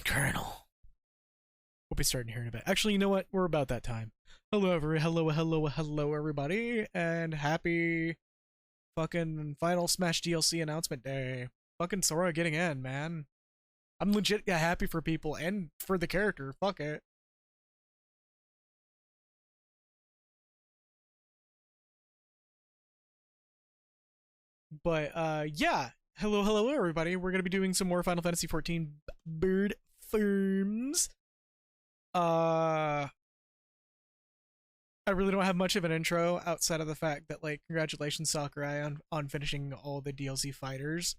Colonel. We'll be starting here in a bit. Actually, you know what? We're about that time. Hello, hello, everybody, and happy fucking final Smash DLC announcement day. Fucking Sora getting in, man. I'm legit happy for people and for the character. Fuck it. But yeah. Hello, everybody. We're gonna be doing some more Final Fantasy XIV Bird Firms. I really don't have much of an intro outside of the fact that, like, congratulations Sakurai on finishing all the DLC fighters.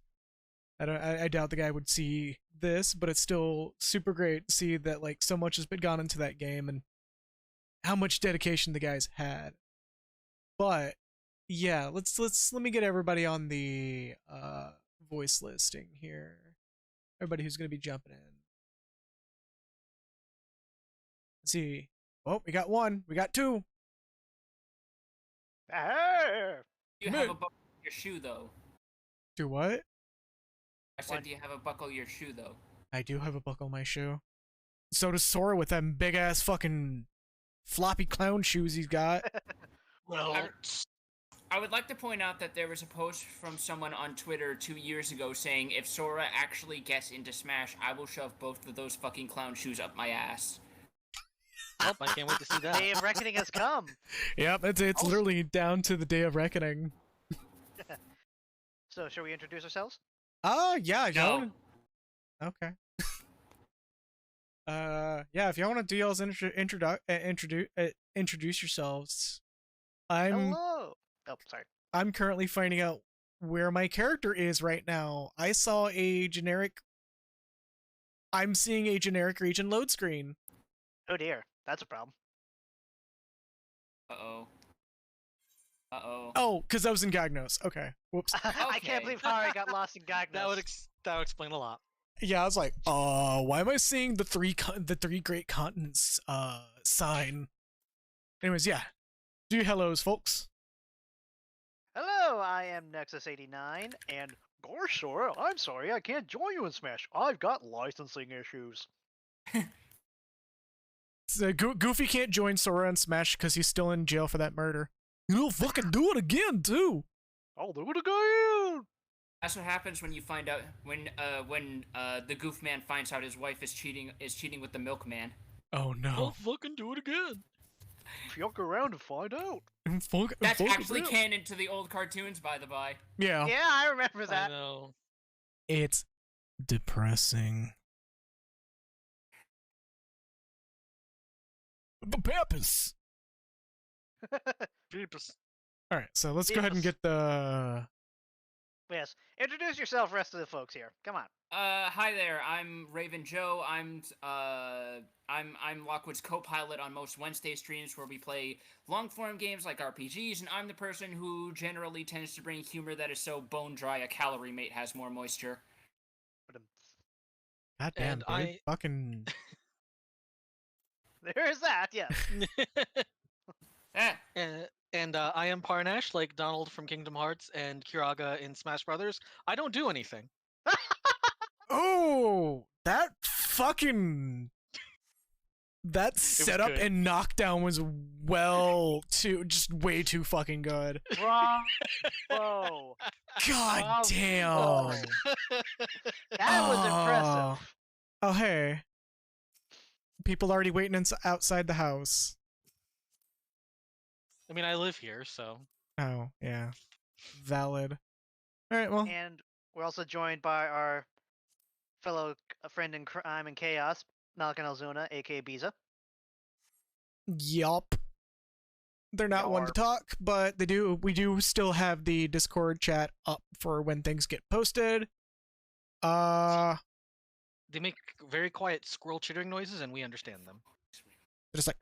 I doubt the guy would see this, but it's still super great to see that, like, so much has been gone into that game and how much dedication the guys had. But yeah, let me get everybody on the voice listing here. Everybody who's gonna be jumping in. Let's see. Oh, we got one. We got two. You have a buckle your shoe, though. Do what? I said, do you have a buckle your shoe, though? I do have a buckle my shoe. So does Sora with them big ass fucking floppy clown shoes he's got. Well, I would like to point out that there was a post from someone on Twitter 2 years ago saying, if Sora actually gets into Smash, I will shove both of those fucking clown shoes up my ass. I can't wait to see that. Day of Reckoning has come. Yep, it's literally down to the Day of Reckoning. So, shall we introduce ourselves? Yeah, No. Okay. Yeah, if y'all want to do y'all's introduce yourselves. Hello. Oh, sorry. I'm currently finding out where my character is right now. I'm seeing a generic region load screen. Oh dear, that's a problem. Uh-oh. Uh-oh. Oh, because I was in Gagnos. Okay. Whoops. I can't believe Hari got lost in Gagnos. That would explain a lot. Yeah, I was like, why am I seeing the three great continents sign? Anyways, yeah. Do hellos, folks. Hello, I am Nexus89, and gosh, Sora, I'm sorry I can't join you in Smash. I've got licensing issues. So Goofy can't join Sora in Smash because he's still in jail for that murder. You'll fucking do it again, too. I'll do it again. That's what happens when you find out when the Goof Man finds out his wife is cheating with the Milkman. Oh no! I'll fucking do it again. Fuck around and find out. That's actually canon to the old cartoons, by the by. Yeah. Yeah, I remember that. I know. It's depressing. Peppers. All right, so let's go ahead and get the. Yes, introduce yourself, rest of the folks here. Come on. Hi there. I'm Raven Joe. I'm Lockwood's co-pilot on most Wednesday streams where we play long-form games like RPGs, and I'm the person who generally tends to bring humor that is so bone dry a calorie mate has more moisture. God damn, dude. Fucking. There is that, yes. And I am Parnash, like Donald from Kingdom Hearts and Kiraga in Smash Brothers. I don't do anything. Oh, that fucking. That setup and knockdown was just way too fucking good. Bravo. God damn. That was impressive. Oh, hey. People already waiting outside the house. I mean, I live here, so. Oh, yeah. Valid. Alright, well. And we're also joined by our fellow friend in crime and chaos, Malkin Alzuna, aka Biza. Yup. They're not one to Yarp. talk, but we do still have the Discord chat up for when things get posted. They make very quiet squirrel chittering noises, and we understand them. Just like,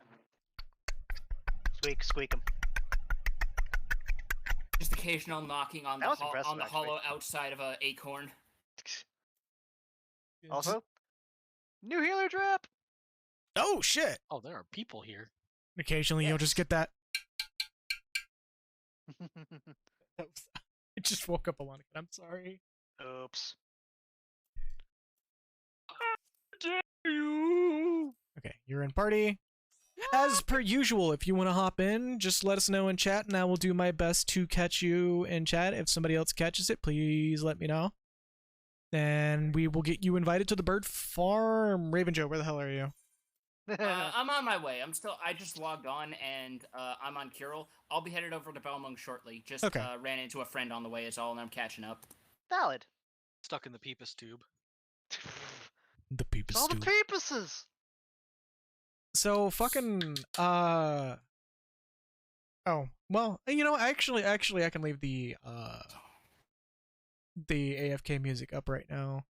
Squeak 'em. Just occasional knocking on That the was impressive, on the actually. hollow outside of a acorn. Also, new healer drop. oh shit! Oh, there are people here. Occasionally you'll just Yes. get that. I just woke up alone. I'm sorry. Oops. Okay, you're in party. As per usual, if you want to hop in, just let us know in chat, and I will do my best to catch you in chat. If somebody else catches it, please let me know. And we will get you invited to the bird farm. Raven Joe, where the hell are you? I'm on my way. I just logged on and I'm on Curel. I'll be headed over to Belmont shortly. Just Okay. Ran into a friend on the way is all, and I'm catching up. Valid. Stuck in the peepus tube. The peepus All the stew. peepuses. So fucking oh well, you know, actually I can leave the AFK music up right now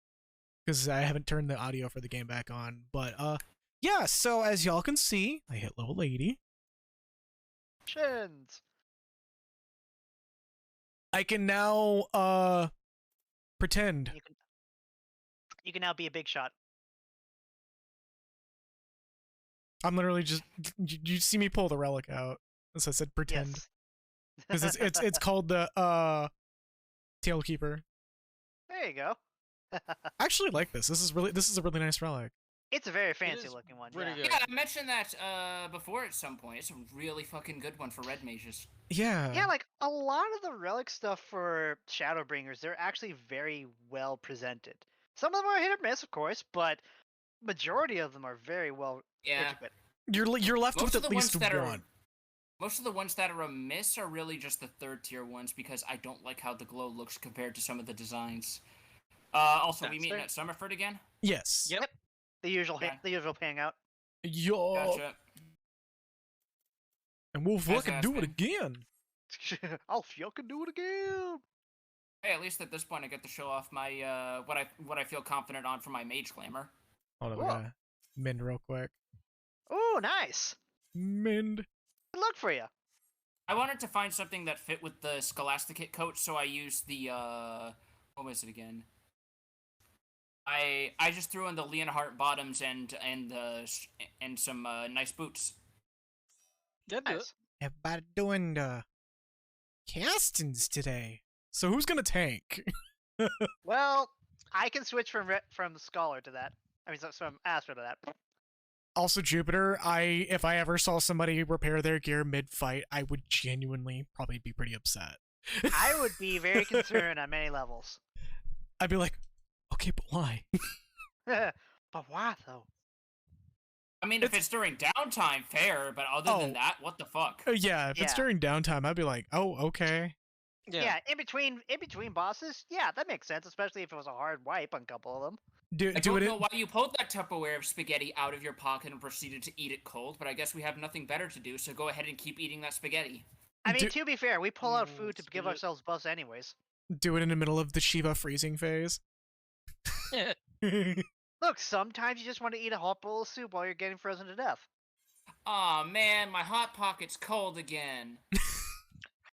because I haven't turned the audio for the game back on. But yeah, so as y'all can see, I hit level 80. Shins. I can now pretend. You can now be a big shot. I'm literally just you see me pull the relic out. As I said pretend. Yes. Because it's called the Tailkeeper. There you go. I actually like this. This is a really nice relic. It's a very fancy is looking one. pretty Yeah. good. Yeah, I mentioned that before at some point. It's a really fucking good one for red mages. Yeah. Yeah, like a lot of the relic stuff for Shadowbringers, they're actually very well presented. Some of them are hit or miss, of course, but majority of them are very well Yeah. integrated. You're left Most with of at the least ones that one. Most of the ones that are amiss are really just the third tier ones because I don't like how the glow looks compared to some of the designs. Also, we That's meeting fair. at Summerford again? Yes. Yep. The usual, Yeah. the usual hangout. Yo. Gotcha. And we'll As fucking do it been. again. I'll fucking do it again. Hey, at least at this point I get to show off my what I feel confident on for my mage glamour. Hold on, Cool. I gotta mend real quick. Oh, nice. Mend. Good luck for you. I wanted to find something that fit with the Scholasticate coat, so I used the what was it again? I just threw in the Leonhardt bottoms and some nice boots. Did do it. Nice. Everybody doing the castings today. So who's gonna tank? Well, I can switch from Scholar to that. I mean, from Astro to that. Also, Jupiter, if I ever saw somebody repair their gear mid-fight, I would genuinely probably be pretty upset. I would be very concerned on many levels. I'd be like, okay, but why? But why though? I mean, if it's during downtime, fair, but other than that, what the fuck? Yeah, if it's Yeah. during downtime, I'd be like, oh, okay. Yeah, in between bosses, yeah, that makes sense, especially if it was a hard wipe on a couple of them. I Do don't it. know why you pulled that Tupperware of spaghetti out of your pocket and proceeded to eat it cold, but I guess we have nothing better to do, so go ahead and keep eating that spaghetti. I mean, Do- to be fair, we pull out food to give Spirit. ourselves buffs anyways. Do it in the middle of the Shiva freezing phase. Look, sometimes you just want to eat a hot bowl of soup while you're getting frozen to death. Aw, man, my Hot Pocket's cold again.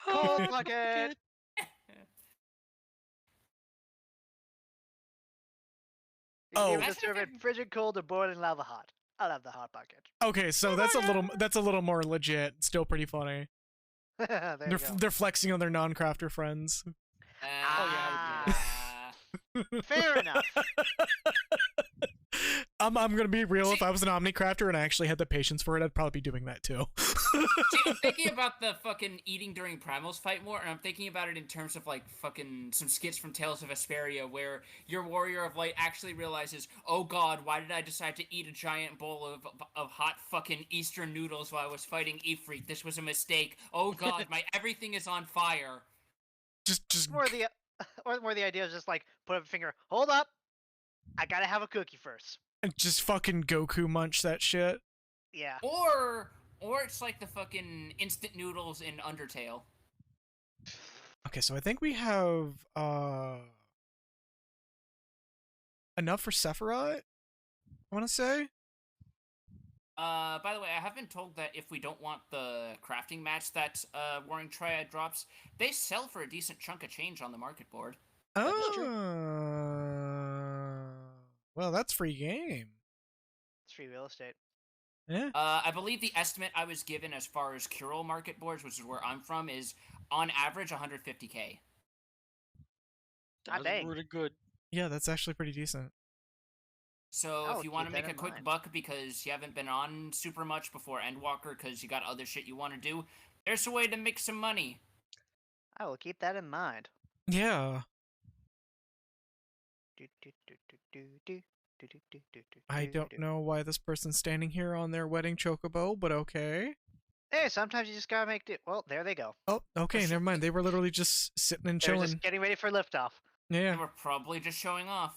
Cold bucket. You Oh. can either serve it frigid cold or boiling lava hot. I'll have the hot bucket. Okay, so that's a little more legit. Still pretty funny. There you go. They're flexing on their non-crafter friends. Fair enough. I'm gonna be real. If I was an Omnicrafter and I actually had the patience for it, I'd probably be doing that too. See, I'm thinking about the fucking eating during Primals fight more, and I'm thinking about it in terms of like fucking some skits from Tales of Vesperia where your Warrior of Light actually realizes, oh god, why did I decide to eat a giant bowl of hot fucking Eastern noodles while I was fighting Ifrit? This was a mistake. Oh god, my everything is on fire. Just Or the idea is just like put up a finger. Hold up, I gotta have a cookie first. fucking Goku munch that shit. Yeah. Or Or it's like the fucking instant noodles in Undertale. Okay, so I think we have enough for Sephiroth, I want to say. By the way, I have been told that if we don't want the crafting match that Warring Triad drops, they sell for a decent chunk of change on the market board. is true. Well, that's free game. It's free real estate. Yeah. I believe the estimate I was given as far as Curel market boards, which is where I'm from, is on average 150k. That's dang. pretty good. Yeah, that's actually pretty decent. So I'll if you want to keep that make a in quick mind. buck because you haven't been on super much before Endwalker because you got other shit you want to do, there's a way to make some money. I will keep that in mind. Yeah. I don't know why this person's standing here on their wedding chocobo, but okay. Hey, sometimes you just gotta make do. Well, there they go. Oh, okay, never mind. They were literally just sitting and They're chilling. just getting ready for liftoff. They Yeah. were probably just showing off.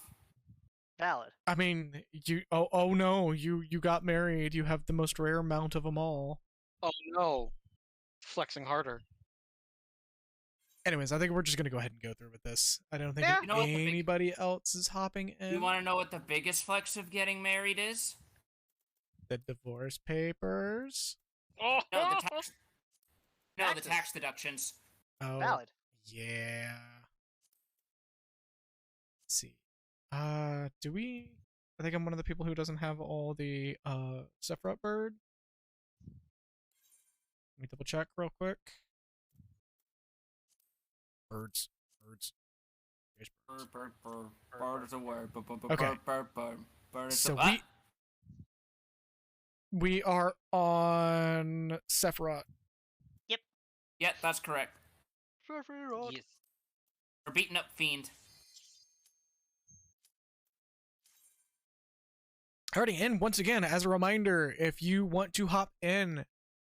Valid. I mean, you. Oh no, you got married. You have the most rare mount of them all. Oh no. Flexing harder. Anyways, I think we're just gonna go ahead and go through with this. I don't think Yeah. You know what the big- anybody else is hopping in. You want to know what the biggest flex of getting married is? The divorce papers. Oh, No, the tax. No, the Taxes. tax deductions. Oh, Valid. yeah. Let's see. Do we? I think I'm one of the people who doesn't have all the Sephiroth bird. Let me double check real quick. Birds. There's birds. Bird is a word. Okay. Bird is So a... we are on Sephiroth. Yeah, that's correct. yes. We're beating up Fiend. Alrighty, and once again, as a reminder, if you want to hop in,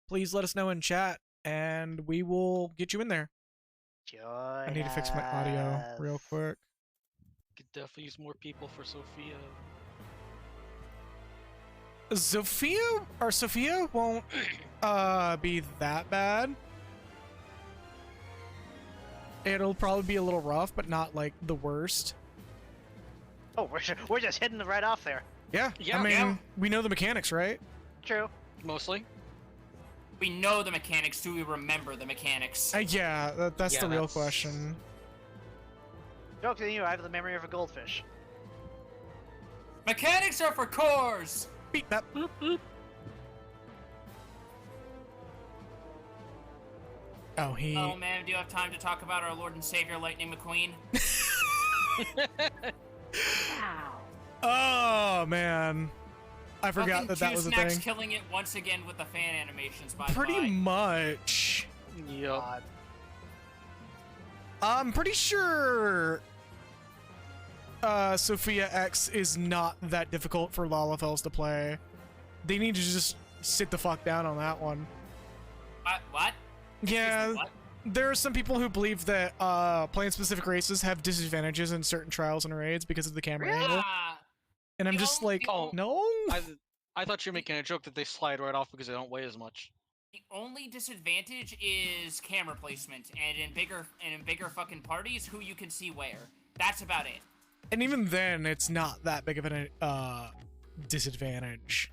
please let us know in chat, and we will get you in there. Join I need to fix my audio real quick. Could definitely use more people for Sophia. Sophia won't be that bad. It'll probably be a little rough, but not like the worst. Oh, we're just hitting it right off there. Yeah, Yeah, I mean, yeah. we know the mechanics, right? True. Mostly. We know the mechanics. Do we remember the mechanics? Yeah, that's Yeah, the real that's- question. Joke to you, I have the memory of a goldfish. Mechanics are for cores! Beat that. Boop, boop. Oh, he. Oh man, do you have time to talk about our Lord and Savior Lightning McQueen? Oh man, I forgot Fucking that Two was a Snacks thing. killing it once again with the fan animations, by the Pretty by. much. Yup. God. I'm pretty sure Sophia X is not that difficult for Lalafels to play. They need to just sit the fuck down on that one. What? Yeah, What? there are some people who believe that playing specific races have disadvantages in certain trials and raids because of the camera angle. Ah, And I'm the just only- like, Oh. no. I thought you were making a joke that they slide right off because they don't weigh as much. the only disadvantage is camera placement, and in bigger fucking parties, who you can see where. That's about it. And even then, it's not that big of a disadvantage.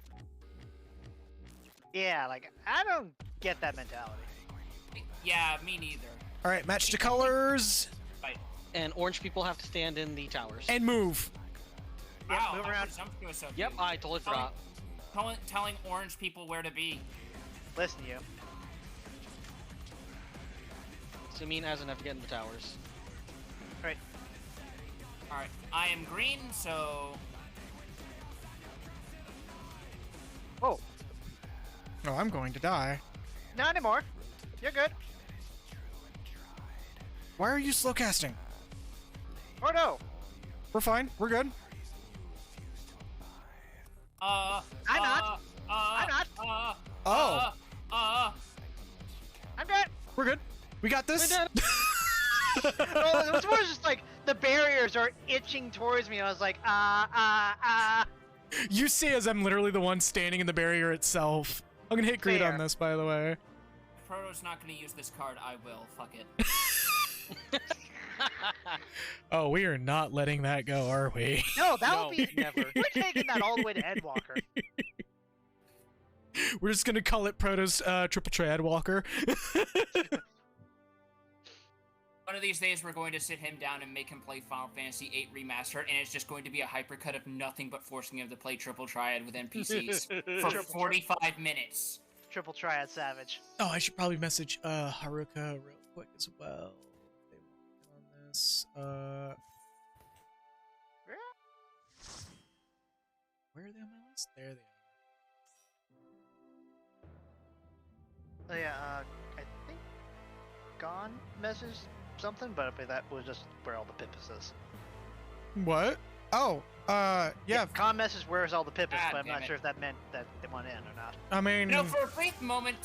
Yeah, like, I don't get that mentality. Yeah, me neither. All right, match to colors Right. And orange people have to stand in the towers. and move. Wow, move how around. presumptuous of Yep, you. I totally forgot. Telling orange people where to be. Listen to you. So mean as in have to get in the towers. Right. Alright, I am green, so... Whoa. Oh, I'm going to die. Not anymore. You're good. Why are you slow casting? Or no. We're fine. We're good. I'm not. I'm not. Oh, I'm good. we're good. We got this. We did Well, it was more just like the barriers are itching towards me. I was like, You see, as I'm literally the one standing in the barrier itself. I'm gonna hit greed Fair. on this, by the way. If Proto's not gonna use this card, I will. Fuck it. Oh, we are not letting that go, are we? No, that No, would be never. We're taking that all the way to Endwalker. We're just gonna call it Proto's triple triad walker. One of these days, we're going to sit him down and make him play Final Fantasy VIII Remastered, and it's just going to be a hypercut of nothing but forcing him to play Triple Triad with NPCs for 45 minutes. Triple Triad Savage. Oh, I should probably message Haruka real quick as well. They want on this. Where are they on my list? There they are. Oh yeah, I think Gone messaged something, but that was just where all the Pippus is. What? Oh, yeah. Con messaged where's all the Pippus, God but I'm damn not it. sure if that meant that they went in or not. I mean, You know, for a brief moment,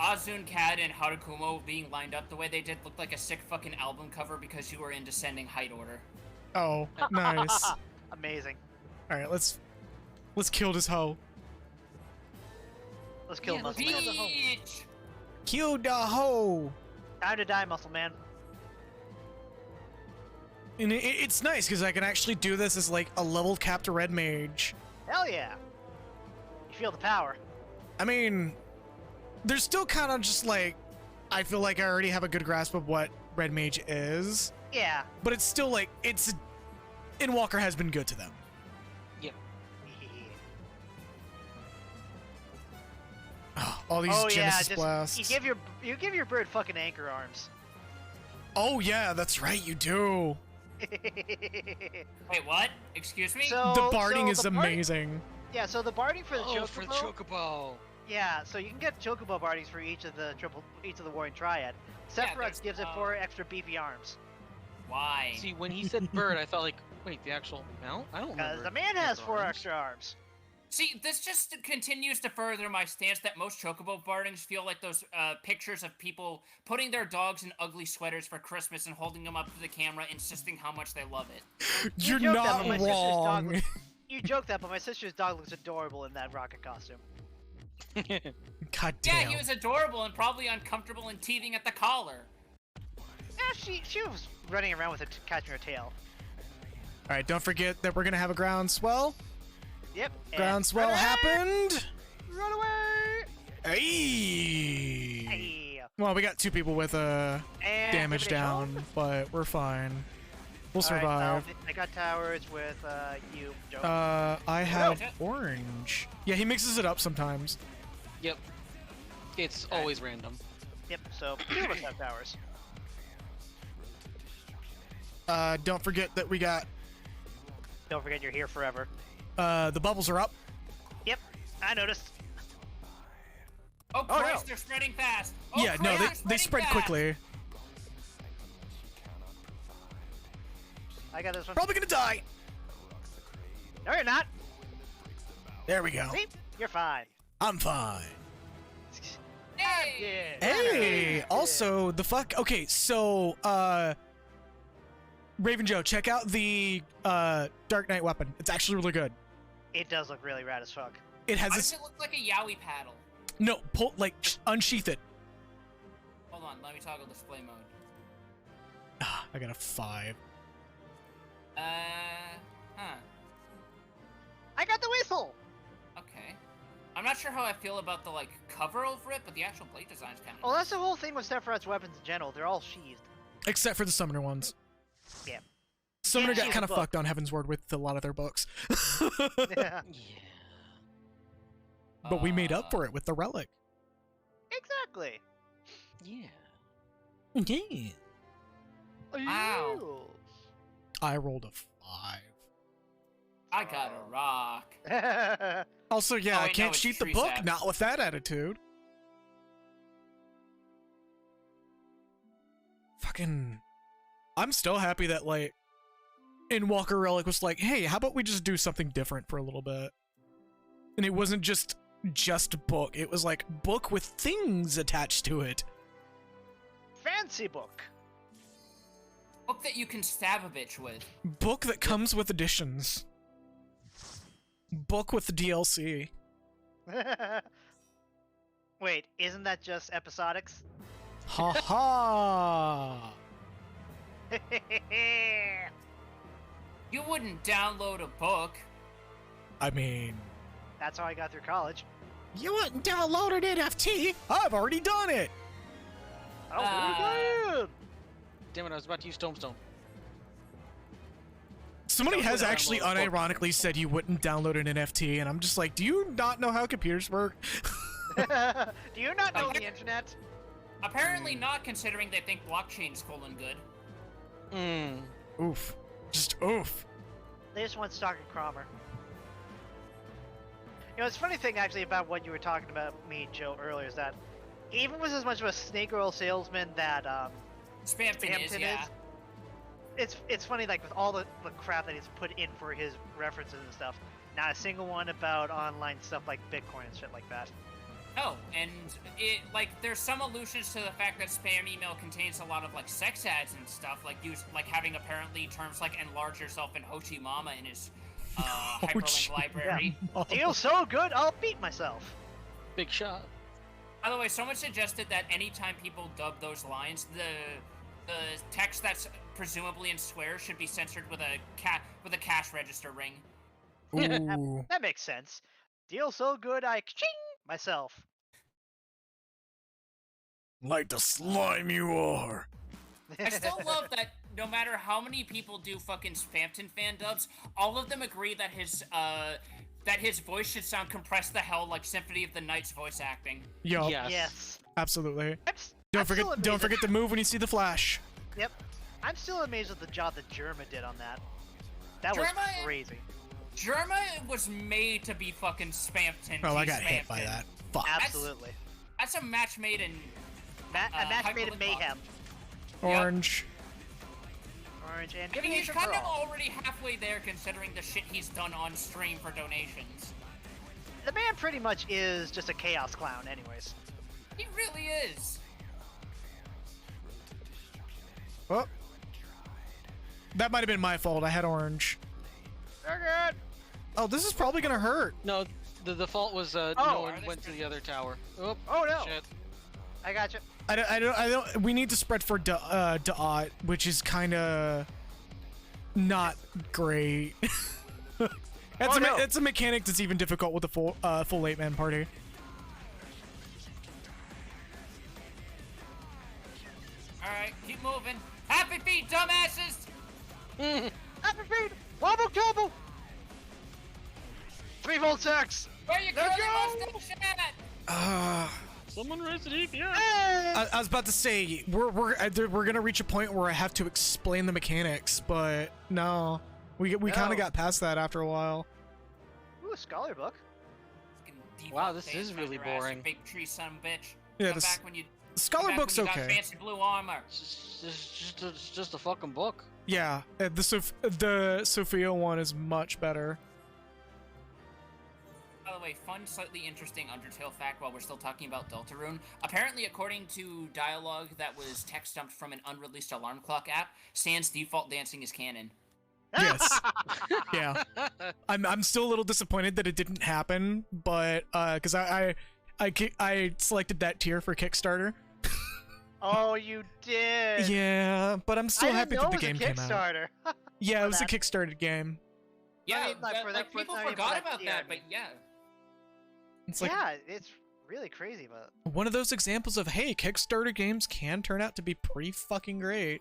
Azun, Cad, and Harukumo being lined up the way they did looked like a sick fucking album cover because you were in descending height order. oh, nice. Amazing. All right, let's kill this hoe. Let's kill Yeah, Muscle let's Man. kill the hoe. Bitch! Kill the hoe. Time to die, Muscle Man. And it's nice because I can actually do this as like a level capped red mage. Hell yeah. You feel the power. I mean, there's still kind of just like, I feel like I already have a good grasp of what red mage is, Yeah. but it's still like, Walker has been good to them. Oh, all these Oh yeah, Genesis just blasts. you give your bird fucking anchor arms. Oh yeah, that's right, you do. Wait, what? Excuse me? So The barding is the bard- amazing. Yeah, so the barding for the Oh, Chocobo. for the Chocobo. Yeah, so you can get Chocobo bardings for each of the Warring Triad. Sephiroth there's, gives it 4 extra beefy arms. Why? See, when he said bird, I thought like, wait, the actual mount? I don't remember. Because the man has extra 4 arms. extra arms. See, this just continues to further my stance that most Chocobo bardings feel like those pictures of people putting their dogs in ugly sweaters for Christmas and holding them up to the camera, insisting how much they love it. You're joke that, not but my sister's dog wrong. looks- You joke that, but my sister's dog looks adorable in that rocket costume. God Yeah, damn. he was adorable and probably uncomfortable and teething at the collar. Yeah, she was running around with it, catching her tail. All right, don't forget that we're gonna have a groundswell. Yep. and Groundswell run away! happened. Run away! Hey. Hey. Well, we got 2 people with And damage elimination. down, but we're fine. We'll All right, survive. I got towers with you, Joe. I have Okay. orange. Yeah, he mixes it up sometimes. Yep. It's always random. Yep. So 2 of us have towers. Don't forget that we got Don't forget you're here forever. the bubbles are up. Yep. I noticed. Oh, Oh, Christ, no. they're spreading fast. Oh, Yeah, no, Christ, they they're spreading spread fast. quickly. I got this one. Probably gonna die. No, you're not. There we go. See? You're fine. I'm fine. Hey! Yeah. Hey, also the fuck. Okay, so Raven Joe, check out the Dark Knight weapon. It's actually really good. It does look really rad as fuck. It has Why this. does it look like a yaoi paddle? No, pull like unsheath it. Hold on, let me toggle display mode. Ah, I got a 5. Huh. I got the whistle. Okay. I'm not sure how I feel about the, like, cover over it, but the actual blade design's kind of Well, that's the whole thing with Sephiroth's weapons in general. They're all sheathed. Except for the Summoner ones. Yeah. Summoner Yeah, got she's kind a of book. fucked on Heaven's Word with a lot of their books. Yeah. Yeah. But we made up for it with the relic. Exactly. Yeah. Yeah. Ow. I rolled a 5. I got a rock. Yeah. Also, yeah, Oh, I wait, no, can't it's cheat the tree book, sap. not with that attitude. Fucking... I'm still happy that, like, in Walker Relic was like, hey, how about we just do something different for a little bit? And it wasn't just book. It was like book with things attached to it. Fancy book. Book that you can stab a bitch with. Book that comes with additions. Book with the DLC. Wait, isn't that just episodics? Ha ha! You wouldn't download a book. I mean, That's how I got through college. you wouldn't download an NFT? I've already done it! Oh, where are you going? Damn it, I was about to use Tombstone. Somebody Don't has download actually a book. unironically said you wouldn't download an NFT, and I'm just like, do you not know how computers work? Do you not know the internet? Apparently not, considering they think blockchain's cool and good. Oof. Just oof. They just want Stock and Cromer. You know, it's a funny thing actually about what you were talking about me, Joe, earlier is that even with as much of a snake oil salesman that Spamton is, yeah. it's funny, like with all the crap that he's put in for his references and stuff, not a single one about online stuff like Bitcoin and shit like that. No, and it, like, there's some allusions to the fact that spam email contains a lot of, like, sex ads and stuff, like, like, having apparently terms like enlarge yourself and Hochi Mama in his, hyperlink library. Deal so good, I'll beat myself. Big shot. By the way, someone suggested that anytime people dub those lines, the text that's presumably in swears should be censored with a cash register ring. Ooh. That makes sense. Deal so good, I ka-ching myself. Like the slime you are. I still love that no matter how many people do fucking Spamton fan dubs, all of them agree that his voice should sound compressed the hell like Symphony of the Night's voice acting. Yup. Yes. Yes. Absolutely. I'm Don't still forget amazed to move when you see the flash. Yep. I'm still amazed at the job that Germa did on that. That was Germa- crazy. Germa was made to be fucking Spamton. Oh, I She's got hit by Spamton. that. Fuck. Absolutely. That's a match made in A match made in hyperlink mayhem. Orange. Orange and I mean, he's Divination kind for of all. already halfway there considering the shit he's done on stream for donations. The man pretty much is just a chaos clown anyways. He really is. Oh. That might have been my fault. I had orange. They're good. Oh, this is probably gonna hurt. No, the default was no Oh, one are they went to spread- the other tower. Oh, Oh no. shit. I got you. I don't. We need to spread for Da'at, which is kind of not great. Oh, no. It's a mechanic that's even difficult with a full 8-man party. Alright, keep moving. Happy feet, dumbasses! Happy feet. Wobble cobble. 3-volt sex. Where you Let's curly go! mustache at? Someone raise the DPS. Hey! I was about to say we're gonna reach a point where I have to explain the mechanics, but no, we kind No. of got past that after a while. Ooh, a scholar book. Fucking default Wow, this dance is really on your ass, you boring. Big tree son of a bitch. Yeah, Come the back when you Scholar come back book's when you got okay. fancy blue armor. It's just a fucking book. Yeah, the Sophia one is much better. By the way, fun, slightly interesting Undertale fact while we're still talking about Deltarune. Apparently, according to dialogue that was text dumped from an unreleased alarm clock app, Sans default dancing is canon. Yes. Yeah. I'm still a little disappointed that it didn't happen, but because I selected that tier for Kickstarter. Oh, you did. Yeah, but I'm still I happy didn't know that the it was game a came out. Kickstarter. Yeah, for it was a that. Kickstarter game. Yeah, mean, like, for that- for- people I mean, for forgot that about tier, that, I but mean. yeah. It's like Yeah, it's really crazy, but one of those examples of, hey, Kickstarter games can turn out to be pretty fucking great.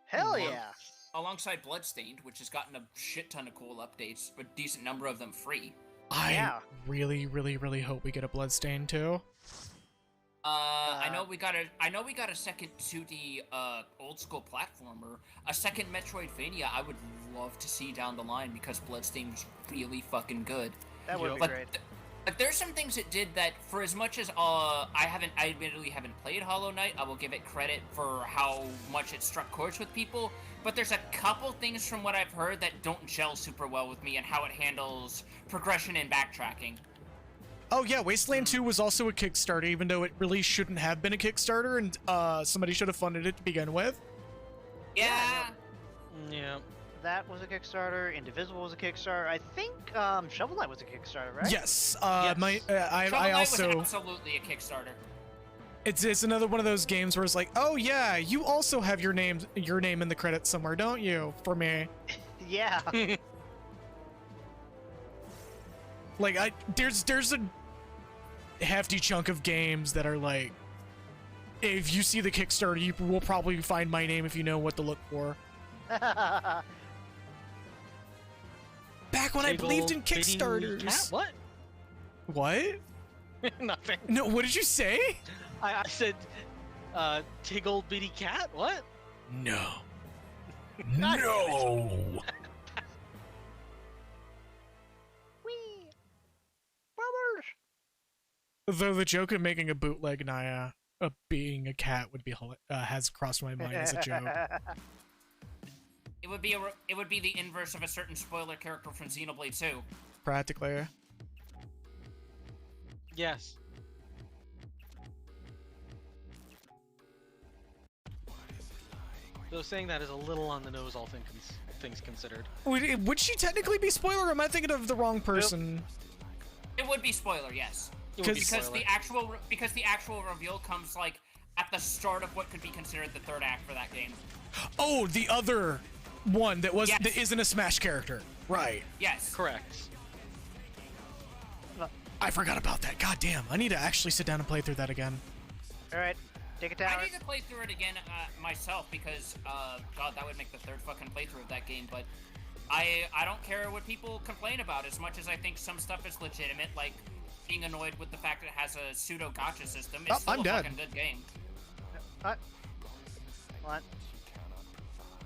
hell Yeah. yeah. Alongside Bloodstained, which has gotten a shit ton of cool updates, but a decent number of them free. I really, really, really hope we get a Bloodstain too. I know we got a second 2D old school platformer, a second Metroidvania. I would love to see down the line because Bloodstained was really fucking good. That would be But great. But there's some things it did that, for as much as I admittedly haven't played Hollow Knight, I will give it credit for how much it struck chords with people. But there's a couple things from what I've heard that don't gel super well with me and how it handles progression and backtracking. Oh yeah, Wasteland 2 was also a Kickstarter, even though it really shouldn't have been a Kickstarter, and somebody should have funded it to begin with. Yeah. Yeah. that was a Kickstarter. Indivisible was a Kickstarter. I think Shovel Knight was a Kickstarter, right? Yes. Yes. I Shovel Knight was also. absolutely a Kickstarter. It's another one of those games where it's like, oh yeah, you also have your name in the credits somewhere, don't you? For me. Yeah. Like there's a hefty chunk of games that are like, if you see the Kickstarter, you will probably find my name if you know what to look for. Back when I believed in Bitty Kickstarters. cat? What? What? Nothing. No, what did you say? I said, Tiggle Bitty Cat? What? No. God No. Whee! Brothers! Though the joke of making a bootleg Naya of being a cat would be has crossed my mind as a joke. It would be the inverse of a certain spoiler character from Xenoblade 2. Practically. Yes. So saying that is a little on the nose, all things considered. Would she technically be spoiler, or am I thinking of the wrong person? It would be spoiler, yes. It would be Because spoiler. the actual reveal comes like at the start of what could be considered the third act for that game. Oh, the other one that Yes. that isn't a Smash character. Right. Yes. Correct. I forgot about that. God damn. I need to actually sit down and play through that again. Alright, take a tower. I need to play through it again myself because, God, that would make the third fucking playthrough of that game, but I don't care what people complain about as much as I think some stuff is legitimate, like being annoyed with the fact that it has a pseudo gacha system. It's still I'm a dead. fucking good game. What?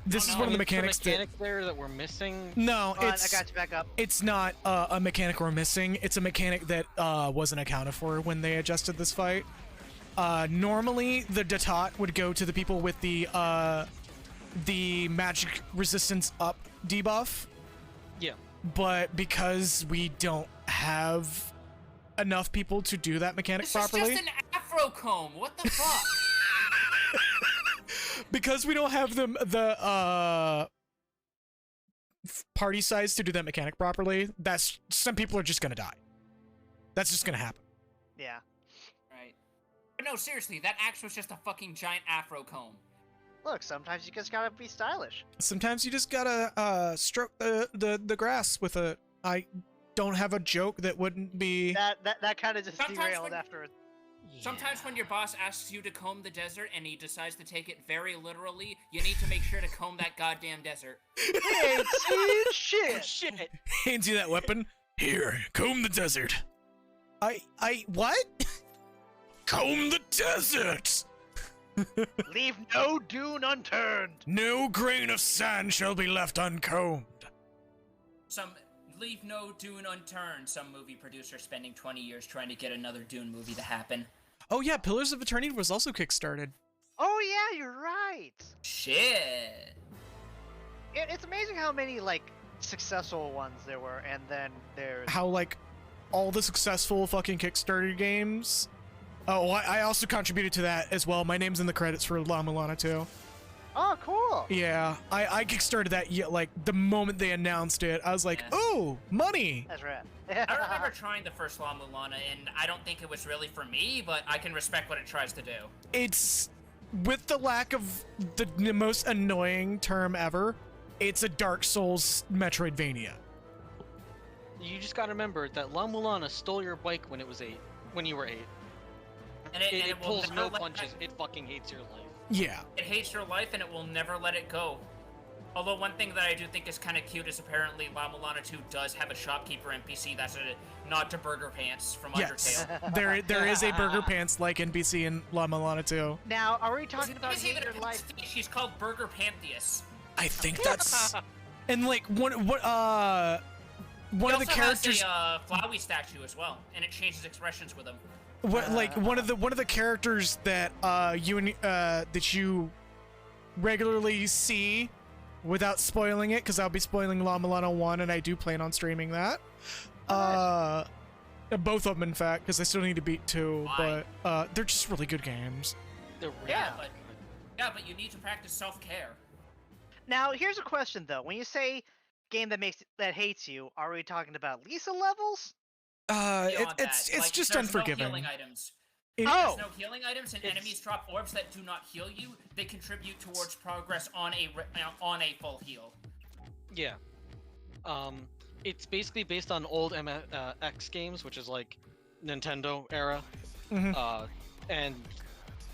This Oh, is no, one of the It's mechanics the mechanic there that we're missing. No, Hold on, I it's got you back up. it's not a mechanic we're missing. It's a mechanic that wasn't accounted for when they adjusted this fight. Normally, the Datat would go to the people with the magic resistance up debuff, Yeah. but because we don't have enough people to do that mechanic This properly, is just an afro comb. What the fuck? because we don't have the party size to do that mechanic properly, that's some people are just gonna die. That's just gonna happen. Yeah. Right. But no, seriously, that axe was just a fucking giant afro comb. Look, sometimes you just gotta be stylish. Sometimes you just gotta stroke the grass with a. I don't have a joke that wouldn't be. That kind of just Sometimes derailed when- after. Sometimes when your boss asks you to comb the desert and he decides to take it very literally, you need to make sure to comb that goddamn desert. Hey, shit! Shit. Hands you that weapon. Here, comb the desert. What? Comb the desert. Leave no dune unturned. No grain of sand shall be left uncombed. Leave no Dune unturned. Some movie producer spending 20 years trying to get another Dune movie to happen. Oh yeah, Pillars of Eternity was also kickstarted. Oh yeah, you're right. Shit. It's amazing how many like successful ones there were, and then there's How like all the successful fucking Kickstarter games. Oh, I also contributed to that as well. My name's in the credits for La Mulana too. oh cool. Yeah, I kickstarted that like the moment they announced it. I was like, Yeah. oh, money. That's right. I remember trying the first La Mulana, and I don't think it was really for me, but I can respect what it tries to do. It's with the lack of the most annoying term ever. It's a Dark Souls Metroidvania. You just gotta remember that La Mulana stole your bike when it was 8. When you were 8. And It will pulls never no let- punches. It fucking hates your life. Yeah. It hates your life, and it will never let it go. Although one thing that I do think is kind of cute is apparently La Mulana 2 does have a shopkeeper NPC that's a nod to Burger Pants from Yes. Undertale. there is a Burger Pants like NPC in La Mulana too. Now, are we talking about She's even hate a your life? She's called Burger Pantheus. I think that's and like one of the characters. Has a Flowey statue as well, and it changes expressions with him. One of the characters that that you regularly see, without spoiling it, because I'll be spoiling La Mulana 1, and I do plan on streaming that. Both of them, in fact, because I still need to beat 2, Why? but they're just really good games. They're really Yeah. good. Yeah, but you need to practice self-care. Now, here's a question though. When you say game that hates you, are we talking about Lisa levels? Beyond It's that, like, just there's no unforgiving. healing items. It- Oh! There's no healing items, and enemies drop orbs that do not heal you. They contribute towards progress on a full heal. Yeah. It's basically based on old MX games, which is like Nintendo era. Mhm. And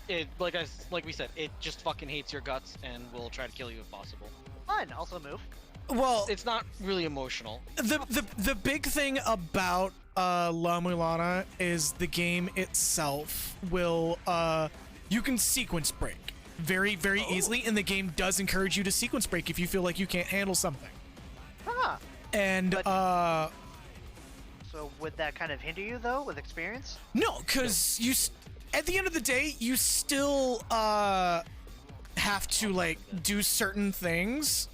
it, like we said, it just fucking hates your guts and will try to kill you if possible. Fine, also move. Well, It's not really emotional. the big thing about La Mulana is the game itself will you can sequence break very easily, and the game does encourage you to sequence break if you feel like you can't handle something. Huh. And But- So would that kind of hinder you though with experience? no, because at the end of the day, you still have to like do certain things.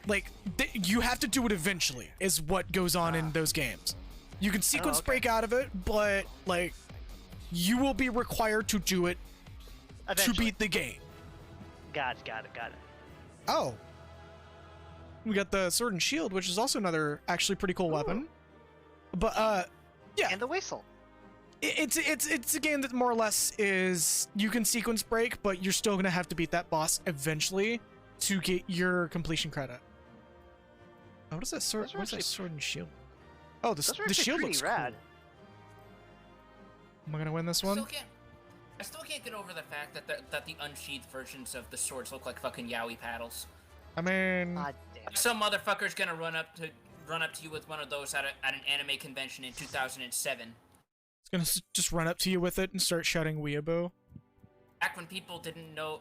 Like you have to do it eventually, is what goes on in those games. You can sequence okay. break out of it, but like you will be required to do it to Eventually. beat the game. Got it. Oh, we got the sword and shield, which is also another actually pretty cool weapon. But yeah, And the whistle. it's a game that more or less is you can sequence break, but you're still gonna have to beat that boss eventually to get your completion credit. Oh, what is that sword? Those are What's that actually- sword and shield? Oh, Those are the actually shield pretty looks rad. cool. Am I gonna win this I one? still can't get over the fact that the unsheathed versions of the swords look like fucking yaoi paddles. I mean, God damn it. Some motherfucker's gonna run up to you with one of those at an anime convention in 2007. it's gonna just run up to you with it and start shouting weeaboo. Back when people didn't know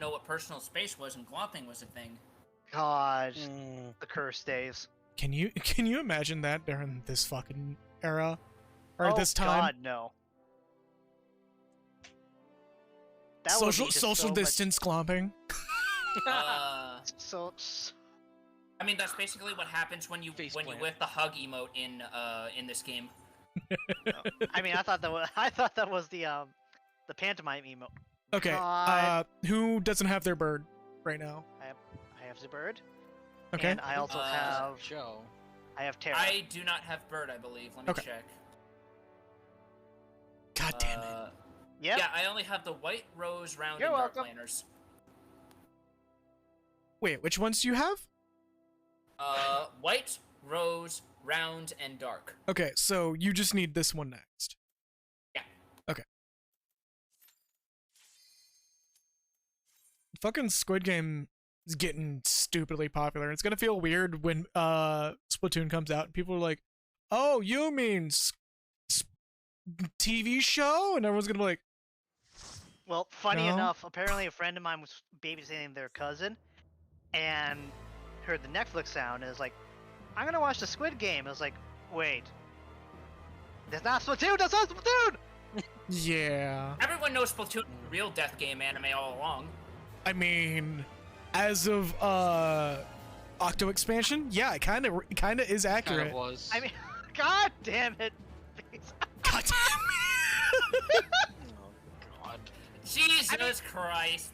what personal space was and glomping was a thing. God, the curse days. Can you imagine that during this fucking era or oh this time? God, no. That would be Social just social so distance glomping. Much, so I mean, that's basically what happens when you Faceplant. whip the hug emote in this game. I mean, I thought that was the pantomime emote. Okay. God. Who doesn't have their bird right now? I have the bird. Okay. And I also have Joe. Terra. I do not have bird, I believe. Let me Okay. check. God damn it. Yep. Yeah, I only have the white, rose, round, You're and dark welcome. laners. Wait, which ones do you have? White, rose, round, and dark. Okay, so you just need this one next. Yeah. Okay. Fucking Squid Game is getting stupidly popular. It's gonna feel weird when Splatoon comes out and people are like, "Oh, you mean TV show?" And everyone's gonna be like, Well, funny No. enough, apparently a friend of mine was babysitting their cousin, and heard the Netflix sound and was like, "I'm gonna watch the Squid Game." I was like, "Wait, that's not Splatoon. That's not Splatoon." "Yeah." Everyone knows Splatoon is a real death game anime all along. I mean, as of Octo expansion, yeah, it kind of is Kind accurate. of was. I mean, God damn it! God damn Oh God. Jesus Christ.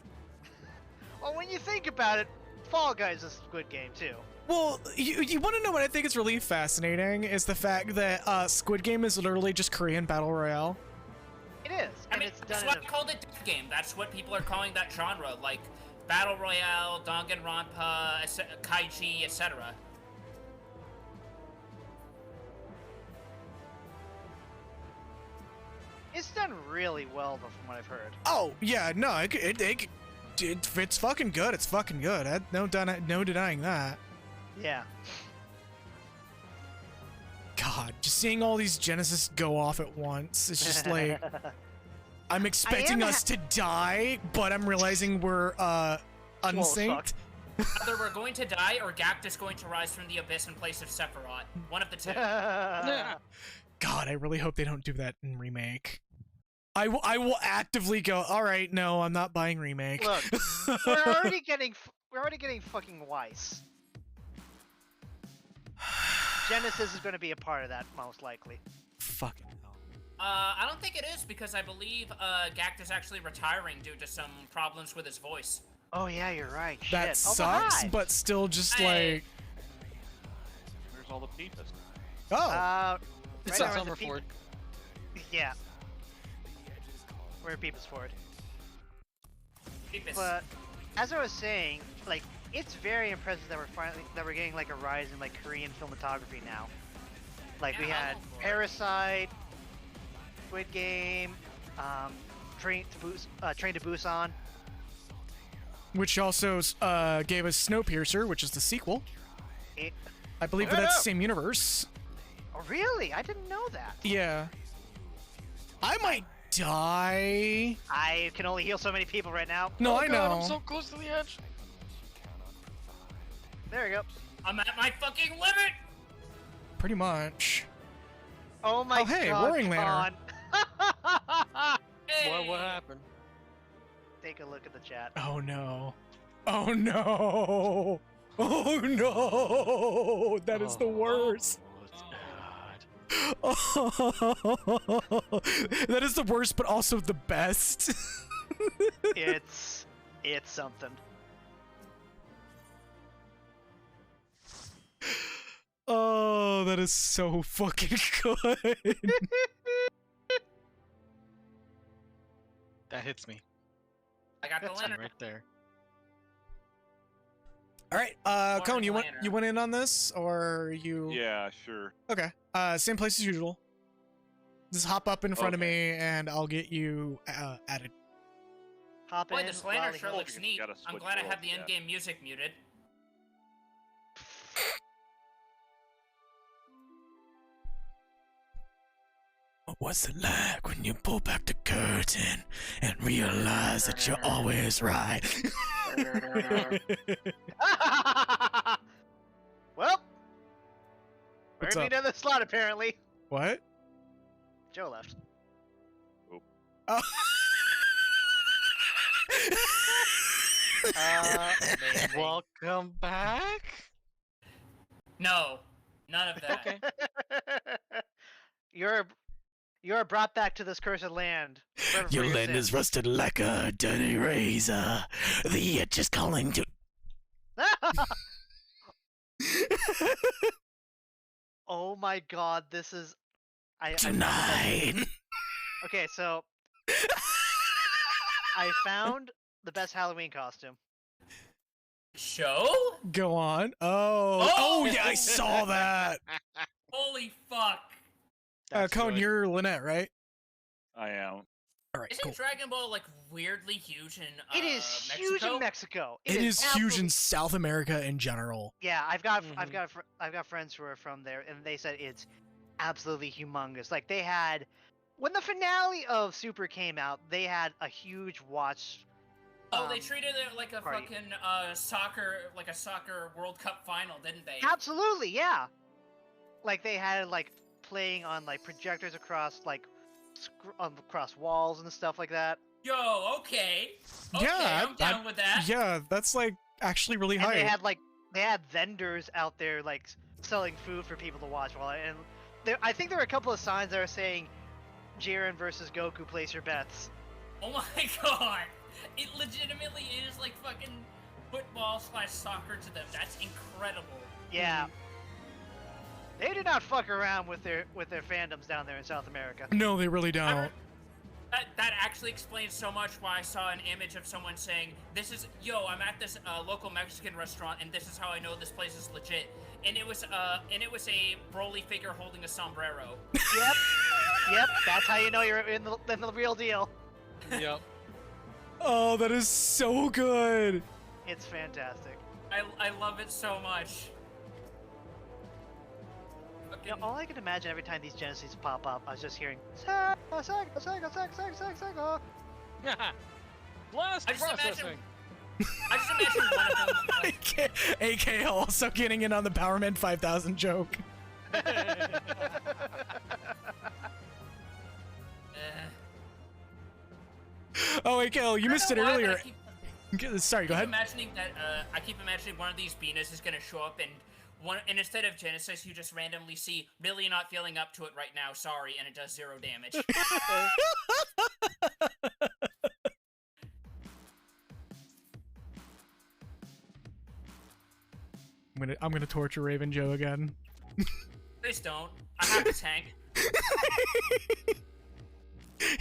Well, when you think about it, Fall Guys is a Squid Game too. Well, you want to know what I think is really fascinating is the fact that Squid Game is literally just Korean Battle Royale. It is, I and mean, it's that's done why in I called it death game. That's what people are calling that genre, like Battle Royale, Danganronpa, Kaiji, etc. It's done really well, though, from what I've heard. Oh yeah, no, it's fucking good. It's fucking good. No denying that. Yeah. God, just seeing all these Genesis go off at once, it's just like I'm expecting us to die, but I'm realizing we're unsynced. Either we're going to die or Gact is going to rise from the abyss in place of Sephiroth. One of the two. God, I really hope they don't do that in remake. I will actively go, all right, no, I'm not buying remake. Look, we're already getting fucking Weiss. Genesis is going to be a part of that, most likely. Fucking hell. I don't think it is because I believe Gact is actually retiring due to some problems with his voice. Oh yeah, you're right. Shit. That Oh, sucks, hi. but still just Hey. like, Where's all the peeps? oh, Right It's now a we're at the Summerford. Yeah. We're in People's Ford. Peepus. But as I was saying, like it's very impressive that we're getting like a rise in like Korean cinematography now. Like we Yeah, had I'm all for it. Parasite, Squid Game, Train to Busan. which also gave us Snowpiercer, which is the sequel. It, I believe Yeah. that's the same universe. oh really? I didn't know that. Yeah. I might die. I can only heal so many people right now. No, Oh I God, know. I'm so close to the edge. There we go. I'm at my fucking limit. Pretty much. Oh my Oh, hey, god. Roaring Lantern. Con. Hey. What happened? Take a look at the chat. Oh no. Oh no. Oh no. That is the Oh. worst. Oh, it's bad. That is the worst, but also the best. It's something. Oh, that is so fucking good. That hits me. I got the That's lantern. Right there. All right, Cone, you went in on this, or you? Yeah, sure. Okay. Same place as usual. Just hop up in front of me, and I'll get you added. Hop Boy, in. this lantern Lolly sure Ho. looks You neat. gotta I'm switch glad I roles, have the yeah. in-game music muted. What was it like when you pull back the curtain and realize that you're always right? Well, What's we're up? in another slot apparently. What? Joe left. Oh. Amazing. Welcome back. No, none of that. Okay. You're brought back to this cursed land. forever for Your your land sins. is rusted like a dirty razor. The itch is calling to. Oh my god, this is. I Tonight. Okay, so I found the best Halloween costume. Show? Go on. Oh. Oh! Yeah, I saw that. Holy fuck! That's Cone, good. you're Lynette, right? I am. All right, Isn't cool. Dragon Ball like weirdly huge in It is Mexico? huge in Mexico. It is huge absolute- in South America in general. Yeah, I've got Mhm. I've got friends who are from there, and they said it's absolutely humongous. Like they had when the finale of Super came out, they had a huge watch. Oh, they treated it like a party. fucking soccer World Cup final, didn't they? Absolutely, yeah. Like they had like playing on like projectors across like across walls and stuff like that. Yo, okay. Okay, Yeah, I'm down with that. Yeah, that's like actually really And high. they had vendors out there like selling food for people to watch while and I think there were a couple of signs that were saying Jiren versus Goku, place your bets. Oh my god. It legitimately is like fucking football/soccer to them. That's incredible. Yeah. They do not fuck around with their fandoms down there in South America. No, they really don't. That actually explains so much why I saw an image of someone saying, "This is I'm at this local Mexican restaurant, and this is how I know this place is legit." And it was a Broly figure holding a sombrero. Yep, that's how you know you're in the real deal. Yep. Oh, that is so good. It's fantastic. I love it so much. You know, all I can imagine every time these Genesis pop up, I was just hearing Sega, Sega, Sega, Sega, Sega, Sega, Sega. Blast I just imagine- processing. I just imagine one of them. Like, AK also getting in on the Powerman 5000 joke. eh. Oh, AKL, you I missed it don't know why, but earlier. Sorry, go ahead. I keep imagining one of these Venus is gonna show up and instead of Genesis, you just randomly see, really not feeling up to it right now, sorry, and it does 0 damage. gonna torture Raven Joe again. Please don't. I have a tank.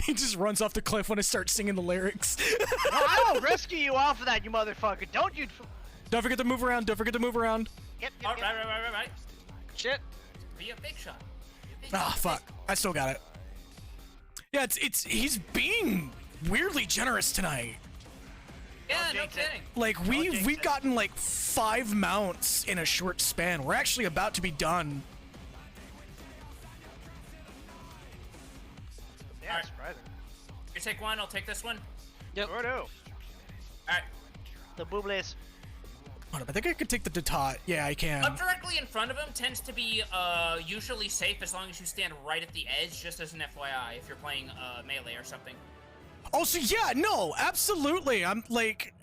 He just runs off the cliff when I start singing the lyrics. Well, I will rescue you off of that, you motherfucker. Don't you? Don't forget to move around. Don't forget to move around. Yep, All yep, right, yep. right. Shit. Be a big shot. Ah, fuck. I still got it. Yeah, he's being weirdly generous tonight. Yeah, Don't no jinx it. kidding. Like jinx we've it. gotten like 5 mounts in a short span. We're actually about to be done. Yeah, Alright. surprising. You take one, I'll take this one. Yep. Sure do. Alright. The booblies. Hold up, I think I could take the Detot. Yeah, I can. Up directly in front of him tends to be usually safe as long as you stand right at the edge, just as an FYI, if you're playing melee or something. Also, yeah, no, absolutely. I'm like,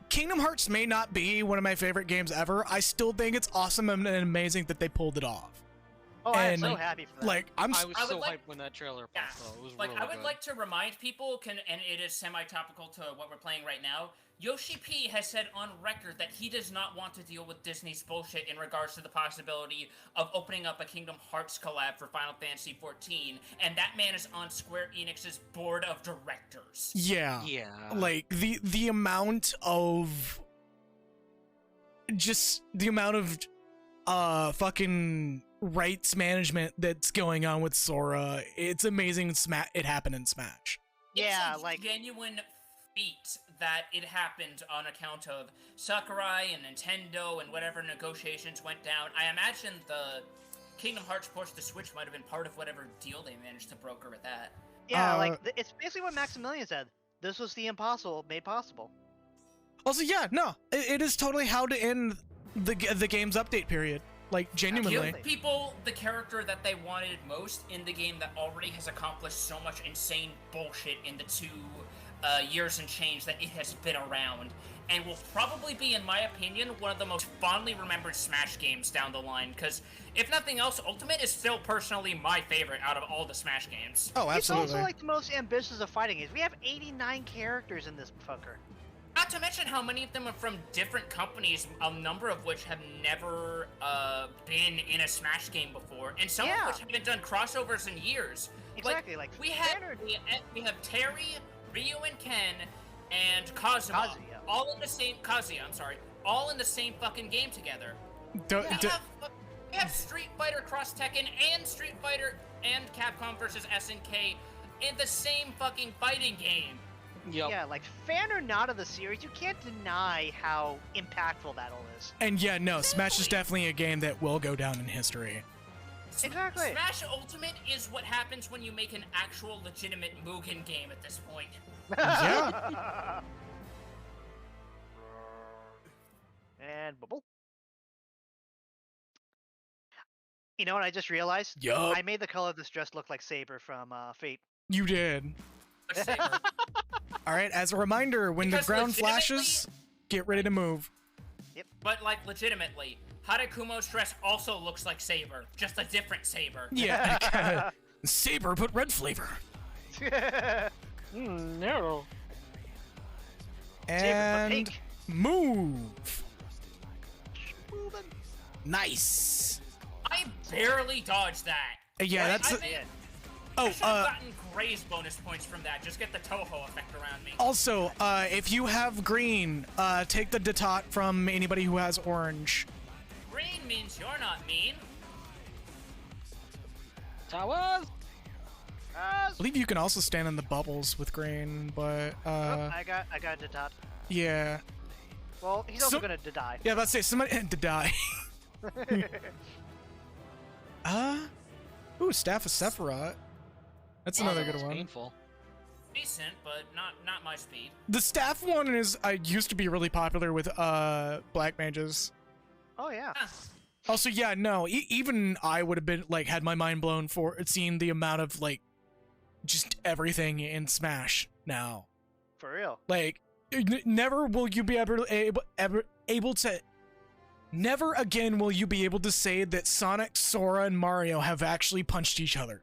Kingdom Hearts may not be one of my favorite games ever. I still think it's awesome and amazing that they pulled it off. Oh, I'm And, so happy for that. Like, I was I would so like- hyped when that trailer Yeah, popped though. It was like really I would good. like to remind people, and it is semi-topical to what we're playing right now. Yoshi P has said on record that he does not want to deal with Disney's bullshit in regards to the possibility of opening up a Kingdom Hearts collab for Final Fantasy XIV, and that man is on Square Enix's board of directors. Yeah. Yeah. Like, the amount of... Just the amount of fucking rights management that's going on with Sora, it's amazing it happened in Smash. Yeah, it's a like- genuine feat that it happened on account of Sakurai and Nintendo and whatever negotiations went down. I imagine the Kingdom Hearts push to Switch might have been part of whatever deal they managed to broker with that. Yeah, Uh, like it's basically what Maximilian said. This was the impossible made possible. Also, yeah, no, it is totally how to end the game's update period. Like, genuinely. Give people the character that they wanted most in the game that already has accomplished so much insane bullshit in the 2 years and change that it has been around, and will probably be, in my opinion, one of the most fondly remembered Smash games down the line, because if nothing else, Ultimate is still personally my favorite out of all the Smash games. Oh, absolutely. It's also like the most ambitious of fighting games. We have 89 characters in this fucker. Not to mention how many of them are from different companies, a number of which have never been in a Smash game before, and some Yeah. of which haven't done crossovers in years. Exactly, like we have Banner- we have Terry, Ryu and Ken, and Kazuma, Kazuya. all in the same Kazuya. I'm sorry, all in the same fucking game together. We have Street Fighter Cross Tekken and Street Fighter and Capcom vs SNK in the same fucking fighting game. Yep. Yeah, like fan or not of the series, you can't deny how impactful that all is. And yeah, no, Smash is Exactly. definitely a game that will go down in history. Exactly. Smash Ultimate is what happens when you make an actual legitimate Mugen game at this point. Yeah. And bubble. You know what I just realized? Yup. I made the color of this dress look like Saber from Fate. You did. Much safer. All right, as a reminder, when Because the ground legitimately- flashes, get ready to move. But like legitimately, Harakumo's dress also looks like Saber, just a different Saber. Yeah. Saber, but red flavor. No. And pink. move. Moving. Nice. I barely dodged that. Yeah, that's. I a- think Oh, I should have gotten Gray's bonus points from that. Just get the Toho effect around me. also, if you have green, take the Detot from anybody who has orange. Green means you're not mean. Towers. I believe you can also stand in the bubbles with green, but I got a dot. yeah. Well, he's also So- gonna die. Yeah, let's say somebody had to die. Ooh, Staff of Sephiroth. That's another good That's one. painful. Decent, but not my speed. The staff one is used to be really popular with black mages. Oh yeah. Huh. Also, yeah, no, even I would have been like had my mind blown for seeing the amount of like just everything in Smash now. For real. Like, never will you be able to. Never again will you be able to say that Sonic, Sora, and Mario have actually punched each other.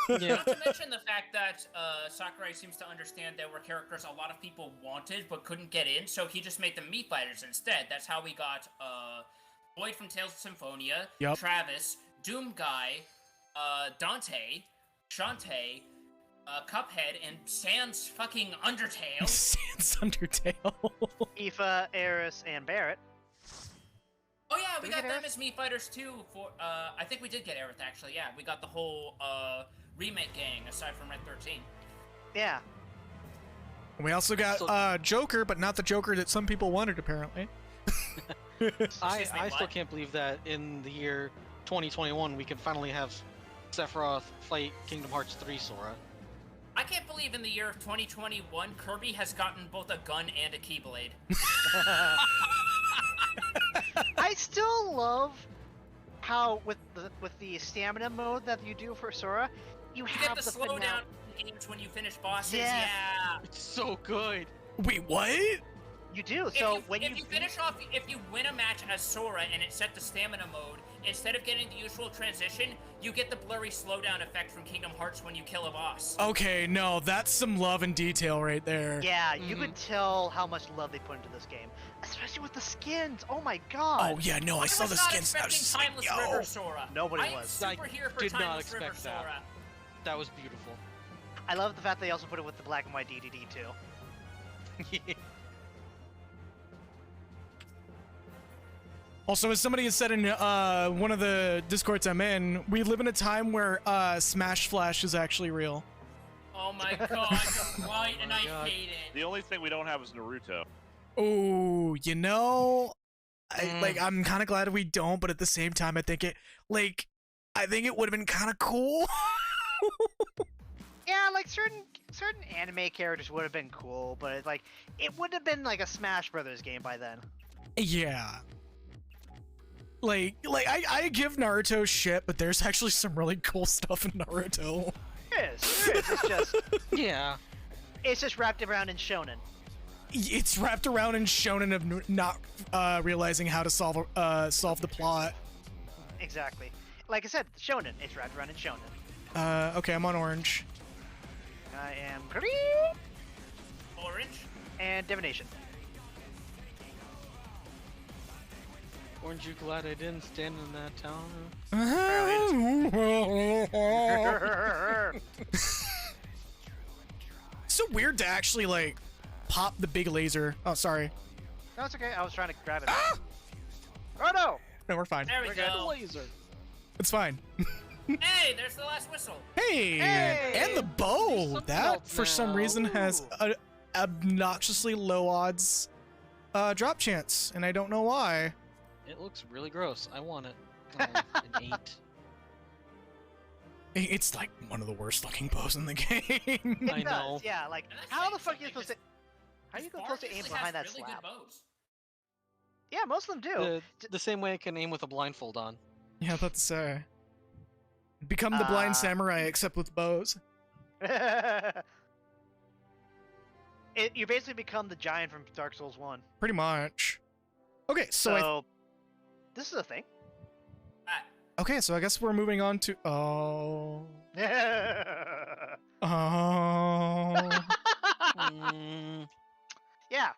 Yeah. Not to mention the fact that Sakurai seems to understand there were characters a lot of people wanted but couldn't get in, so he just made them Mii Fighters instead. That's how we got Boyd from Tales of Symphonia, Yep. Travis, Doom Guy, Dante, Shantae, Cuphead, and Sans fucking Undertale. Sans Undertale. Aoife, Eris, and Barrett. Oh yeah, we we got get them Aerith? as Mii Fighters too. For I think we did get Aerith actually. Yeah, we got the whole remake gang aside from Red 13. Yeah. We also got Joker, but not the Joker that some people wanted, apparently. I Excuse me, still what? can't believe that in the year 2021 we can finally have Sephiroth fight Kingdom Hearts 3 Sora. I can't believe in the year of 2021 Kirby has gotten both a gun and a Keyblade. I still love how with the stamina mode that you do for Sora, you You have get the finale- slowdown games when you finish bosses. Yes. Yeah. It's so good. Wait, what? You do. If So you, when if you you finish off, if you win a match as Sora and it's set to stamina mode, instead of getting the usual transition, you get the blurry slowdown effect from Kingdom Hearts when you kill a boss. Okay, no, that's some love and detail right there. yeah, you could tell how much love they put into this game, especially with the skins. Oh my god. Oh yeah, no, I saw was the not skins. I was expecting just like, Timeless yo. River Sora. Nobody I am was. super I here for did not Timeless River expect that. Sora. That was beautiful. I love the fact they also put it with the black and white DDD too. Also, as somebody has said in one of the discords I'm in, we live in a time where Smash Flash is actually real. Oh my god, you're right, and I God. hate it. The only thing we don't have is Naruto. Oh, you know, Mm. I'm kind of glad we don't, but at the same time, I think it would have been kind of cool. Yeah, like certain anime characters would have been cool, but like it would have been like a Smash Brothers game by then. Yeah. Like I give Naruto shit, but there's actually some really cool stuff in Naruto. There is. Yeah. It's just wrapped around in shonen. It's wrapped around in shonen of not realizing how to solve the plot. Exactly. Like I said, shonen. It's wrapped around in shonen. Okay, I'm on orange. I am green Orange? and divination. Aren't you glad I didn't stand in that town? So weird to actually like pop the big laser. Oh, sorry. No, it's okay. I was trying to grab it. Ah! Oh no! No, we're fine. There we go. Laser. It's fine. Hey, there's the last whistle. Hey, Hey! and the bow. Something That else for some now. reason has Ooh. a obnoxiously low odds drop chance, and I don't know why. It looks really gross. I want it. An 8. It's like one of the worst looking bows in the game. It I does, know. Yeah, like And that's how the saying fuck are you something, supposed to? 'cause How are you This supposed to bar aim usually behind that has really slab? good bows. Yeah, most of them do. The same way I can aim with a blindfold on. Yeah, about to say. Become the blind samurai, except with bows. You basically become the giant from Dark Souls 1. Pretty much. Okay, so This is a thing. so I guess we're moving on to oh. Mm, Yeah.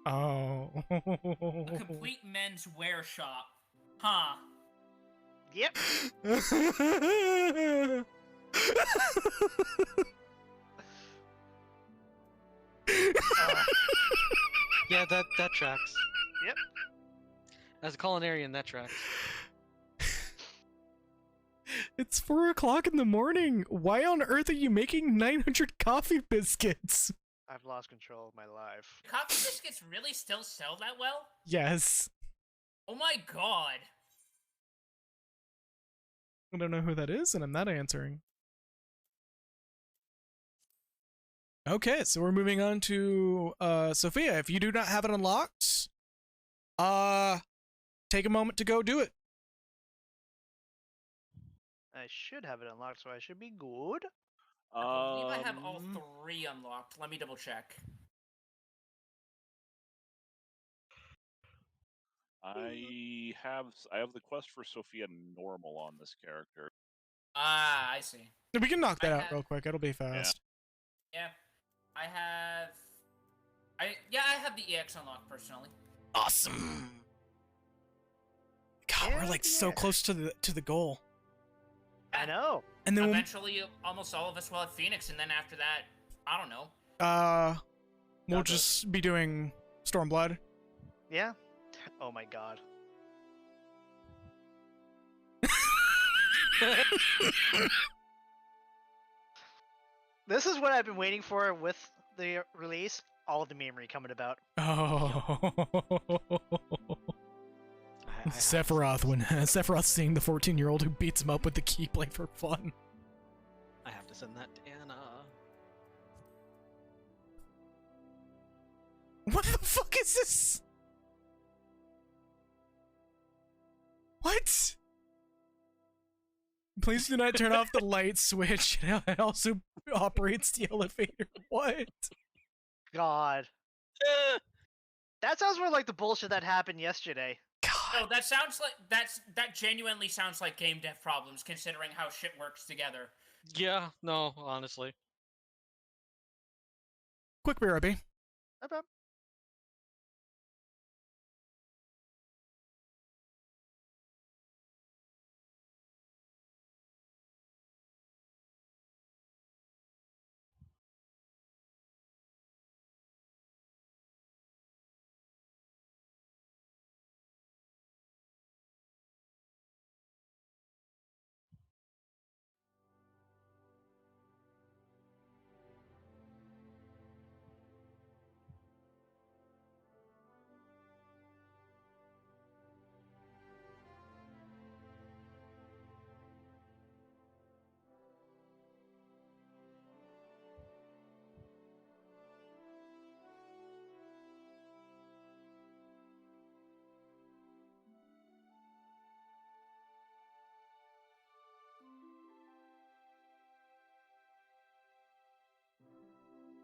Oh. A complete men's wear shop. Huh. Yep. yeah, that tracks. Yep. As a culinarian, that tracks. It's 4 o'clock in the morning. Why on earth are you making 900 coffee biscuits? I've lost control of my life. Coffee biscuits really still sell that well? Yes. Oh my god. I don't know who that is, and I'm not answering. Okay, so we're moving on to Sophia. If you do not have it unlocked, take a moment to go do it. I should have it unlocked, so I should be good. I believe I have all 3 unlocked. Let me double check. I have the quest for Sophia normal on this character. Ah, I see. We can knock that I out have- real quick. It'll be fast. Yeah, I have. I have the EX unlocked personally. Awesome. God, we're like so Yeah. close to the goal. I know. And then Eventually, almost all of us will have Phoenix, and then after that, I don't know. we'll Got this. just be doing Stormblood. Yeah. Oh my god. This is what I've been waiting for with the release. All of the memory coming about. Oh. I have to Sephiroth say when Sephiroth seeing the 14-year-old who beats him up with the Keyblade for fun. I have to send that to Anna. What the fuck is this? What? Please do not turn off the light switch. It also operates the elevator. What? God. That sounds more like the bullshit that happened yesterday. No, that sounds like that genuinely sounds like game dev problems, considering how shit works together. Yeah, no, honestly. Quick BRB. No problem.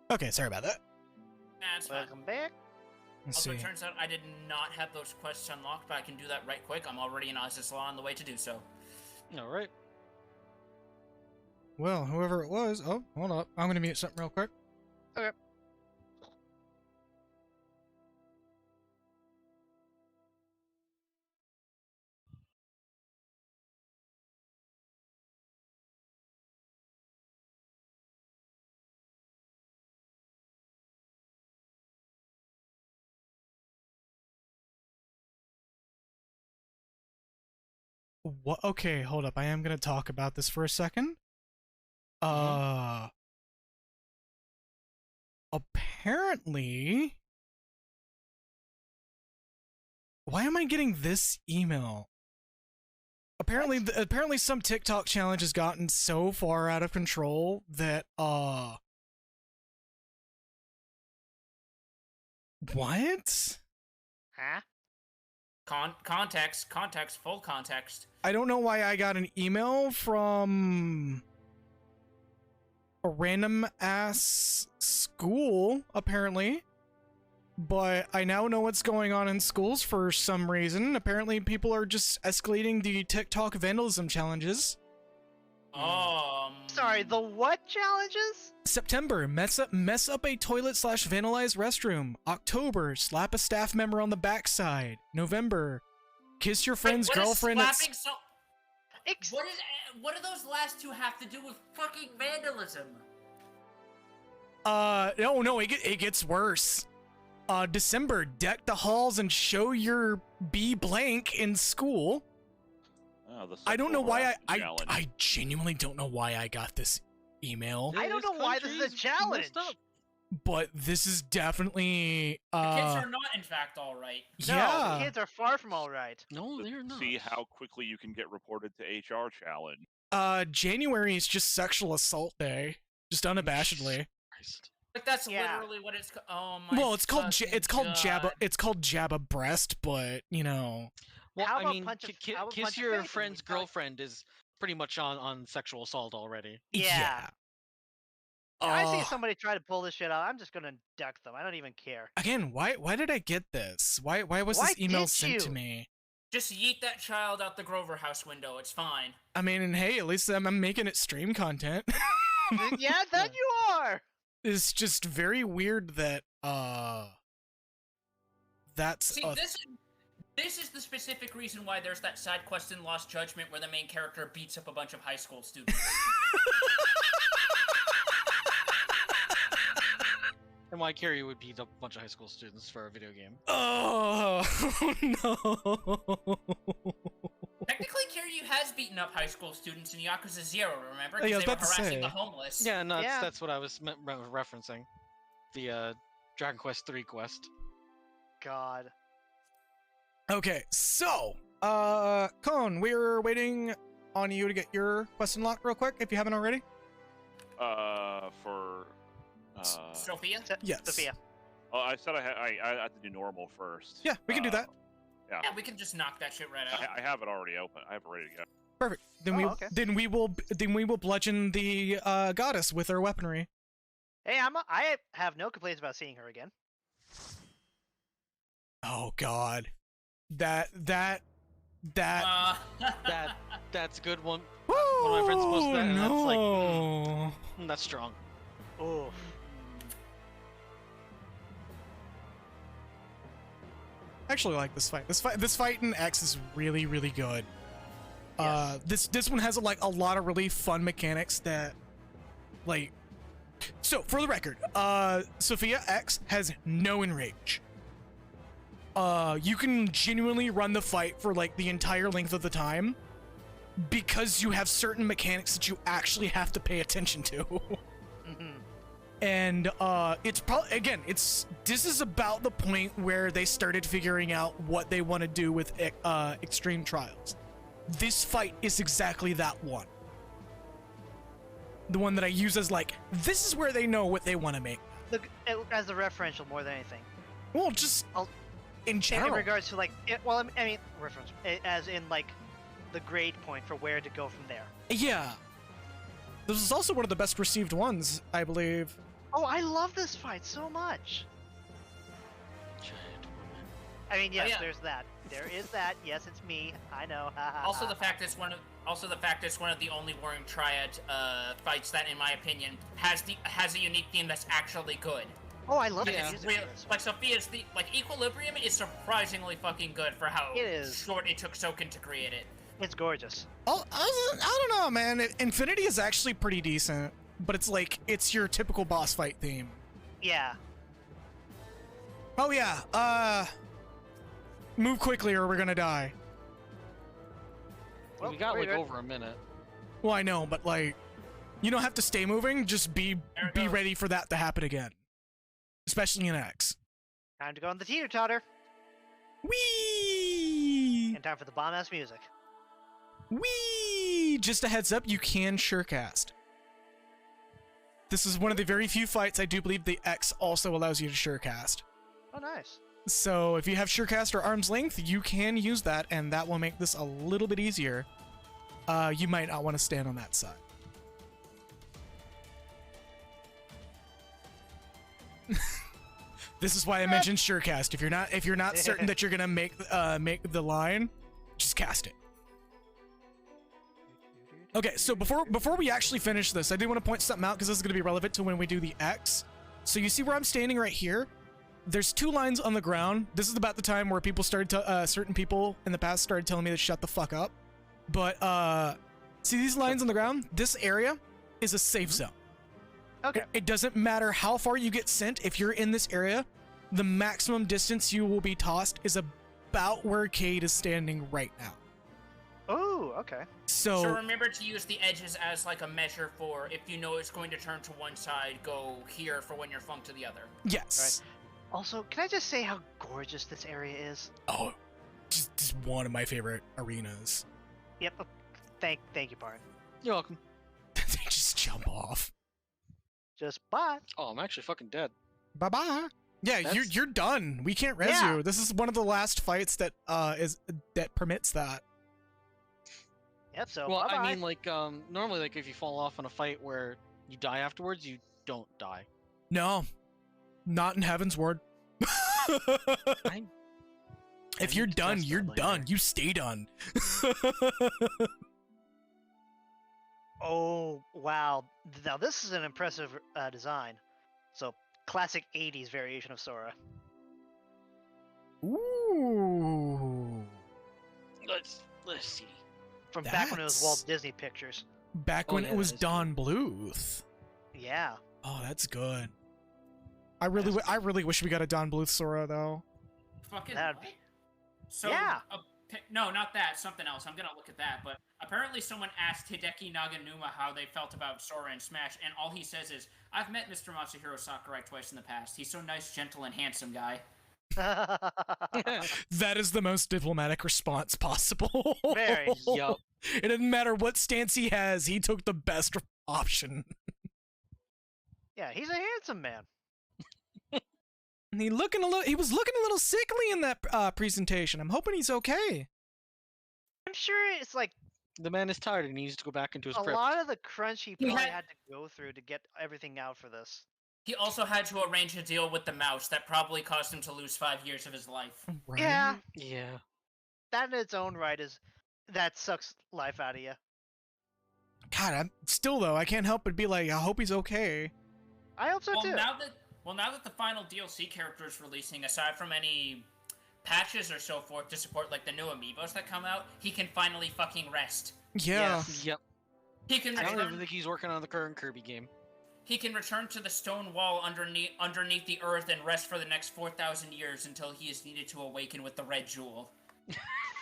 Okay, sorry about that. That's fine. Welcome back. Let's Also, see. it turns out I did not have those quests unlocked, but I can do that right quick. I'm already in Law on the way to do so. Alright. Well, whoever it was. Oh, hold up. I'm gonna mute something real quick. Okay. What? Okay, hold up. I am gonna talk about this for a second. Apparently, why am I getting this email? Apparently, apparently, some TikTok challenge has gotten so far out of control that what? Huh? Context, full context. I don't know why I got an email from a random ass school, apparently. But I now know what's going on in schools for some reason. Apparently, people are just escalating the TikTok vandalism challenges. Sorry, the what challenges? September, mess up a toilet / vandalize restroom. October, slap a staff member on the backside. November, kiss your friend's Wait, what is girlfriend at slapping what do those last two have to do with fucking vandalism? no, it gets worse. December, deck the halls and show your B blank in school. Oh, the I don't know sexual why harassment challenge. I genuinely don't know why I got this email, I don't know why this is a challenge. but this is definitely The kids are not, in fact, all right. No, the yeah. kids are far from all right. No, they're not. See how quickly you can get reported to HR challenge. January is just sexual assault day, just unabashedly. Christ. But that's Yeah. literally what it's. Oh my. Well, it's called God. it's called Jabba breast, but you know. Well, How I about mean, punch a- ki- how about kiss punch a your face and friend's we probably- girlfriend is pretty much on sexual assault already. Yeah. If I see Uh, somebody try to pull this shit out, I'm just gonna duck them. I don't even care. Again, why did I get this? Why was Why this email did sent to you? me? Just yeet that child out the Grover House window. It's fine. I mean, and hey, at least I'm making it stream content. Yeah, that you are. It's just very weird that that's See, this is the specific reason why there's that side quest in Lost Judgment where the main character beats up a bunch of high school students. And why Carrie would beat up a bunch of high school students for a video game. Oh no. Technically, Kiryu has beaten up high school students in Yakuza 0, remember? Oh, yeah, I was Because they were about to harassing say. the homeless. Yeah, no, Yeah. that's what I was referencing. The Dragon Quest 3 quest. God. Okay, so Cone, we're waiting on you to get your quest unlocked real quick if you haven't already. For Sophia? Yes. Sophia. oh, I said I had to do normal first. Yeah, we can do that. Yeah, Yeah, we can just knock that shit right out. I have it already open. I have it ready to go. Perfect. Then Oh, we okay. then we will bludgeon the goddess with our weaponry. Hey, I have no complaints about seeing her again. Oh God, that That's a good one. Woo, of my friends posted that, and that's like, no. That's strong. Oh. I actually like this fight. This fight in X is really good. Yes. This one has a lot of really fun mechanics that, like, so for the record, Sophia X has no enrage. You can genuinely run the fight for like the entire length of the time because you have certain mechanics that you actually have to pay attention to. Mhm. And it's probably, again, this is about the point where they started figuring out what they want to do with extreme trials. This fight is exactly that one. The one that I use as like, this is where they know what they want to make. Look, as a referential more than anything. Well, just in In general. regards to like, I mean, reference, as in like, the grade point for where to go from there. Yeah. This is also one of the best received ones, I believe. Oh, I love this fight so much. I mean, yes, yeah. there's that. There is that. Yes, it's me. I know. Also, the fact it's one of the only Warring Triad fights that, in my opinion, has a unique theme that's actually good. Oh, I love Yeah. the music Real, for this. like Sophia's Equilibrium is surprisingly fucking good for how It is. short it took Soken to create it. It's gorgeous. Oh, I don't know, man. Infinity is actually pretty decent, but it's like, it's your typical boss fight theme. Yeah. Oh yeah, move quickly or we're gonna die. Well, we got we're like good. over a minute. Well, I know, but like, you don't have to stay moving, just be There it be goes. ready for that to happen again. Especially in X. Time to go on the teeter-totter. Whee! And time for the bomb-ass music. Whee! Just a heads up, you can surecast. This is one of the very few fights I do believe the X also allows you to surecast. Oh, nice. So if you have surecast or arm's length, you can use that, and that will make this a little bit easier. You might not want to stand on that side. This is why I mentioned surecast. If you're not certain that you're gonna make the line, just cast it. Okay, so before we actually finish this, I do want to point something out because this is going to be relevant to when we do the X. So you see where I'm standing right here? There's two lines on the ground. This is about the time where people started to, certain people in the past started telling me to shut the fuck up. But see these lines on the ground? This area is a safe zone. Okay. It doesn't matter how far you get sent. If you're in this area, the maximum distance you will be tossed is about where Cade is standing right now. Oh, okay. So remember to use the edges as like a measure for if you know it's going to turn to one side, go here for when you're flunked to the other. Yes. Also, can I just say how gorgeous this area is? Oh, just one of my favorite arenas. Yep. Thank you, Bart. You're welcome. They just jump off. Just bye. Oh, I'm actually fucking dead. Bye bye. Yeah, That's- you're done. We can't res Yeah. you. This is one of the last fights that that permits that. Yep. So Well, bye-bye. I mean, like, normally, like, if you fall off in a fight where you die afterwards, you don't die. No, not in Heaven's Ward. If I you're need to done, test you're that later. done. You stay done. Oh, wow. Now, this is an impressive design. So, classic 80s variation of Sora. Ooh. Let's see. From back when it was Walt That's- Disney Pictures. Back Oh, when yeah, it was that is Don Bluth. Yeah. Oh, that's good. I really wish we got a Don Bluth Sora though. Fucking That'd what? be- So, Yeah. no, not that. Something else. I'm gonna look at that. But apparently, someone asked Hideki Naganuma how they felt about Sora and Smash, and all he says is, "I've met Mr. Masahiro Sakurai twice in the past. He's so nice, gentle, and handsome guy." That is the most diplomatic response possible. Very. Yup. It doesn't matter what stance he has, he took the best option. Yeah, he's a handsome man. And he was looking a little sickly in that presentation. I'm hoping he's okay. I'm sure it's like The man is tired and he needs to go back into his a crypt. lot of the crunch he He probably had- had to go through to get everything out for this. He also had to arrange a deal with the mouse that probably caused him to lose 5 years of his life. Right? Yeah, Yeah. that in its own right that sucks life out of you. God, I'm still though. I can't help but be like, I hope he's okay. I hope so Well, too. now that the final DLC character is releasing, aside from any patches or so forth to support like the new amiibos that come out, he can finally fucking rest. Yeah. Yes. Yep. He can I don't even return, think he's working on the current Kirby game. he can return to the stone wall underneath the earth and rest for the next 4,000 years until he is needed to awaken with the red jewel.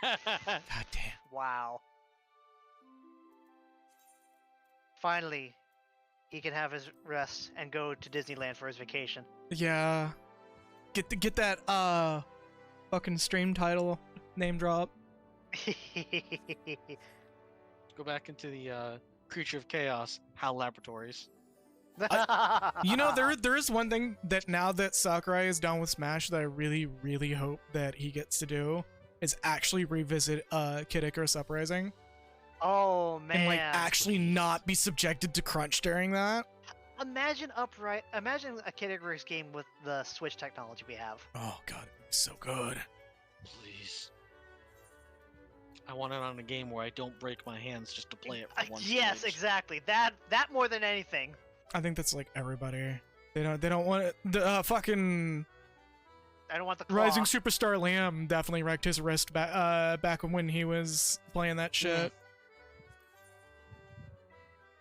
God damn. Wow. Finally, he can have his rest and go to Disneyland for his vacation. Yeah. Get that fucking stream title name drop. Go back into the Creature of Chaos, HAL Laboratories. You know, there is one thing that now that Sakurai is done with Smash that I really, really hope that he gets to do is actually revisit Kid Icarus Uprising Oh man! and like actually not be subjected to crunch during that. Imagine a Kid Icarus game with the Switch technology we have. Oh god, it'd be so good. Please. I want it on a game where I don't break my hands just to play it for one Yes, stage. exactly. That more than anything. I think that's like everybody. They don't want it. The fucking I don't want the claw. Rising Superstar Liam definitely wrecked his wrist back when he was playing that shit.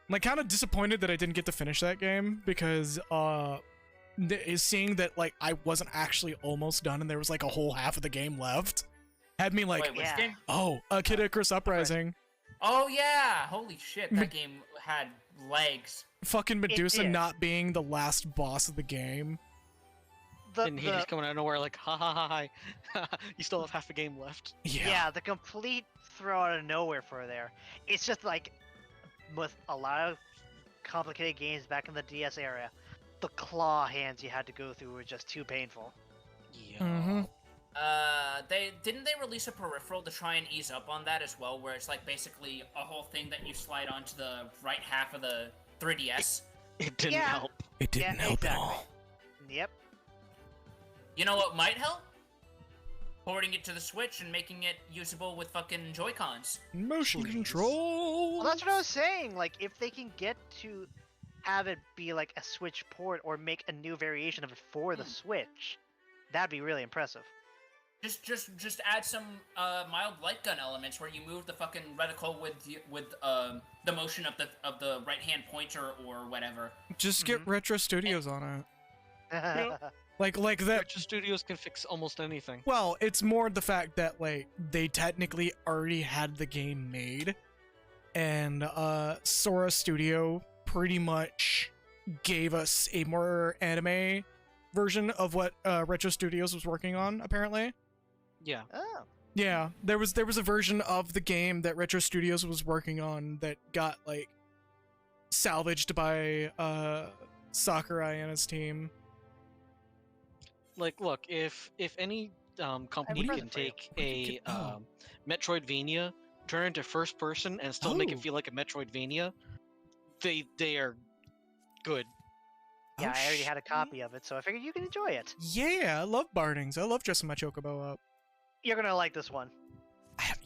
I'm like kind of disappointed that I didn't get to finish that game because seeing that like I wasn't actually almost done and there was like a whole half of the game left had me like, Wait, which yeah. game? oh, Kid Icarus Uprising. Oh yeah! Holy shit, that game had legs. Fucking Medusa did. not being the last boss of the game. And Hades coming out of nowhere like, ha ha ha ha, you still have half a game left. Yeah, the complete throw out of nowhere for there. It's just like with a lot of complicated games back in the DS era, the claw hands you had to go through were just too painful. Yeah. Mhm. They release a peripheral to try and ease up on that as well, where it's like basically a whole thing that you slide onto the right half of the 3DS. It didn't Yeah. help. It didn't Yeah, help at exactly. all. Yep. You know what might help? Porting it to the Switch and making it usable with fucking Joy-Cons. Motion Please. control. Well, that's what I was saying. Like, if they can get to have it be like a Switch port or make a new variation of it for the Switch, that'd be really impressive. Just add some mild light gun elements where you move the fucking reticle with the motion of the right hand pointer or whatever. Just get Retro Studios on it. Like that. Retro Studios can fix almost anything. Well, it's more the fact that like they technically already had the game made, and Sora Studio pretty much gave us a more anime version of what Retro Studios was working on. Apparently, Yeah. Oh. yeah, there was a version of the game that Retro Studios was working on that got like salvaged by Sakurai and his team. Like, look, if any company I'm can present for you. take a Metroidvania, turn it into first person, and still make Oh. it feel like a Metroidvania, they are good. Yeah, Oh, I already had a shit. copy of it, so I figured you can enjoy it. Yeah, I love Bardings. I love dressing my chocobo up. You're gonna like this one.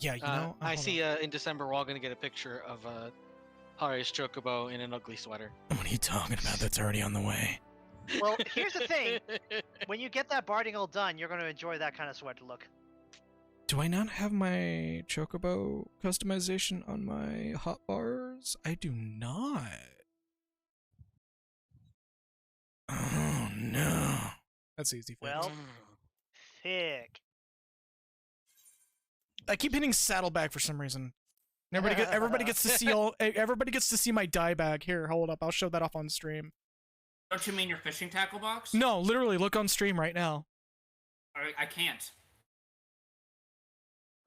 Yeah, you know. I hold see. on. In December, we're all gonna get a picture of Hari's Chocobo in an ugly sweater. What are you talking about? That's already on the way. Well, here's the thing. When you get that barding all done, you're gonna enjoy that kind of sweater look. Do I not have my Chocobo customization on my hotbars? I do not. Oh no. That's easy fix. Well, thick. I keep hitting saddlebag for some reason. Everybody gets to see everybody gets to see my dye bag. Here, hold up. I'll show that off on stream. Don't you mean your fishing tackle box? No, literally, look on stream right now. I can't.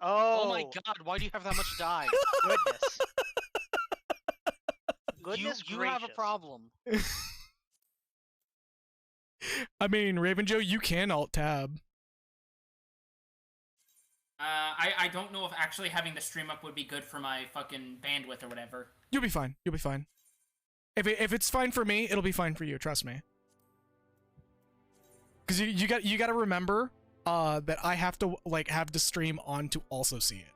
Oh, Oh my god, why do you have that much dye? goodness. Goodness you gracious. have a problem. I mean, Raven Joe, you can alt tab. I don't know if actually having the stream up would be good for my fucking bandwidth or whatever. You'll be fine. You'll be fine. If it's fine for me, it'll be fine for you. Trust me. Because you got to remember that I have to like have the stream on to also see it.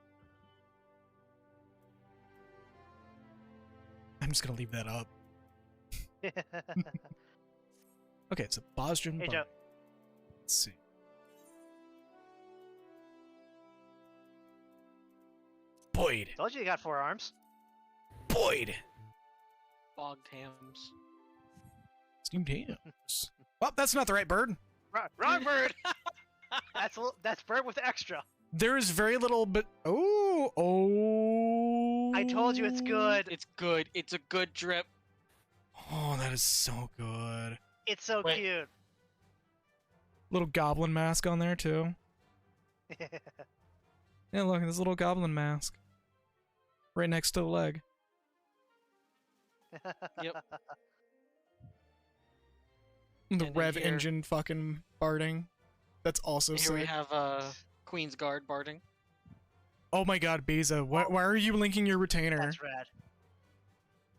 I'm just gonna leave that up. Okay, so Boston. Hey, Joe. Let's see. Boyd. Told you got 4 arms. Boyd. Bogged hams. Steamed hams. Well, that's not the right bird. Wrong bird. That's bird with extra. There is very little, but oh. I told you it's good. It's good. It's a good drip. Oh, that is so good. It's so Wait. cute. Little goblin mask on there too. Yeah, look, this little goblin mask. Right next to the leg. Yep. The And then Rev here- engine fucking barding. That's also Here we sick. have Queen's Guard barding. Oh my god, Beza, why are you linking your retainer? That's rad.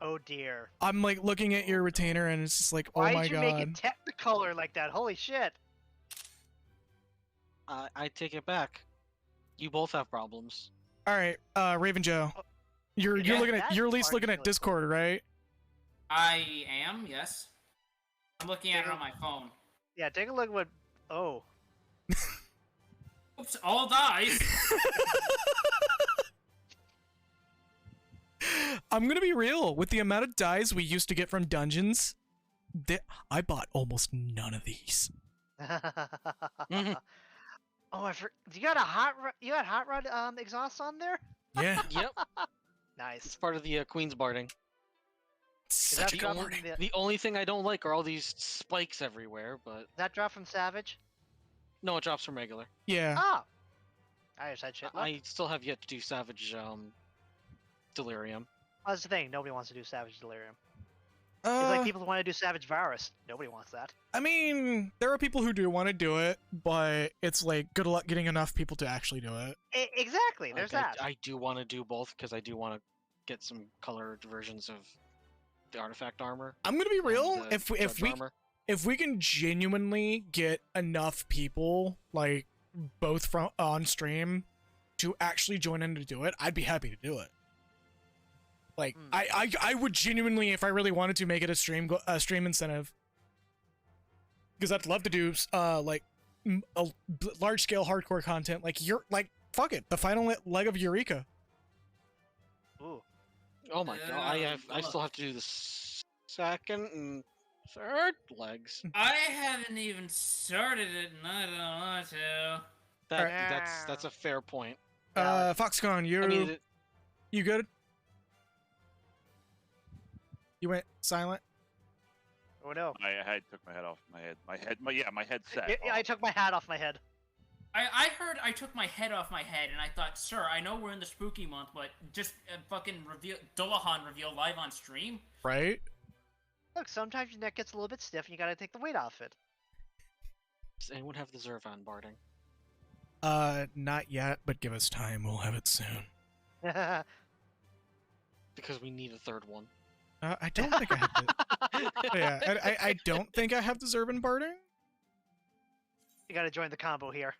Oh dear. I'm like looking at your retainer and it's just like, oh Why my did you god. make it technicolor like that? Holy shit. I take it back. You both have problems. Alright, Raven Joe. You're Yeah, looking at that you're at least part looking is at really Discord, right? I am, yes. I'm looking at it on my phone. Yeah, take a look at what. Oh. Oops, all dies. I'm gonna be real. With the amount of dies we used to get from dungeons, I bought almost none of these. Oh, you got a hot rod exhaust on there? Yeah. Yep. Nice. It's part of the Queen's barding. Such that a drop good from wording. The only thing I don't like are all these spikes everywhere, but that drop from Savage? no, it drops from regular. Yeah. Oh. I just had shit left. I still have yet to do Savage Delirium. Well, that's the thing. Nobody wants to do Savage Delirium. It's like people who want to do Savage Virus. Nobody wants that. I mean, there are people who do want to do it, but it's like good luck getting enough people to actually do it. Exactly. There's Like, that. I do want to do both because I do want to get some colored versions of the artifact armor. I'm gonna be real. and, If judge armor. we can genuinely get enough people, like both from on stream, to actually join in to do it, I'd be happy to do it. Like I would genuinely, if I really wanted to, make it a stream incentive. Because I'd love to do like large scale hardcore content. Like fuck it, the final leg of Eureka. Ooh. Oh my god, I still have to do the second and third legs. I haven't even started it, and I don't want to. That's a fair point. Foxconn, I mean, you good? You went silent. Oh no. I took my head off my head. My headset. Yeah, I took my hat off my head. I heard I took my head off my head, and I thought, sir, I know we're in the spooky month, but just fucking Dullahan reveal live on stream? Right? Look, sometimes your neck gets a little bit stiff and you gotta take the weight off it. does anyone have the Zervan barding? Not yet, but give us time. We'll have it soon. Because we need a third one. I don't think I have the... yeah, I don't think I have the Zerban barding. You gotta join the combo here.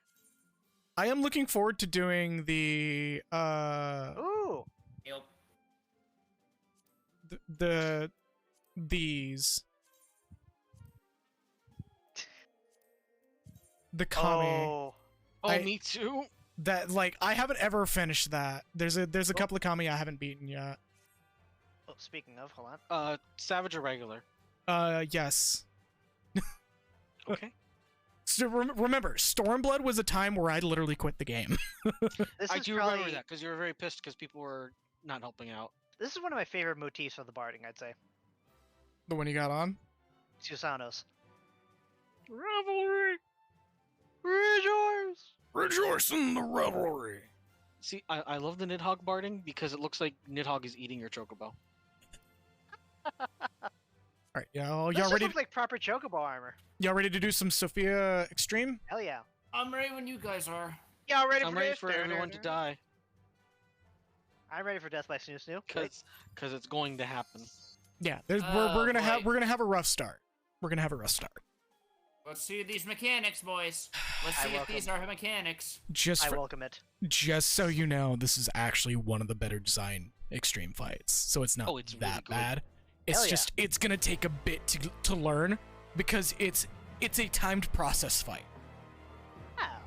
I am looking forward to doing the Ooh. Yep. these the Kami. Oh. Oh, me too. That like I haven't ever finished that. There's a couple of Kami I haven't beaten yet. Oh, speaking of, hold on. Savage or regular? Yes. Okay. So remember, Stormblood was a time where I literally quit the game. This I is do probably remember that because you were very pissed because people were not helping out. this is one of my favorite motifs of the barding. I'd say The one you got on? Susanos. Revelry. Rejoice! Rejoice in the revelry. See, I love the Nidhogg barding because it looks like Nidhogg is eating your chocobo. All right, y'all This just ready? looks like proper chocobo armor. Y'all ready to do some Sophia Extreme? Hell yeah. I'm ready when you guys are. Yeah, I'm ready I'm for ready this. for everyone to die I'm ready for Death by Snoo Snoo. because it's going to happen. Yeah, Oh, we're gonna boy. we're gonna have a rough start. We're gonna have a rough start. Let's see these mechanics, boys. Let's I see if welcome. these are mechanics. Just I for, welcome it. just so you know, this is actually one of the better design extreme fights. So it's not Oh, it's really that good. bad. It's Hell yeah. just it's gonna take a bit to learn because it's a timed process fight. Wow.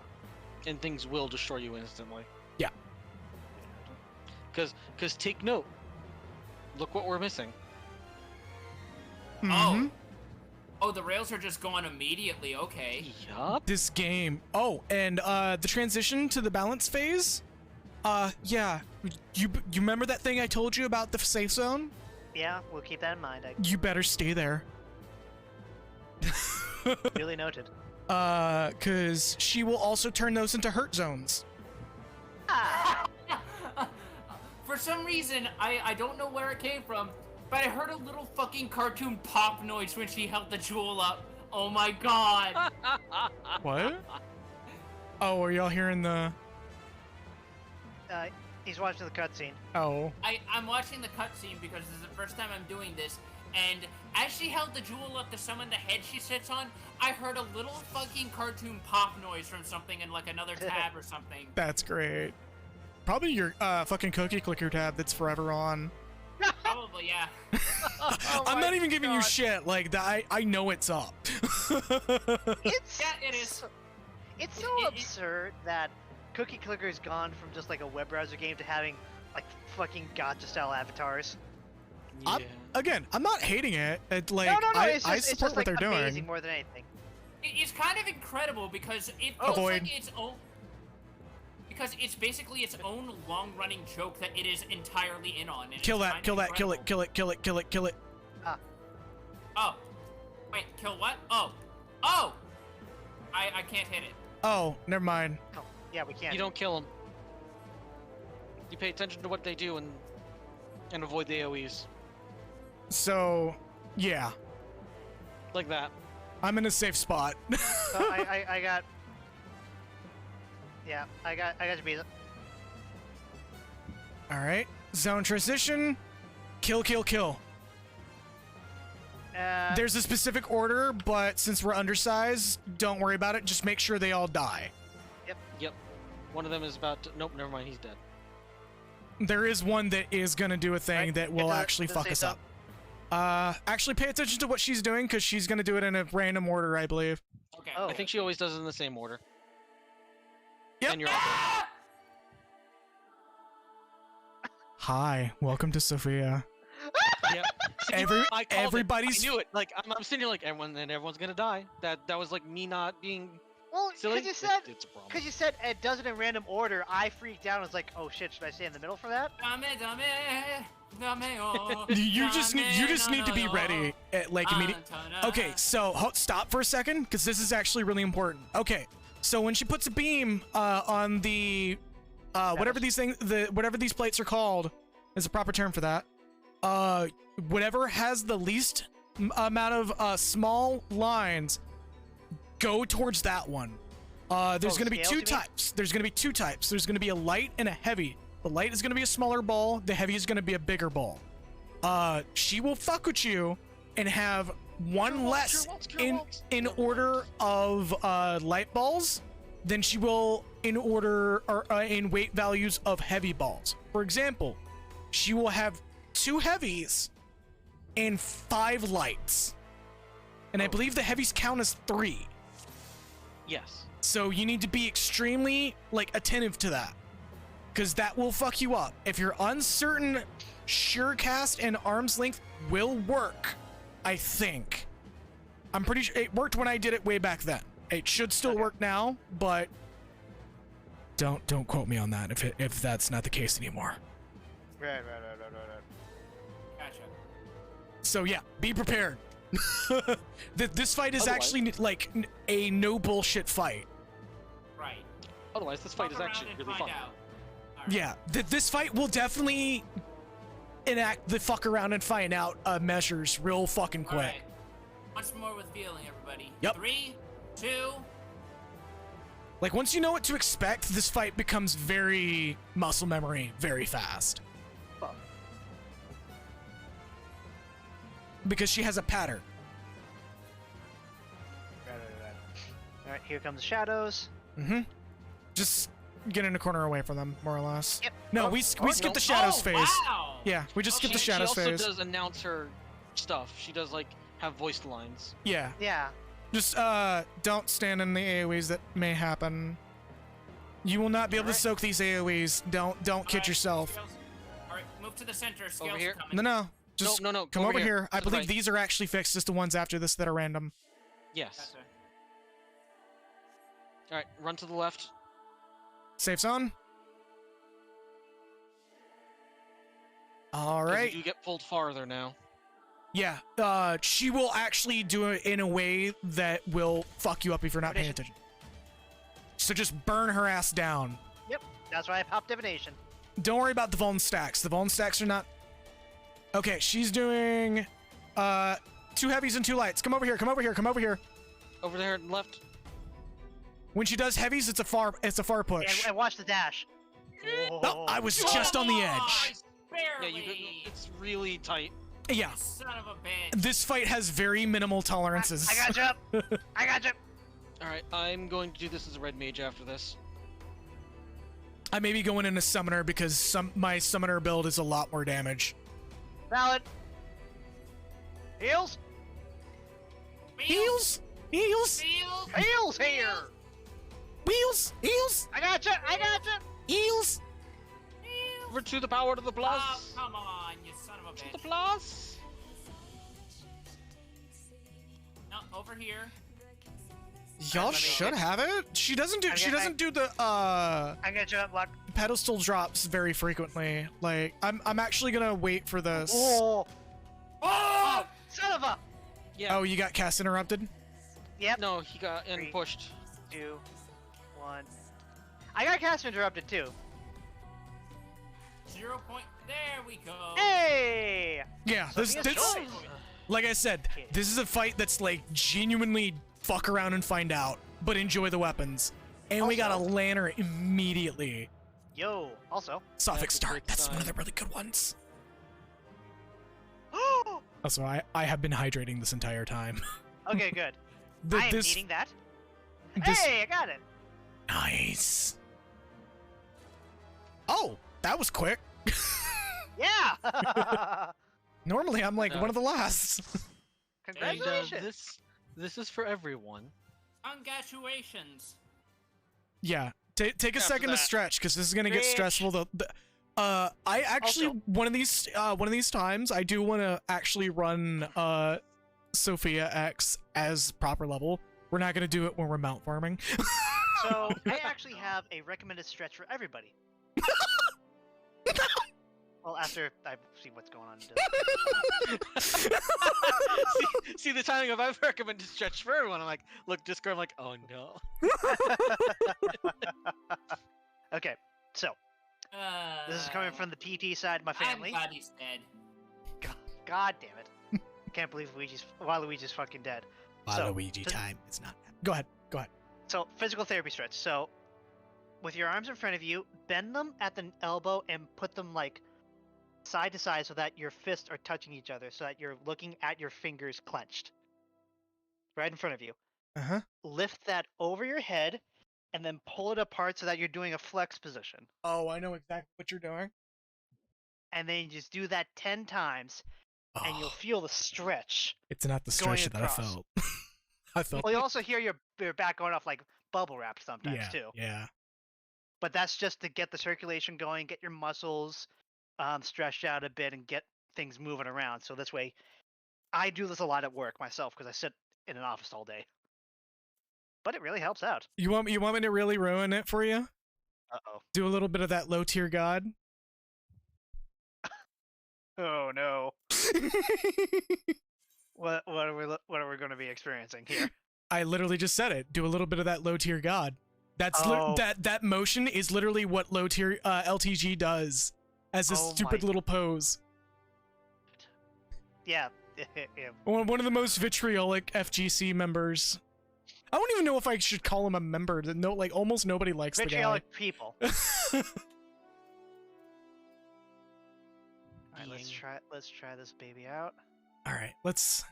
And things will destroy you instantly. Yeah. Because take note. Look what we're missing. Mhm. Oh, the rails are just gone immediately. Okay. Yup. This game. Oh, and the transition to the balance phase. Yeah. You remember that thing I told you about the safe zone? Yeah, we'll keep that in mind. You better stay there. Really noted. Cause she will also turn those into hurt zones. Ah! For some reason, I don't know where it came from, but I heard a little fucking cartoon pop noise when she held the jewel up. Oh my god. What? Oh, are y'all hearing the? He's watching the cutscene. Oh. I'm watching the cutscene because this is the first time I'm doing this, and as she held the jewel up to summon the head she sits on, I heard a little fucking cartoon pop noise from something in like another tab or something. That's great. Probably your fucking cookie clicker tab that's forever on. Probably, yeah. Oh I'm my not even giving you God. shit. Like that, I know it's up. It's Yeah, it is. It's so It- it- absurd that Cookie Clicker's gone from just like a web browser game to having like fucking gacha style avatars. I'm- Again, I'm not hating it. Like no, I it's just, it's support just, what like, they're amazing doing. more than anything. It's kind of incredible because it Oh, feels boy. like its own. Because it's basically its own long-running joke that it is entirely in on. And Kill it's that! kind Kill of that! Kill it! incredible. Kill it! Kill it! Kill it! Kill it! Oh, wait, kill what? Oh, I can't hit it. Oh, never mind. Oh, yeah, we can't. You don't kill them. You pay attention to what they do and avoid the AoEs. So, yeah, Like that. I'm in a safe spot. So I got. Yeah, I got your beat. All right, zone transition. Kill! Kill! Kill! There's a specific order, but since we're undersized, don't worry about it. Just make sure they all die. Yep. One of them is about to... Nope, never mind. He's dead. There is one that is gonna do a thing Right, that will does it- actually does it fuck say us so? up. Actually pay attention to what she's doing because she's gonna do it in a random order, I believe. Okay. Oh. I think she always does it in the same order. Yep. And you're up. Ah! Hi, welcome to Sophia. Yep. See, Every- I called everybody's- it. I knew it. Like I'm sitting here like everyone's gonna die. That was like me not being Well, silly. because you said it's a problem. because you said it does it in random order. I freaked out. I was like, oh shit, should I stay in the middle for that? You just need to be ready at like immediate. Okay, so stop for a second because this is actually really important. Okay, so when she puts a beam on the whatever these plates are called is a proper term for that. Whatever has the least amount of small lines, go towards that one. There's Oh, gonna be scales, two you mean? types. There's gonna be two types. There's gonna be a light and a heavy. The light is gonna be a smaller ball. The heavy is gonna be a bigger ball. She will fuck with you and have one less in order of light balls than she will in order or in weight values of heavy balls. For example, she will have 2 heavies and 5 lights. And I believe the heavies count as 3. Yes. So you need to be extremely attentive to that, because that will fuck you up. If you're uncertain, Surecast and Arm's Length will work, I think. I'm pretty sure it worked when I did it way back then. It should still work now, but don't quote me on that if that's not the case anymore. Right. Gotcha. So yeah, be prepared. This fight is Otherwise- actually like a no bullshit fight. Right. Otherwise, this fight Fuck is around actually and really find fun. out. Alright. Yeah, this fight will definitely enact the fuck around and find out measures real fucking quick. Alright. Once more with feeling, everybody. Yep. 3, 2. Like, once you know what to expect, this fight becomes very muscle memory very fast. Fuck. Because she has a pattern. Right. Alright, here comes the shadows. Mm-hmm. Just get in a corner away from them, more or less. Yep. No, Oh, we skip no. the shadows Oh, phase. Wow. Yeah, we just skip the She shadows also phase. does announce her stuff. She does have voiced lines. Yeah, Yeah. just don't stand in the AoEs that may happen. You will not be able to Alright. soak these AoEs. Don't kid Alright, yourself. Scales. Alright, move to the center. Scales here. are coming. No, just no, come over here. I To the believe right. these are actually fixed. Just the ones after this that are random. Yes. Gotcha. All right, run to the left. Safe zone. All 'cause right. You get pulled farther now. Yeah, she will actually do it in a way that will fuck you up if you're not paying attention. So just burn her ass down. Yep. That's why I popped divination. Don't worry about the Vuln stacks. The Vuln stacks are not... Okay, she's doing 2 heavies and 2 lights. Come over here, come over here, come over here. Over there, left. When she does heavies, it's a far push. And watch the dash. Oh, I was just on the edge. Barely. Yeah, it's really tight. Yeah, Son of a bitch. this fight has very minimal tolerances. I got you. I got you. All right, I'm going to do this as a red mage after this. I may be going in a summoner because my summoner build is a lot more damage. Valid. Heals. Heals! Heals! Field. Heals here. Wheels! Heals! I got you. I got you. Heals! Over to the power to the plus. Oh, come on, you son of a To the bitch. plus. No, over here. Y'all Let me should get- have it. She doesn't do. She doesn't do the I got you up, Block. pedestal drops very frequently. Like I'm actually gonna wait for this. Oh, Oh! son of a. Yeah. Oh, you got cast interrupted. Yep. No, he got in 3, pushed. 2, 1. I got cast interrupted too. 0 point. There we go. Hey. Yeah, Sophia's this choice. like I said, this is a fight that's like genuinely fuck around and find out, but enjoy the weapons. And we got a Also- lantern immediately. Yo. Also. Sophic That's a start. great That's one of sign. the really good ones. Also, I have been hydrating this entire time. Okay, good. The- I am this needing that. this Hey, I got it. nice. Oh, that was quick. Yeah. Normally, I'm like one of the last. And Congratulations. this is for everyone. Congratulations. Yeah, take a After second to that. stretch because this is gonna get Bitch. stressful. I actually Also- one of these times I do want to actually run Sophia X as proper level. We're not gonna do it when we're mount farming. So I actually have a recommended stretch for everybody. Well, after I see what's going on. see the timing of I've recommended stretch for everyone. I'm like, look, Discord. I'm like, oh no. Okay, so this is coming from the PT side of my family. I'm glad he's dead. God damn it! Can't believe Waluigi's fucking dead. So, Waluigi to- time is not. Go ahead. So physical therapy stretch. So with your arms in front of you, bend them at the elbow and put them like side to side so that your fists are touching each other, so that you're looking at your fingers clenched. Right in front of you. Uh huh. Lift that over your head and then pull it apart so that you're doing a flex position. Oh, I know exactly what you're doing. And then you just do that 10 times, and you'll feel the stretch. It's not the going stretch that I across. felt. I felt. Well, you also hear your back going off like bubble wrap sometimes Yeah, too. yeah. But that's just to get the circulation going, get your muscles stretched out a bit, and get things moving around. So this way, I do this a lot at work myself because I sit in an office all day. But it really helps out. You want me to really ruin it for you? Uh-oh. Do a little bit of that low tier god. Oh no. What are we going to be experiencing here? I literally just said it. Do a little bit of that low tier god. That's that motion is literally what low tier LTG does as a stupid little pose. Yeah. One of the most vitriolic FGC members. I don't even know if I should call him a member. No, like almost nobody likes the guy. Vitriolic people. All right, let's try this baby out. All right, let's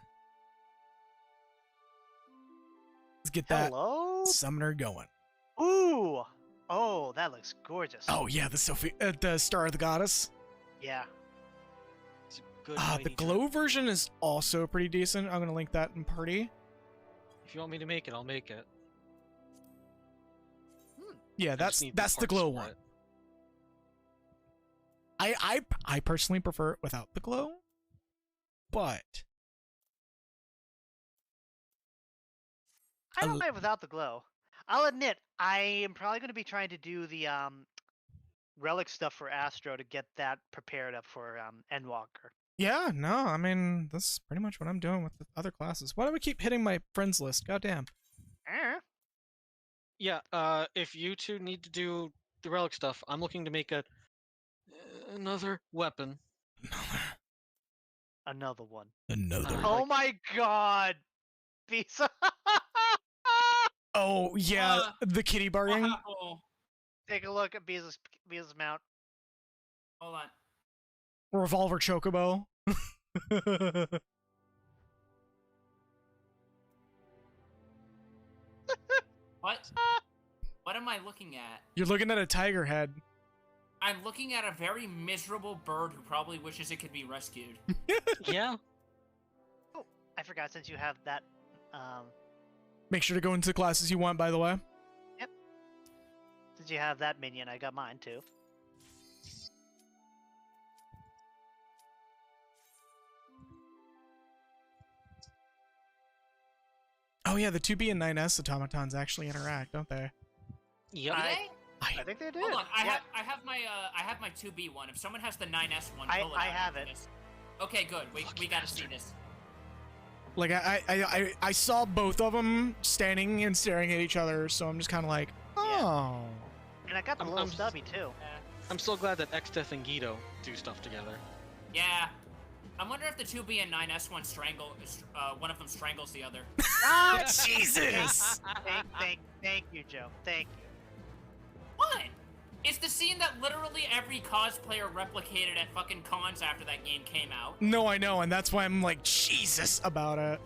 get that summoner going. Ooh! Oh, that looks gorgeous. Oh yeah, the Star of the Goddess. Yeah. It's a good The glow version is also pretty decent. I'm gonna link that in party. If you want me to make it, I'll make it. Yeah, that's the glow one. I personally prefer it without the glow, but I don't mind without the glow. I'll admit, I am probably going to be trying to do the relic stuff for Astro to get that prepared up for Endwalker. yeah, no, I mean that's pretty much what I'm doing with the other classes. Why do we keep hitting my friends list? Goddamn. Yeah, if you two need to do the relic stuff, I'm looking to make another weapon. Another one. Another. Oh my god! Visa! Oh yeah, the kitty bargaining. Take a look at Bisa's mount. Hold on. Revolver chocobo. What? What am I looking at? You're looking at a tiger head. I'm looking at a very miserable bird who probably wishes it could be rescued. Yeah. Oh, I forgot since you have that. Make sure to go into the classes you want, by the way. Yep. Since you have that minion, I got mine too. Oh yeah, the 2B and 9S automatons actually interact, don't they? Yep. I think they did. Hold on, I Yeah. have my 2B one. If someone has the 9S one, I pull it out have after it. this. Okay, good. We gotta see this. Like I saw both of them standing and staring at each other, so I'm just kind of like, oh. And I got the little stubby too. I'm so glad that Xdeath and Guido do stuff together. Yeah. I wonder if the 2B and 9S one one of them strangles the other. Ah, Jesus! Thank you, Joe. Thank you. What? It's the scene that literally every cosplayer replicated at fucking cons after that game came out. No, I know, and that's why I'm like Jesus about it.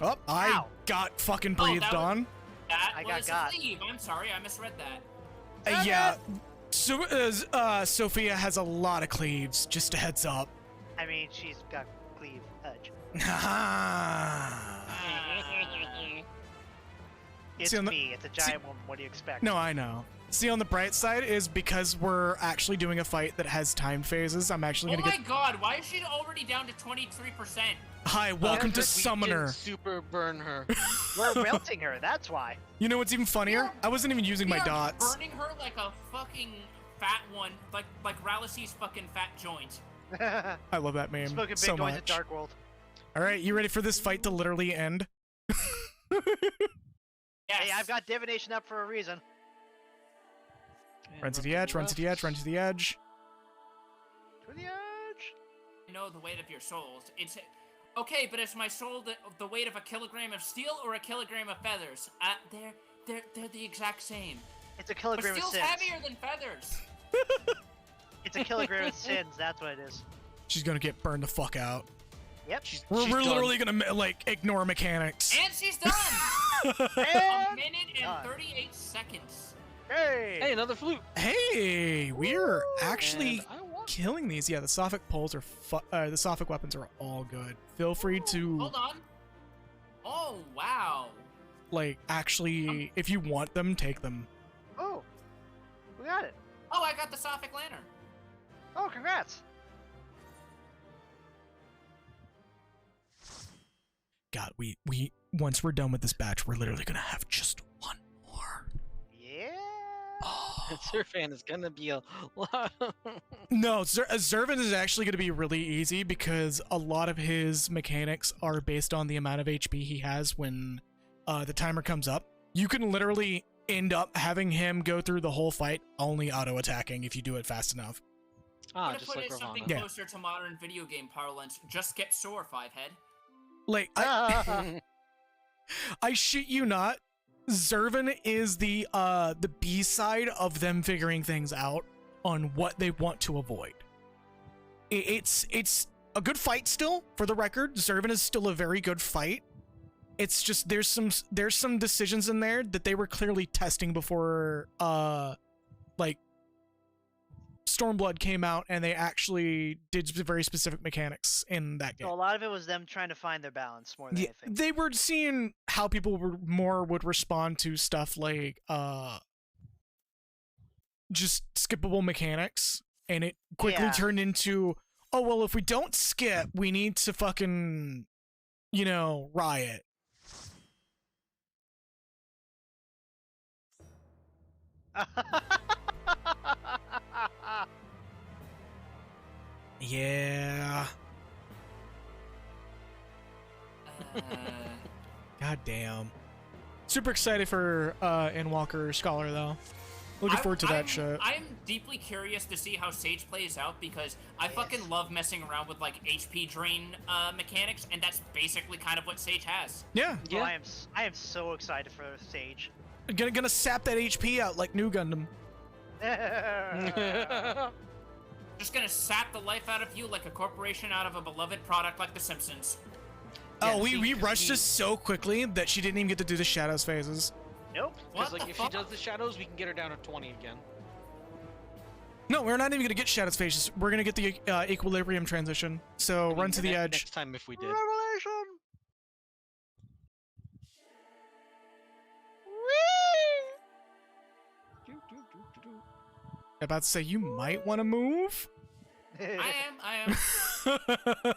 Oh, I got fucking breathed on. That I was got. a cleave. I'm sorry, I misread that. Yeah. So, Sophia has a lot of cleaves, just a heads up. I mean, she's got cleave edge. It's See, me. It's a giant woman. What do you expect? No, I know. See, on the bright side is because we're actually doing a fight that has time phases, I'm actually gonna Oh my god, why is she already down to 23%? Hi, welcome to We Summoner. didn't super burn her. We're melting her. That's why. You know what's even funnier? I wasn't even using We my are dots. burning her like a fucking fat one, like Rallis's fucking fat joint. I love that meme Smoking big so noise much. at Dark World. All right, you ready for this fight to literally end? Yes. Hey, I've got divination up for a reason. Run to the edge, run to the edge, run to the edge. To the edge. I know the weight of your souls. It's okay, but is my soul the weight of a kilogram of steel or a kilogram of feathers? They're the exact same. It's a But kilogram of steel's sins. heavier than feathers. It's a kilogram of sins. That's what it is. She's gonna get burned the fuck out. Yep. We're literally gonna like ignore mechanics. And she's done. And A minute and fun. 38 seconds. Hey! Hey, another flute. Hey, we're actually And I won. killing these. Yeah, the Sophic poles are the Sophic weapons are all good. Feel free to Hold on. Oh, wow. like actually, if you want them, take them. Oh, we got it. Oh, I got the Sophic Lantern. Oh, congrats. God, we once we're done with this batch, we're literally gonna have just one more. Yeah. Oh. Surfan is gonna be a lot. No, Zervan is actually going to be really easy because a lot of his mechanics are based on the amount of HP he has when the timer comes up. You can literally end up having him go through the whole fight only auto-attacking if you do it fast enough. Ah, to just put like it something Ravana. Yeah. closer to modern video game parlance, just get sore, Fivehead. Like, I shit you not, Zervan is the B-side of them figuring things out on what they want to avoid. It's a good fight still, for the record. Zervan is still a very good fight. It's just there's some decisions in there that they were clearly testing before like Stormblood came out, and they actually did very specific mechanics in that game. So a lot of it was them trying to find their balance more than Yeah, anything. they were seeing how people would respond to stuff like just skippable mechanics, and it quickly Yeah. turned into, oh well, if we don't skip, we need to fucking, you know, riot. Yeah. Uh, God damn. Super excited for Endwalker Scholar though. Looking forward to that shit. I'm deeply curious to see how Sage plays out because I fucking love messing around with like HP drain mechanics, and that's basically kind of what Sage has. Yeah. Oh, Yeah. I am so excited for Sage. Gonna sap that HP out like New Gundam. Just gonna sap the life out of you like a corporation out of a beloved product like The Simpsons. Oh, Yeah, we see, rushed this so quickly that she didn't even get to do the Shadows phases. Nope. What Because like the if fuck? she does the shadows, we can get her down to 20 again. No, we're not even gonna get Shadows phases. We're gonna get the Equilibrium transition. So I mean, run to the edge. Next time if we did. Revelation. About to say you might want to move. I am.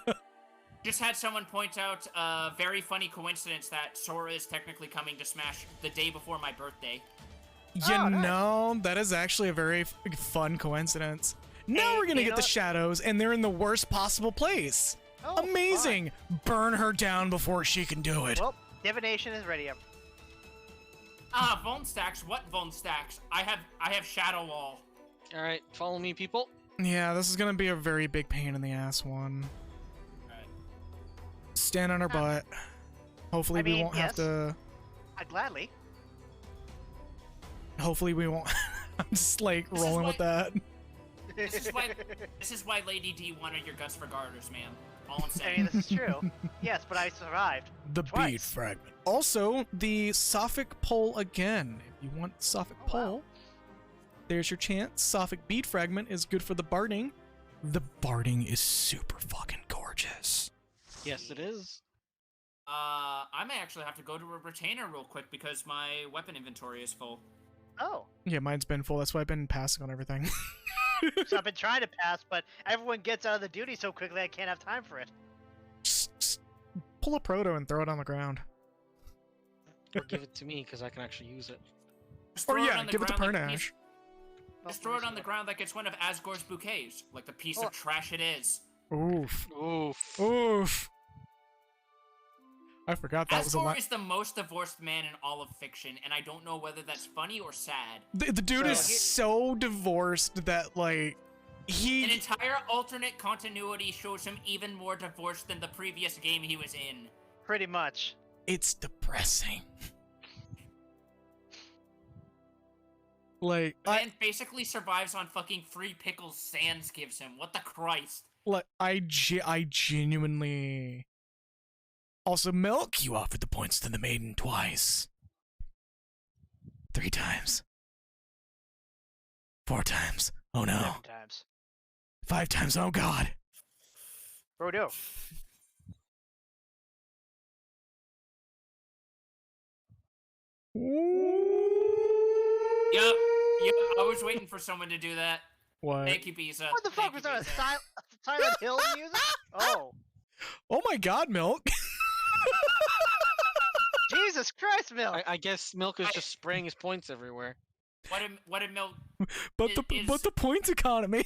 Just had someone point out a very funny coincidence that Sora is technically coming to Smash the day before my birthday. You Oh, nice. know, that is actually a very fun coincidence. Now Hey, we're gonna you get know the what? Shadows, and they're in the worst possible place. Oh, Amazing! Burn her down before she can do it. fun. Well, divination is ready. Ah, Vuln Stacks. What Vuln Stacks? I have Shadow Wall. All right, follow me, people. Yeah, this is gonna be a very big pain in the ass one. Alright. Stand on her butt. Hopefully I mean, we won't have yes. to. Gladly. Hopefully we won't. I'm just like This is rolling with why- that. This is why Lady D wanted your guts for garters, man. All I'm I saying. mean, this is true. Yes, but I survived. The Twice. bead fragment. Also, the Sophic pole again. If you want Sophic Oh, pole, wow. there's your chance. Sophic bead fragment is good for the barding. The barding is super fucking gorgeous. Yes, it is. I may actually have to go to a retainer real quick because my weapon inventory is full. Oh. Yeah, mine's been full. That's why I've been passing on everything. So I've been trying to pass, but everyone gets out of the duty so quickly I can't have time for it. Just pull a proto and throw it on the ground. Or give it to me because I can actually use it. Just Or throw yeah, on the give it to ground like a Pernash. piece- Just throw it on the ground like it's one of Asgore's bouquets, like the piece Oh. of trash it is. Oof. Oof. Oof. I forgot that was a Asgore lot. is the most divorced man in all of fiction, and I don't know whether that's funny or sad. The dude So is he- so divorced that, like, An he. entire alternate continuity shows him even more divorced than the previous game he was in. Pretty much. It's depressing. Like, The man basically survives on fucking free pickles Sans gives him. What the Christ? I genuinely. Also, Milk, you offered the points to the maiden twice. 3 times. 4 times. Oh no. 7 times. 5 times. Oh god. Frodo. Yep. I was waiting for someone to do that. What? Thank you, Bisa. What the fuck was that? A Silent Hill music? Oh. Oh my god, Milk. Jesus Christ, Milk. I guess Milk is just spraying his points everywhere. What did Milk? But Is- the points economy.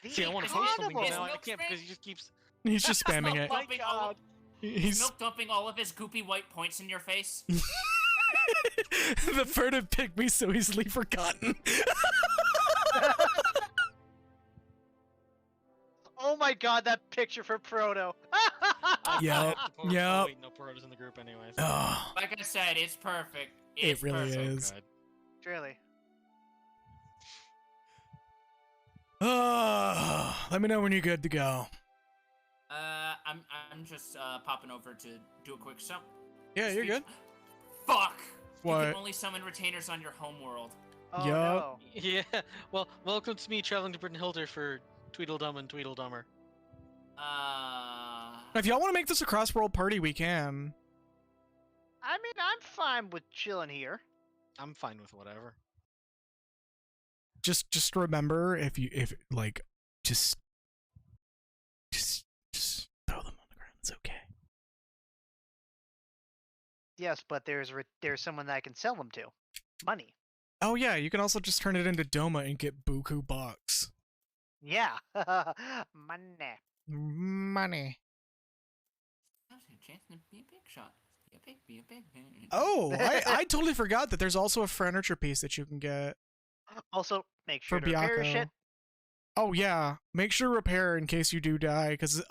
See, I want to Incredible. post something, but Is now I Milk can't spray- because he just keeps. He's just spamming it. my Dumping all- God. Is He's Milk dumping all of his goopy white points in your face? the furtive pygmy so easily forgotten. Oh my god, that picture for Proto. Yep, yep. Wait, no Perota's in the group anyways. Oh, Like I said, it's perfect. it It's really perfect. is. Good. Really. Oh, let me know when you're good to go. I'm just popping over to do a quick sum. Yeah, you're good. Fuck. You What? can only summon retainers on your home world. Oh Yup. no. Yeah. Well, welcome to me traveling to Brynhilder for Tweedledum and Tweedledummer. If y'all want to make this a cross-world party, we can. I mean, I'm fine with chilling here. I'm fine with whatever. Just remember, if like, just throw them on the ground. It's okay. Yes, but there's someone that I can sell them to. Money. Oh yeah, you can also just turn it into Doma and get buku bucks. Yeah. Money. Money. Chance to be a big shot. Be a big. Oh, I totally forgot that there's also a furniture piece that you can get Also, make sure for to repair your shit. Byakko. Oh yeah, make sure to repair in case you do die, because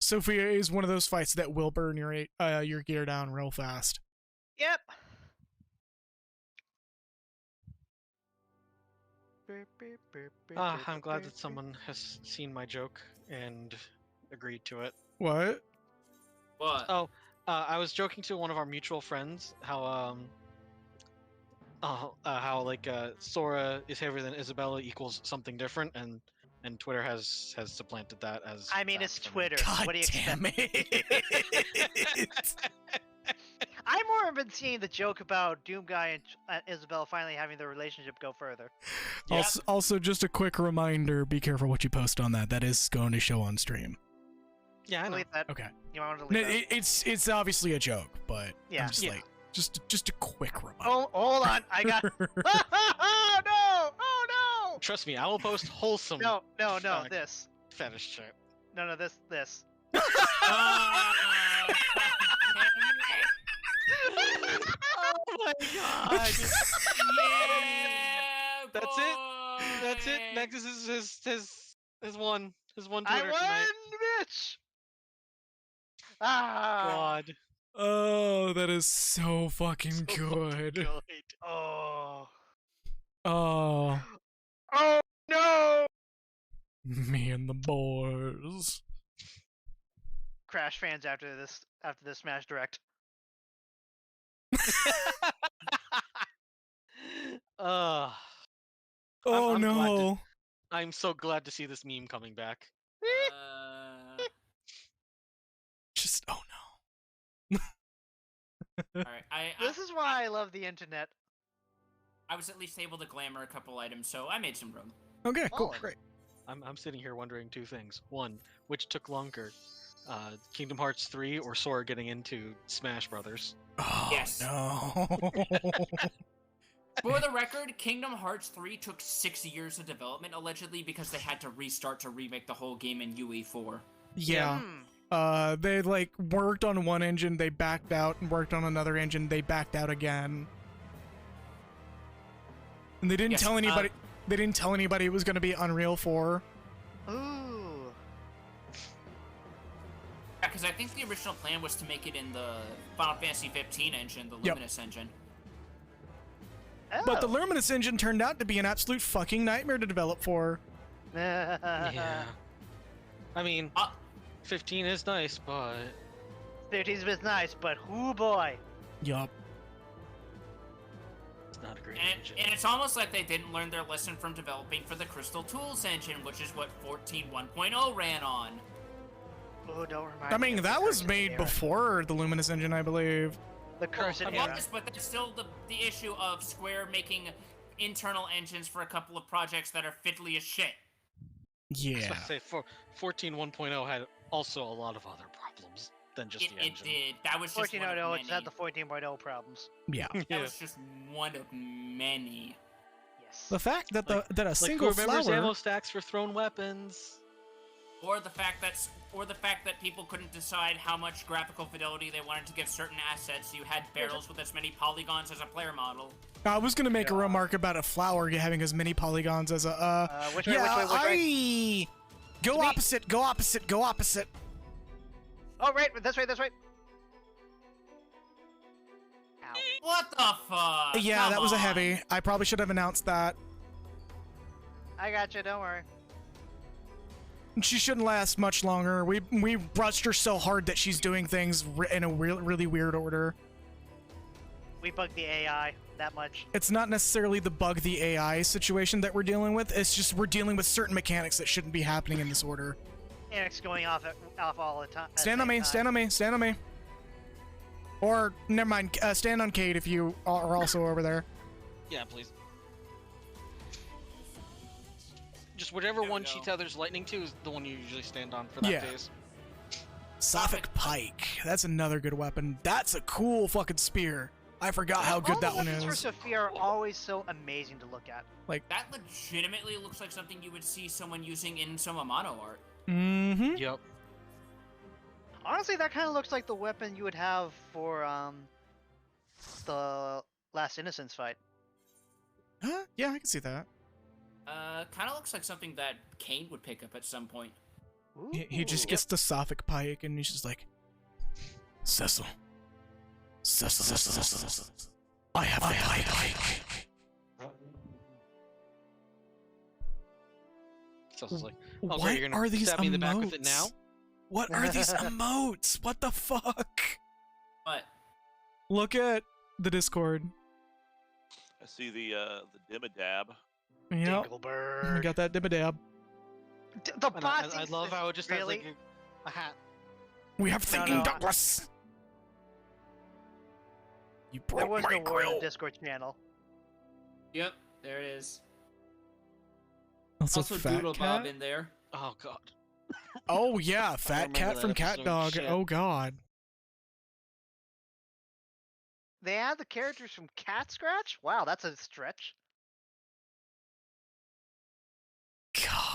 Sophia is one of those fights that will burn your gear down real fast. Yep. I'm glad that someone has seen my joke and agreed to it. What? What? Oh, I was joking to one of our mutual friends how like Sora is heavier than Isabella equals something different, and Twitter has supplanted that as. I mean, that it's for me. Twitter. God What do you damn expect? it! I more have been seeing the joke about Doom Guy and Isabel finally having their relationship go further. Yeah. Also, just a quick reminder: be careful what you post on that. That is going to show on stream. Yeah, I know. Delete that. Okay. You want to No, delete that? it's obviously a joke, but Yeah. I'm just Yeah. like just a quick reminder. Oh, hold on. I got. Oh no! Oh Trust me, I will post wholesome no! No! Fuck. This. fetish shit. No! This. Ah, Oh my god! yeah, That's it. That's it. boy. Nexus has won. Has won I Twitter won, tonight. bitch. Ah. God. Oh, that is so fucking good. Oh. Oh, Oh no! me and the boys. Crash fans after this Smash Direct. Uh, Oh I'm glad to- no. I'm so glad to see this meme coming back. Just oh All right. This is why I love the internet. I was at least able to glamour a couple items, so I made some room. no. Okay, cool, Solid. great. I'm sitting here wondering two things. One, which took longer, Kingdom Hearts 3 or Sora getting into Smash Brothers? Oh Yes. no. For the record, Kingdom Hearts 3 took 6 years of development, allegedly, because they had to restart to remake the whole game in UE4. Yeah. Hmm. They like worked on one engine, they backed out, and worked on another engine, they backed out again. And they didn't Yes, tell anybody. They didn't tell anybody it was going to be Unreal 4. Ooh. Yeah, because I think the original plan was to make it in the Final Fantasy 15 engine, the Yep. Luminous engine. Oh. But the Luminous engine turned out to be an absolute fucking nightmare to develop for. Yeah. I mean, Uh, 15 is nice, but 15's been nice, but whoo boy. Yup. not a great And, engine. and it's almost like they didn't learn their lesson from developing for the Crystal Tools engine, which is what 14.1.0 ran on. Oh, don't remind I me mean, of the that was Cursed made era. before the Luminous engine, I believe. The Cursed It era. was, but that's still the issue of Square making internal engines for a couple of projects that are fiddly as shit. I was Yeah. about to say, 14.1.0 had also a lot of other problems than just It, the it engine. did. That was just one of 14.0, it's many. had the 14.0 problems. Yeah. That was just one of many. Yes. The fact that that a Like, single who remembers flower. ammo stacks for thrown weapons? Or the fact that people couldn't decide how much graphical fidelity they wanted to give certain assets. You had barrels with as many polygons as a player model. I was gonna make a remark about a flower having as many polygons as a. Which way, yeah, which way? Go To me. opposite. Go opposite. Go opposite. Oh, right, this way, this way. Ow. What the fuck? Yeah, Come that was a on. heavy. I probably should have announced that. I got you, don't worry. She shouldn't last much longer. We rushed her so hard that she's doing things in a really weird order. We bugged the AI that much. It's not necessarily the bug the AI situation that we're dealing with. It's just we're dealing with certain mechanics that shouldn't be happening in this order. And it's going off all the time. Stand on me. Stand on me. Stand on me. Or never mind. Stand on Kate if you are also over there. Yeah, please. Just whatever There we one go. she tethers lightning to is the one you usually stand on for that Yeah. phase. Sophic Pike. That's another good weapon. That's a cool fucking spear. I forgot how good that All one the weapons for is. Sophia are always so amazing to look at. That legitimately looks like something you would see someone using in some Amano art. Mm-hmm. Yep. Honestly, that kind of looks like the weapon you would have for the Last Innocence fight. Huh? Yeah, I can see that. Kind of looks like something that Kane would pick up at some point. He just gets the Sophic Pike and he's just like, Cecil. Cecil. I have the pike. So it's like, oh, What great, you're gonna are these stab me in the back with it emotes? now? What are these emotes? What the fuck? But Look at the Discord. I see the Dimmadab. Yep. Dingleberg. We got that dibba-dab. The And bot I love how it just really? has like a hat. We have Thinking no. Douglas. You There broke was my no war in grill. the Discord channel. yep, there it is. Also, Also, Fat Doodle Cat. Bob in there. Oh god. Oh yeah, Fat remember Cat that from Cat episode, Dog. shit. Oh god. They had the characters from Cat Scratch? Wow, that's a stretch. God.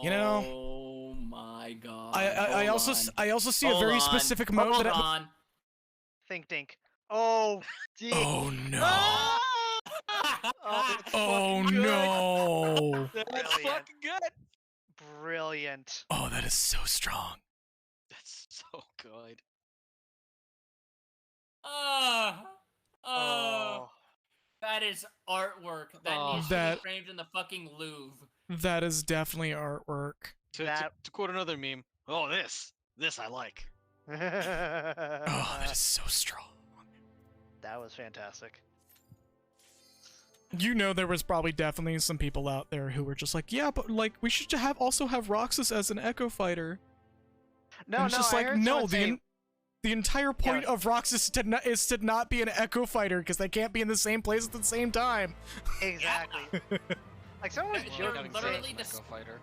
You know, Oh my god. I also see a very specific mode Hold that on. Think Dink. Oh, gee. Oh no. Ah! Oh, that's Oh fucking good. no. That's Brilliant. fucking good. Brilliant. Oh, that is so strong. That's so good. Oh. That is artwork. That Oh. needs to That- be framed in the fucking Louvre. That is definitely artwork. To quote another meme, oh this I like. Oh, that is so strong. That was fantastic. You know, there was probably definitely some people out there who were just like, yeah, but like we should also have Roxas as an Echo Fighter. No, And it's no, just I like heard no, someone say- the entire point Yeah. of Roxas is to not be an Echo Fighter because they can't be in the same place at the same time. Exactly. Like someone was They're joking Having literally sex with just- Echo Fighter.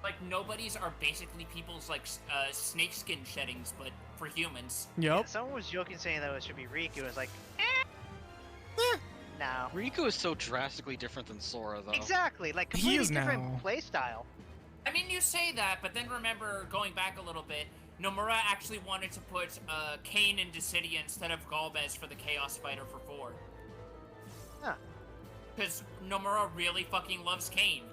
Like, nobodies are basically people's, like, snakeskin sheddings, but for humans. Yep. Someone was joking saying that it should be Riku. It was like, no. Riku is so drastically different than Sora, though. Exactly, like He completely is different now. play style. I mean, you say that, but then remember, going back a little bit, Nomura actually wanted to put Kane in Dissidia instead of Galvez for the Chaos Fighter for 4. Huh. Because Nomura really fucking loves Kane.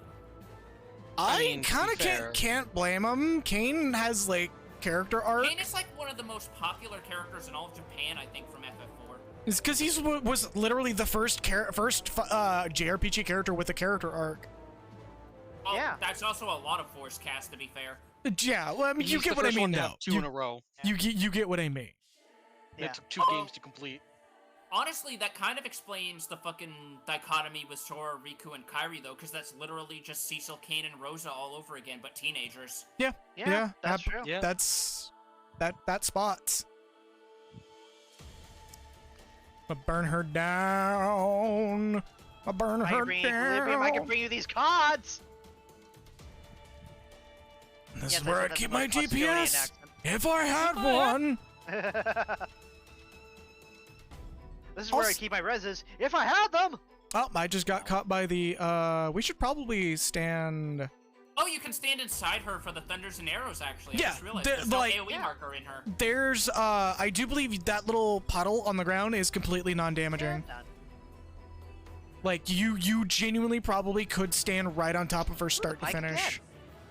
I I mean, to be kind of fair- can't blame him. Kane has like character arc. Kane is like one of the most popular characters in all of Japan, I think, from FF4. It's because he was literally the first JRPG character with a character arc. Well, Yeah. that's also a lot of Force cast, to be fair. Yeah, well, I mean, you He's get the what I first one mean, to though. have two in a row. You get what I mean. Yeah. It took 2 games to complete. honestly, that kind of explains the fucking dichotomy with Sora, Riku, and Kairi, though, because that's literally just Cecil, Kane, and Rosa all over again, but teenagers. Yeah, that's true. Yeah. That's that spots. But burn her down. I burn I her can bring equilibrium. I can down. bring you these cards. This Yes, is where I that's keep a my Custodian DPS. accent. If I had one. This is where I Also- keep my reses, if I had them! Oh, I just got caught by the, we should probably stand... Oh, you can stand inside her for the thunders and arrows, actually. Yeah, I just realized the- there's no like- AoE Yeah. marker in her. There's, I do believe that little puddle on the ground is completely non-damaging. Yeah, done. Like, you genuinely probably could stand right on top of her start to I can. finish.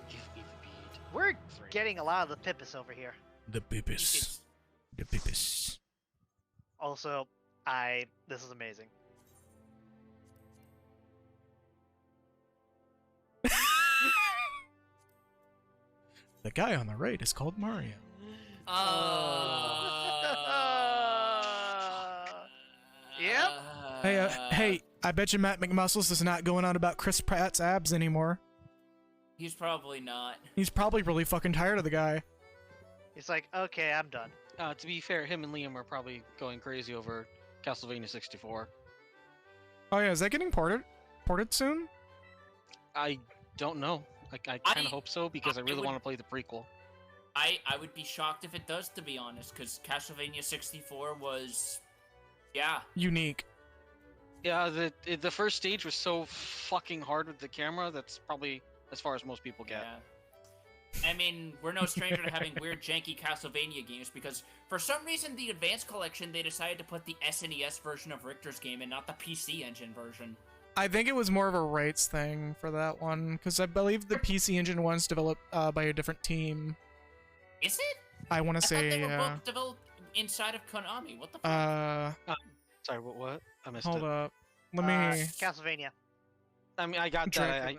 Give me the bead. We're getting a lot of the Pippus over here. The Pipis. The Pipis. Also, this is amazing. The guy on the right is called Mario. Yep. Hey, I bet you Matt McMuscles is not going on about Chris Pratt's abs anymore. He's probably not. He's probably really fucking tired of the guy. He's like, okay, I'm done. To be fair, him and Liam are probably going crazy over Castlevania 64. Oh yeah, is that getting ported soon? I don't know. I kind I- of hope so because I I really would- want to play the prequel. I would be shocked if it does, to be honest, because Castlevania 64 was... Yeah. Unique. Yeah, the first stage was so fucking hard with the camera. That's probably as far as most people get. Yeah. I mean, we're no stranger to having weird, janky Castlevania games because for some reason the Advanced Collection they decided to put the SNES version of Richter's game and not the PC Engine version. I think it was more of a rights thing for that one, because I believe the PC Engine one's developed by a different team. Is it? I want I to thought say, they were both developed inside of Konami. What the fuck? Sorry, what? I missed Hold it. up. Let me... Castlevania. I mean, I got track that. I of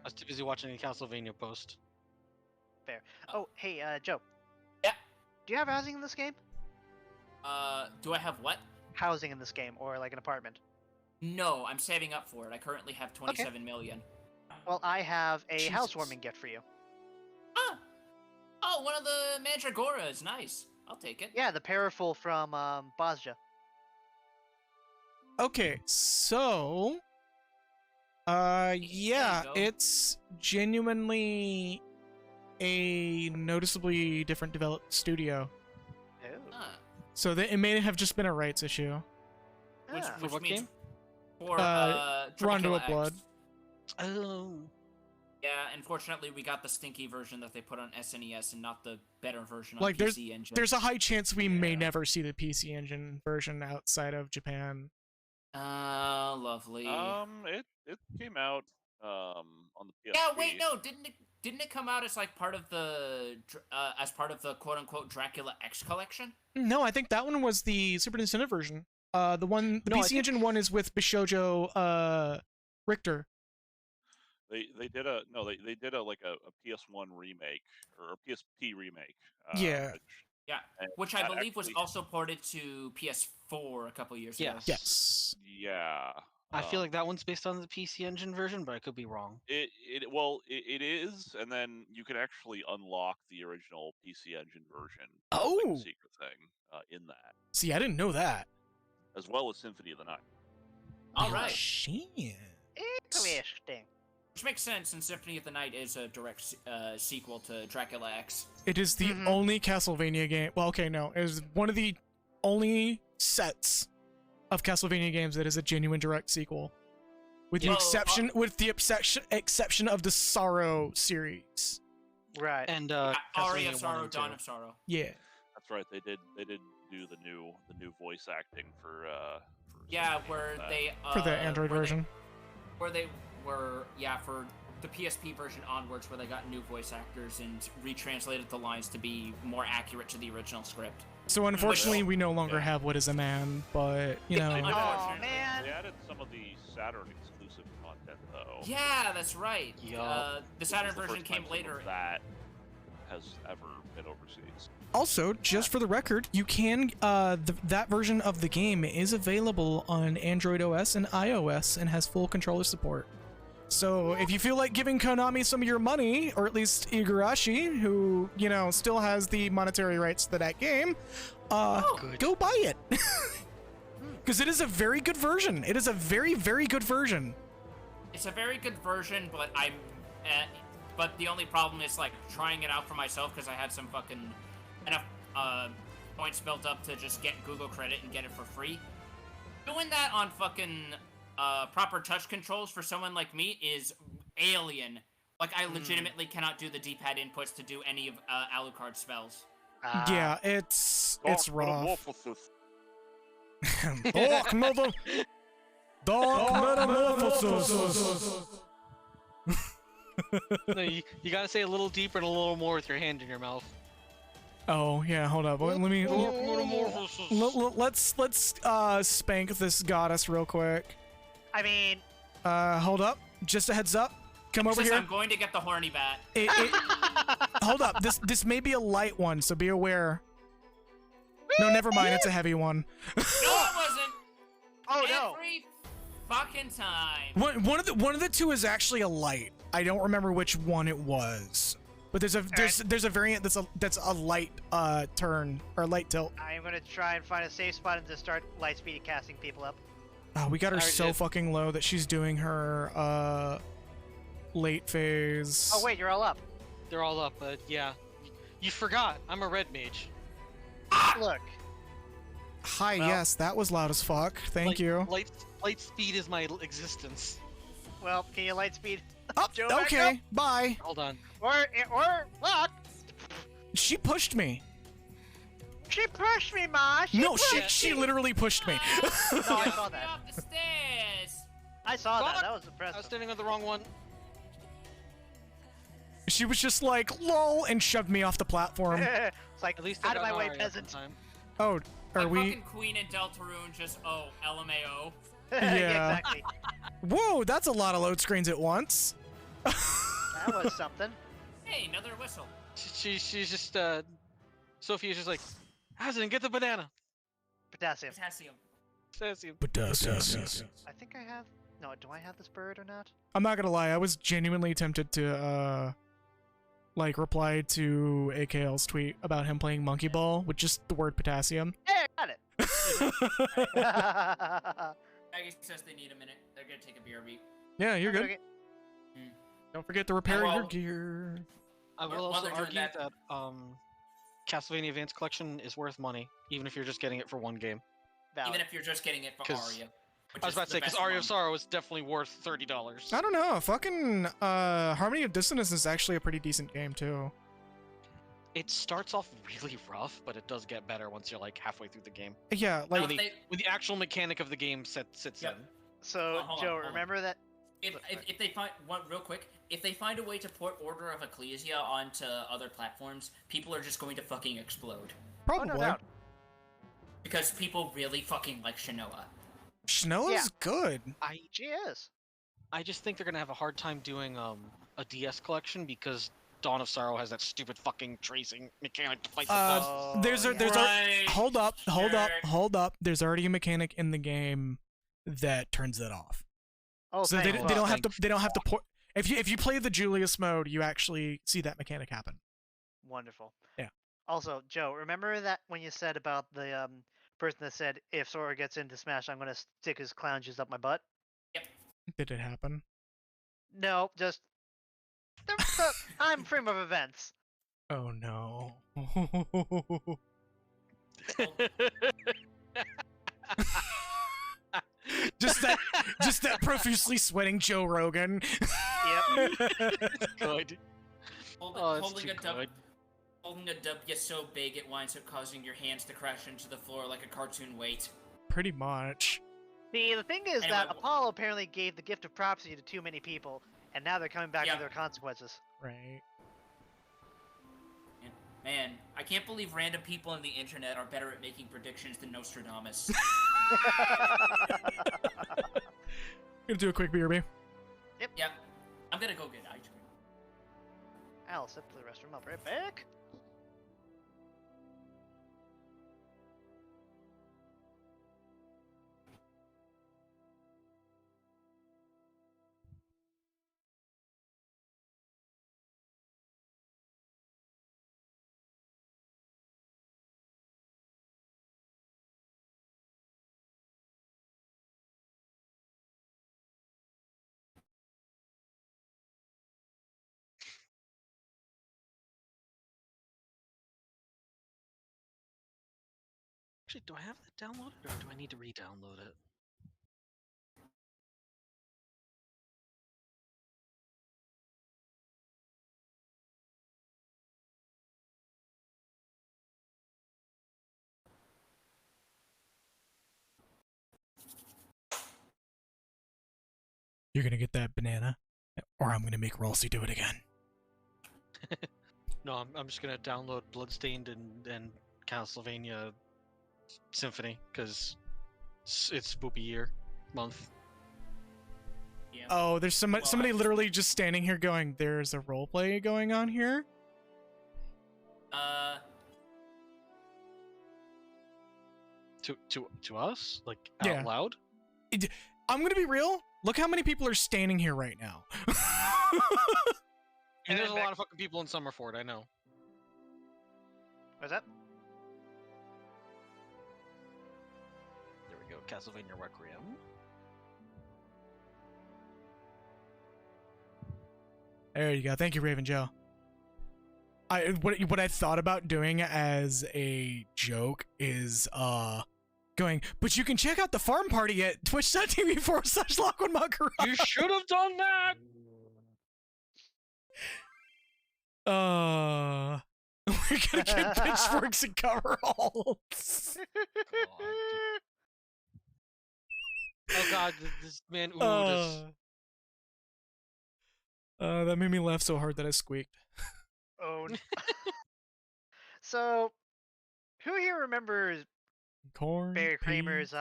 was too busy watching a Castlevania post. Oh, hey, Joe. Yeah? Do you have housing in this game? Do I have what? Housing in this game, or like an apartment? No, I'm saving up for it. I currently have 27 million. Well, I have a Jesus. housewarming gift for you. Ah! Oh, one of the Mandragora is nice. I'll take it. Yeah, the Paraful from Bosja. Okay, so... yeah, go. it's genuinely a noticeably different developed studio. Oh. Ah. So it may have just been a rights issue. Which, Ah. which what means game? for Rondo Dracula of Blood. X. Oh. Yeah, unfortunately, we got the stinky version that they put on SNES and not the better version on Like, PC Engine. There's a high chance we may Yeah. never see the PC Engine version outside of Japan. Lovely. It came out on the PSP. yeah, wait, no, didn't it come out as like part of the quote unquote Dracula X collection? No, I think that one was the Super Nintendo version. The No, I PC think- Engine one is with Bishojo Richter. They did a PS1 remake or a PSP remake. Yeah. Yeah, and which I that believe was actually- also ported to PS4 a couple years ago. Yes. Yes. Yeah. I feel like that one's based on the PC Engine version, but I could be wrong. It is, and then you can actually unlock the original PC Engine version. Like Oh! a secret thing in that, See, I didn't know that. as well as Symphony of the Night. All Oh, right, shit. Interesting. which makes sense since Symphony of the Night is a direct sequel to Dracula X. It is the Mhm. only Castlevania game. Well, okay, no. It is one of the only sets of Castlevania games that is a genuine direct sequel. With the Well, exception of the Sorrow series. Right. And Aria Castlevania of 1 Sorrow, and 2. Dawn of Sorrow. Yeah. That's right. They did do the new voice acting for Yeah, Symphony where of that. they For the Android version. where they were for the PSP version onwards, where they got new voice actors and retranslated the lines to be more accurate to the original script. So unfortunately, Well, we no longer yeah. have What Is a Man, but, you Yeah, know. They did Oh, add- man. They added some of the Saturn exclusive content though. Yeah, that's right. Yup. The This Saturn was the version first time came some of later. That has ever been overseas. Also, just for the record, you can that version of the game is available on Android OS and iOS and has full controller support. So if you feel like giving Konami some of your money, or at least Igarashi, who, you know, still has the monetary rights to that game, go buy it. Because it is a very good version. It is a very, very good version. It's a very good version, but but the only problem is like trying it out for myself because I had some fucking enough points built up to just get Google credit and get it for free. Doing that on fucking proper touch controls for someone like me is alien. Like I legitimately cannot do the D-pad inputs to do any of Alucard's spells. Yeah, it's rough. Dark metamorphosis. No, you gotta say a little deeper and a little more with your hand in your mouth. Oh yeah, hold up. Let me. Let's spank this goddess real quick. I mean, hold up. Just a heads up. Come over here. I'm going to get the horny bat. Hold up. This may be a light one, so be aware. No, never mind. It's a heavy one. No, it wasn't. oh no. Every fucking time. One of the two is actually a light. I don't remember which one it was, but there's a variant that's a light turn or light tilt. I'm gonna try and find a safe spot and just start light speed casting people up. Oh, we got her so fucking low that she's doing her late phase. Oh wait, you're all up. They're all up, but yeah. You forgot, I'm a red mage. Look. Hi, Well, yes, that was loud as fuck. Thank you. Light speed is my existence. Well, can you light speed? Oh, Joe, back okay, up. bye. Hold on. Or look. She pushed me. She pushed me, Ma. No, she literally pushed me. No, I saw that. Up the stairs. I saw that. Fuck. That was I was impressive. standing on the wrong one. She was just like, lol, and shoved me off the platform. It's like, At least I out of got my way, Nari up in peasant. time. Oh, are Like we? fucking Queen and Deltarune just LMAO. Yeah. Exactly. Whoa, that's a lot of load screens at once. That was something. Hey, another whistle. She's just Sophia's just like, Hazen, get the banana. Potassium. Potassium. Potassium. I think I have. No, do I have this bird or not? I'm not gonna lie, I was genuinely tempted to like reply to AKL's tweet about him playing Monkey Ball with just the word potassium. Hey, I got it. Maggie says they need a minute. They're gonna take a BRB. Yeah, you're good. Okay. Don't forget to repair Well, your gear. I will While also they're doing argue that- that Castlevania Advance Collection is worth money, even if you're just getting it for one game. Even Valid. if you're just getting it for 'Cause Aria. I was about to say, because Aria of Sorrow is definitely worth $30. I don't know, fucking Harmony of Dissonance is actually a pretty decent game too. It starts off really rough, but it does get better once you're like halfway through the game. Yeah, No, like When the actual mechanic of the game sits Yep. in. So, hold on, Joe, hold on. remember that? If they find one real quick, if they find a way to port Order of Ecclesia onto other platforms, people are just going to fucking explode. probably. Oh, no doubt. Because people really fucking like Shinoa. Shnoa's Yeah. good. She is. I just think they're gonna have a hard time doing a DS collection because Dawn of Sorrow has that stupid fucking tracing mechanic to fight the bosses. Oh, there's yeah. Right. hold up. Sure. There's already a mechanic in the game that turns that off. Oh, So they thank don't God. have to. They don't have to port. If you play the Julius mode, you actually see that mechanic happen. Wonderful. Yeah. Also, Joe, remember that when you said about the person that said if Sora gets into Smash, I'm gonna stick his clown juice up my butt? Did it happen? No, just I'm frame of events. Oh no. just that profusely sweating Joe Rogan. Yep. Good. Oh, it's too good. Holding a W so big it winds up causing your hands to crash into the floor like a cartoon weight. Pretty much. See, the thing is Anyway, that Apollo apparently gave the gift of prophecy to too many people, and now they're coming back Yeah. to their consequences. Right. Man, I can't believe random people on the internet are better at making predictions than Nostradamus. Gonna do a quick BRB. Yep. I'm gonna go get ice cream. I'll step to the restroom. I'll be right back. Actually, do I have that downloaded, or do I need to re-download it? You're gonna get that banana, or I'm gonna make Rolsey do it again. No, I'm just gonna download Bloodstained and Castlevania Symphony because it's spoopy year month. Yeah. Oh, there's Well, somebody literally just standing here going, "There's a roleplay going on here." To us, like Yeah. out loud. I'm gonna be real. Look how many people are standing here right now. And there's a back- lot of fucking people in Summerford, I know. What's that? There we go, Castlevania Requiem. There you go. Thank you, Raven Joe. What I thought about doing as a joke is going, but you can check out the farm party at twitch.tv/LachlanMakara. You should have done that! We're gonna get pitchforks and coveralls. Oh god, this man, ooh, That made me laugh so hard that I squeaked. Oh. So, who here remembers Corn, Barry peas, Kramer's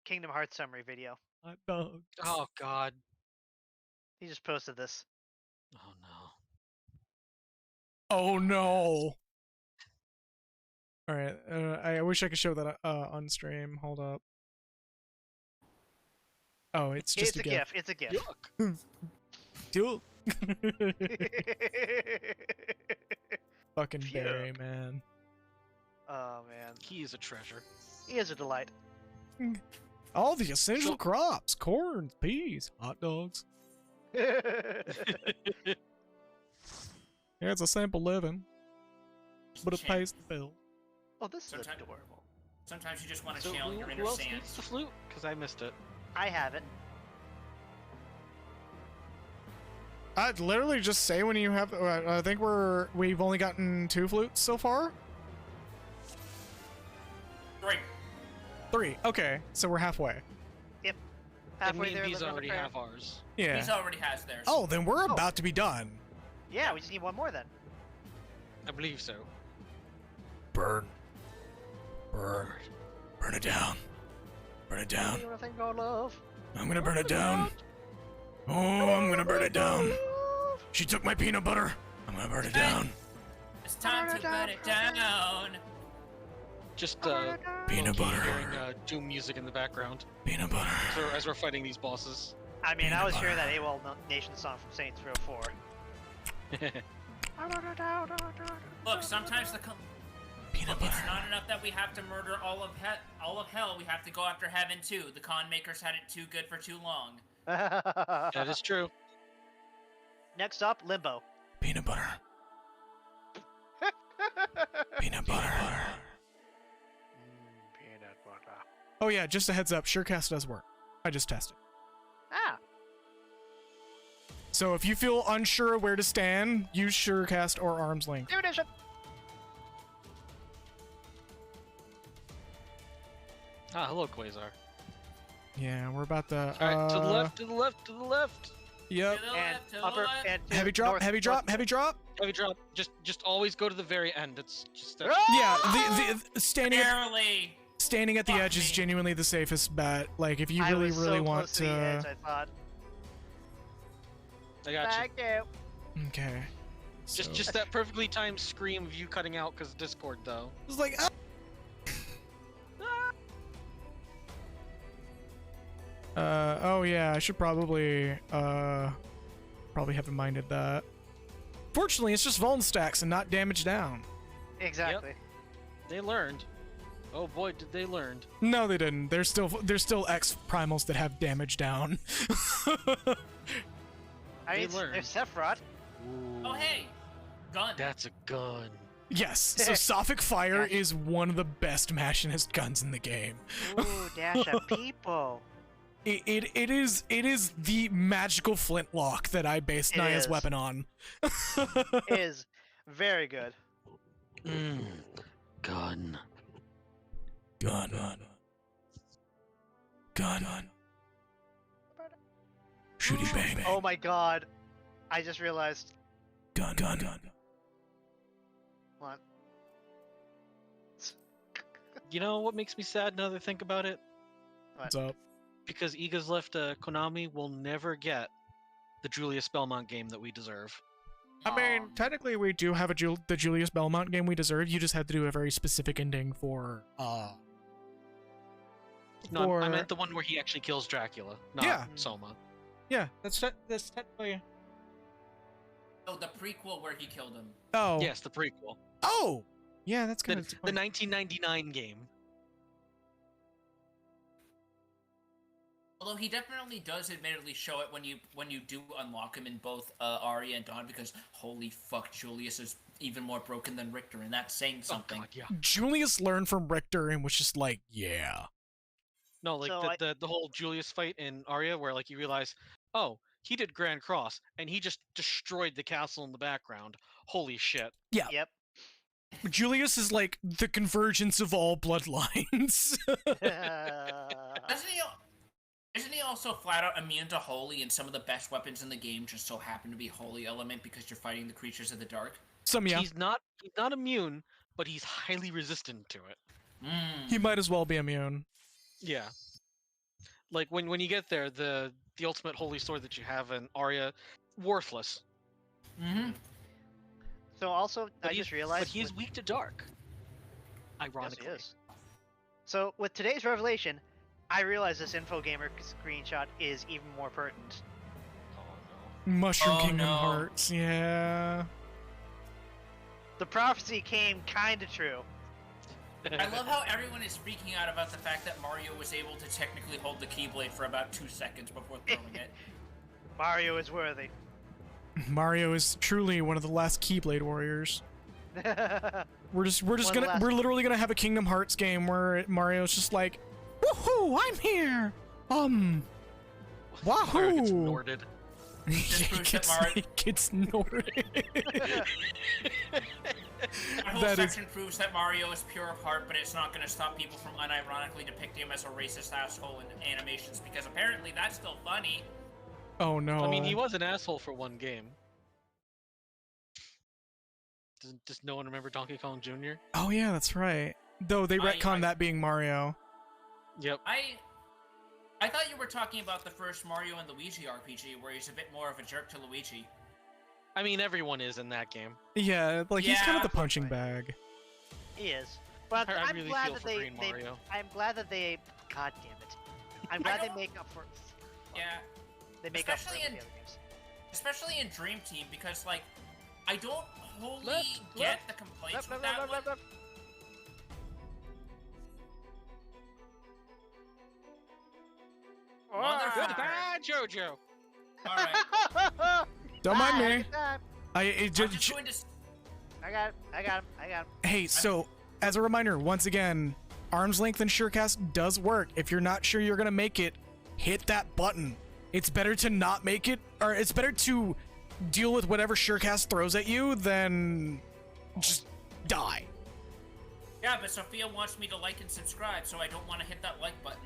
Kingdom Hearts summary video? hot dogs. oh god. He just posted this. Oh no. Oh no! All right, I wish I could show that on stream. Hold up. Oh, it's just It's a GIF. It's a GIF. Yuck. Dude. Fucking Phew. Barry, man. Oh man, He is a treasure. he is a delight. All the essential So- crops: corn, peas, hot dogs. Yeah, it's a simple living, but it Shit. pays the bill. Oh, this is Sometimes- adorable. Sometimes you just want to So channel who, your who inner else sand. needs the flute? Because I missed it. I have it. I'd literally just say when you have. I think we've only gotten 2 flutes so far. 3. 3. Okay, so we're halfway. Halfway and me there. and B's living on the already prayer. have ours. Yeah. He's already has theirs. Oh, then we're about to be done. Yeah, we just need one more then. I believe so. Burn. Burn. Burn it down. Burn it down. You wanna think about love? I'm gonna burn it down. Oh, I'm gonna burn it down. She took my peanut butter. I'm gonna burn it down. It's time to put it down. Just Peanut low-key butter. hearing Doom music in the background Peanut butter. as we're fighting these bosses. I mean, Peanut I was hearing butter. that AWOL Nation song from Saints Row 4. Look, sometimes Peanut it's butter. not enough that we have to murder all of hell. We have to go after heaven too. The con makers had it too good for too long. That is true. Next up, Limbo. Peanut butter. Peanut butter. Peanut butter. Oh yeah, just a heads up. Surecast does work. I just tested. Ah, So if you feel unsure where to stand, use Surecast or Arm's Length. new edition. Ah, hello, Quasar. Yeah, we're about to. Alright, to the left, to the left, to the left. Yep. To the And left, to the upper left. and to Heavy drop. north, Heavy drop. north. Heavy drop. Heavy drop. Just always go to the very end. It's just Yeah, the standing at the Fuck edge is me. genuinely the safest bet. Like if you I really was really so want close to the edge, I thought. I got you. Thank you. Okay. So Just that perfectly timed scream of you cutting out because of Discord, though. it's like, oh yeah, I should probably have minded that. Fortunately, it's just vuln stacks and not damage down. Exactly. They learned. Oh boy, did they learn. No, they didn't. There's still X primals that have damage down. I They mean, learned. there's Sephiroth. Ooh, Oh hey, gun. that's a gun. Yes, so Sophic Fire is one of the best machinist guns in the game. Ooh, dash of people. It is the magical flintlock that I based It Naya's is. weapon on. It is very good. Gun. Gun. Shooty bang. Oh my god. I just realized. Gun. What? You know what makes me sad now that I think about it? What's up? Because Iga's left Konami will never get the Julius Belmont game that we deserve. I mean, technically we do have the Julius Belmont game we deserve. You just had to do a very specific ending for No, I meant the one where he actually kills Dracula, not Yeah. Soma. Yeah, that's technically. Oh, the prequel where he killed him. Oh. Yes, the prequel. Oh. Yeah, that's The, kind of the 1999 game. Although he definitely does admittedly show it when you do unlock him in both Arya and Dawn, because holy fuck, Julius is even more broken than Richter, and that's saying something. Oh god, yeah. Julius learned from Richter and was just like, yeah. No, like So the whole Julius fight in Arya, where like you realize, oh, he did Grand Cross, and he just destroyed the castle in the background. Holy shit! Yeah. Yep. Julius is like the convergence of all bloodlines. Isn't he also flat out immune to holy, and some of the best weapons in the game just so happen to be holy element because you're fighting the creatures of the dark? Yeah. He's not immune, but he's highly resistant to it. He might as well be immune. Yeah. Like when you get there, the ultimate holy sword that you have in Arya, worthless. Mm-hmm. So also, But I just realized. But he is weak to dark. Yes, Ironically. he is. So with today's revelation, I realize this Infogamer screenshot is even more pertinent. Oh no. Mushroom Oh, Kingdom no. Hearts, yeah. The prophecy came kinda true. I love how everyone is freaking out about the fact that Mario was able to technically hold the Keyblade for about 2 seconds before throwing it. Mario is worthy. Mario is truly one of the last Keyblade warriors. We're literally gonna have a Kingdom Hearts game where Mario's just like, woohoo, I'm here! Mario gets Wahoo! Norded. Just proves that Mario- He gets Norded. That whole That is- section proves that Mario is pure of heart, but it's not going to stop people from unironically depicting him as a racist asshole in animations, because apparently that's still funny. Oh no. I mean, he was an asshole for one game. Does no one remember Donkey Kong Jr.? Oh yeah, that's right. Though they retconned I- that being Mario. Yep. I thought you were talking about the first Mario and Luigi RPG, where he's a bit more of a jerk to Luigi. I mean, everyone is in that game. Yeah, like he's kind of Yeah. the punching bag. He is. But I I'm really glad feel that for they, Green Mario. I'm glad that they. God damn it. I'm glad they don't- make up for. Yeah, They make up for Especially it in- with the other games. especially in Dream Team, because, like, I don't wholly Left, get left, the complaints Left, with left, that left, one. left, left. Motherfucker. Goodbye, Jojo. Alright, Don't mind Bye, me. good time. I'm just going to... I got him. Hey, so as a reminder, once again, arm's length and Surecast does work. If you're not sure you're gonna make it, hit that button. It's better to not make it, or it's better to deal with whatever Surecast throws at you than just die. Yeah, but Sophia wants me to like and subscribe, so I don't want to hit that like button.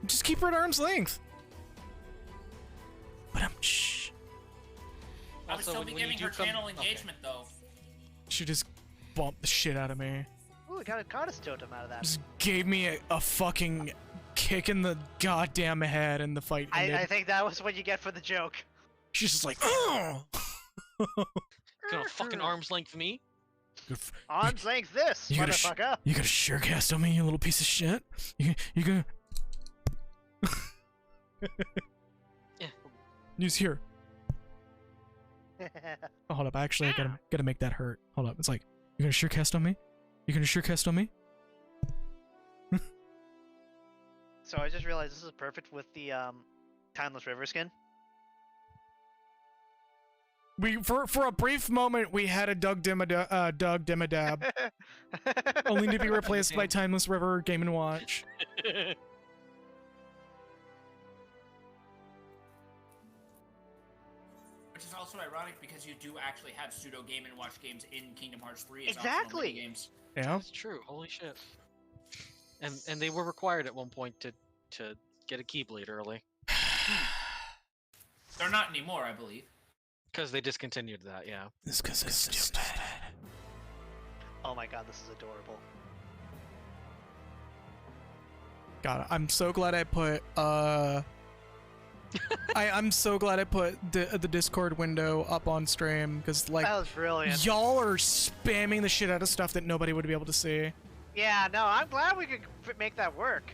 Just keep her at arm's length. But shh. I would Also, still be when you giving do her come- channel okay. engagement, though. She just bumped the shit out of me. Ooh, we got a goddess totem out of that. Just gave me a fucking kick in the goddamn head and the fight ended. I think that was what you get for the joke. She's just like, oh! Gonna fucking arm's length me? Arms length this, You gotta motherfucker. You got a sure cast on me, you little piece of shit. You gonna Yeah. use here. Oh, hold up, actually, I gotta make that hurt. Hold up, it's like, you gonna sure cast on me? You gonna sure cast on me? So I just realized this is perfect with the Timeless River skin. For a brief moment we had a Doug Dimmadab, only to be replaced by Timeless River Game & Watch. Which is also ironic because you do actually have pseudo Game & Watch games in Kingdom Hearts 3 as Exactly. optional games. Yeah. That's true. Holy shit. And they were required at one point to get a Keyblade early. They're not anymore, I believe. Because they discontinued that, yeah. It's because it's stupid. Oh my god, this is adorable. God, I'm so glad I put I'm so glad I put the Discord window up on stream because like That was brilliant. y'all are spamming the shit out of stuff that nobody would be able to see. Yeah, no, I'm glad we could make that work.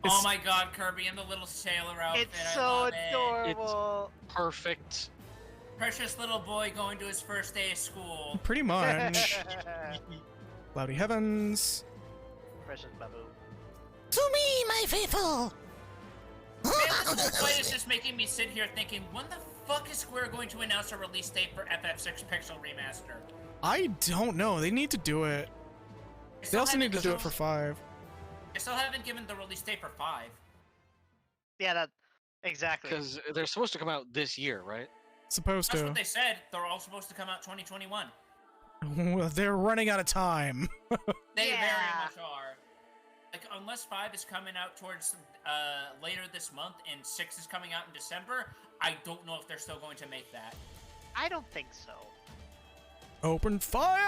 Oh my god, Kirby in the little sailor outfit. It's I so love it. adorable. Perfect. Precious little boy going to his first day of school. Pretty much. Cloudy heavens. Precious babu. To me, my faithful. Man, this whole fight is just making me sit here thinking, when the fuck is Square going to announce a release date for FF6 Pixel Remaster? I don't know. They need to do it. They also need to do it for 5. They still haven't given the release date for 5. Yeah, that exactly. Because they're supposed to come out this year, right? Supposed That's to. what they said. They're all supposed to come out 2021. Well, they're running out of time. They Yeah. very much are. Like, unless 5 is coming out towards later this month and 6 is coming out in December, I don't know if they're still going to make that. I don't think so. Open fire!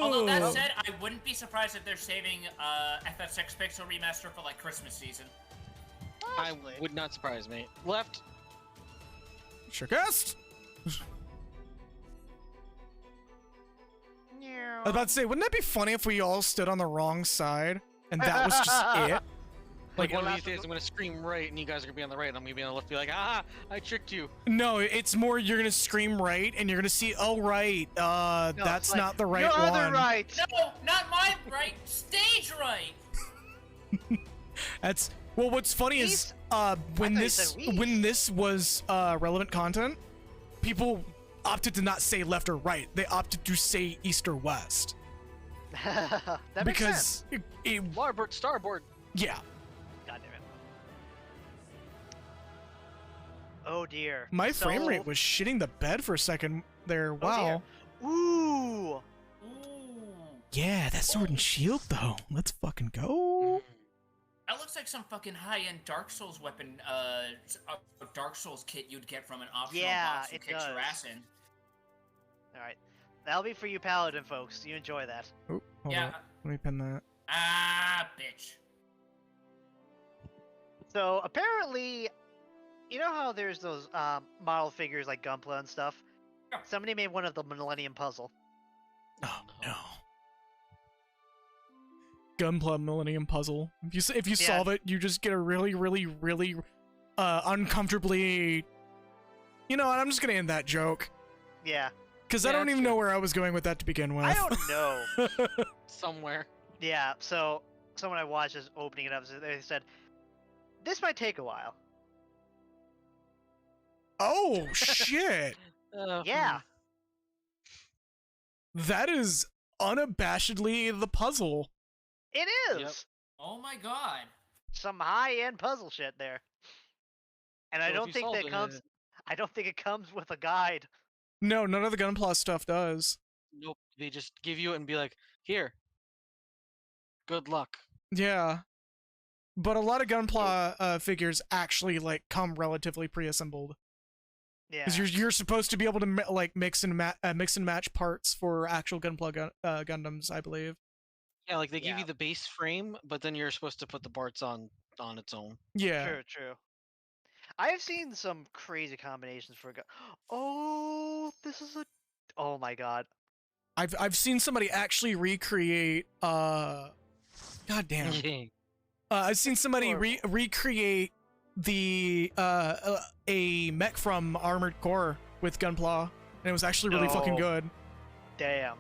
Although that said, I wouldn't be surprised if they're saving FF6 Pixel Remaster for like Christmas season. Possibly. I would not surprise me. Left. Sure cast. I was about to say, wouldn't that be funny if we all stood on the wrong side and that was just it? Like Like, one of these days, I'm gonna scream right, and you guys are gonna be on the right, and I'm gonna be on the left. Be like, ah, I tricked you. no, it's more you're gonna scream right and you're gonna see, oh right, No, that's it's like, not the right Your one. other right. No, not my right, stage right. That's well. What's funny is when thought you this said we. when this was relevant content, people opted to not say left or right. They opted to say east or west That makes because sense. Larboard, starboard. yeah. God damn it. Oh dear. My So- frame rate was shitting the bed for a second there. Oh, Wow. dear. Ooh. Ooh. Yeah, that sword and shield though. Let's fucking go. That looks like some fucking high-end Dark Souls weapon, Dark Souls kit you'd get from an optional Yeah, box who it kicks your does. ass in. All right. That'll be for you Paladin folks. You enjoy that. Oh, hold Yeah. up. Let me pin that. Ah, bitch. So apparently, you know how there's those model figures like Gunpla and stuff? Yeah. Somebody made one of the Millennium Puzzle. Oh no. Gunpla Millennium Puzzle. If you Yeah. solve it, you just get a really uncomfortably. You know what? I'm just gonna end that joke Yeah. because I Yeah, don't even sure. know where I was going with that to begin with. I don't know. Somewhere. Yeah, so someone I watched is opening it up. So they said, this might take a while. Oh shit! Yeah. That is unabashedly the puzzle. It is! Yep. Oh my god. Some high-end puzzle shit there. And So I if don't you think solve that it, comes... I don't think it comes with a guide. No, none of the Gunpla stuff does. Nope. They just give you it and be like, here. Good luck. Yeah, but a lot of Gunpla figures actually like come relatively pre-assembled. Yeah. Because you're supposed to be able to like mix and match parts for actual Gunpla Gundams, I believe. Yeah, like they give Yeah. you the base frame, but then you're supposed to put the parts on its own. Yeah. True, true. I have seen some crazy combinations for. Oh, this is a. Oh my god. I've seen somebody actually recreate god damn. I've seen somebody recreate the a mech from Armored Core with Gunpla, and it was actually really fucking good. Damn.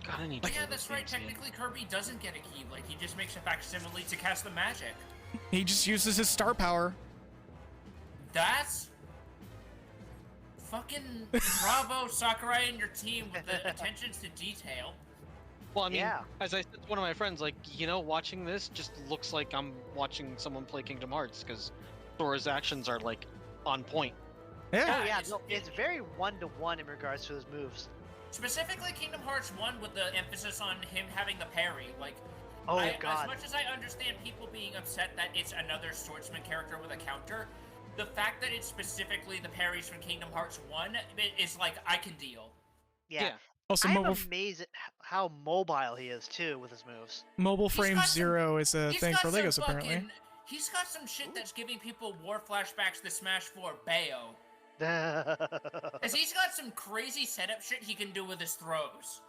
God, I need But to yeah, play that's this right. game again. Technically, Kirby doesn't get a Keyblade. He just makes a facsimile to cast the magic. He just uses his star power. That's fucking bravo, Sakurai and your team with the attentions to detail. Well, I mean, Yeah. as I said to one of my friends, like, you know, watching this just looks like I'm watching someone play Kingdom Hearts, because Sora's actions are, like, on point. Yeah. Oh yeah, it's- no, it's very 1-to-1 in regards to his moves. Specifically, Kingdom Hearts 1 with the emphasis on him having the parry. Like, Oh as god. much as I understand people being upset that it's another swordsman character with a counter, the fact that it's specifically the parries from Kingdom Hearts 1 is like, I can deal. Yeah. Also, I'm amazed at how mobile he is too with his moves. mobile He's frame got some- 0 is a He's thing got for some Legos apparently. fucking- He's got some shit that's giving people war flashbacks to Smash 4 Bayo. Cause he's got some crazy setup shit he can do with his throws.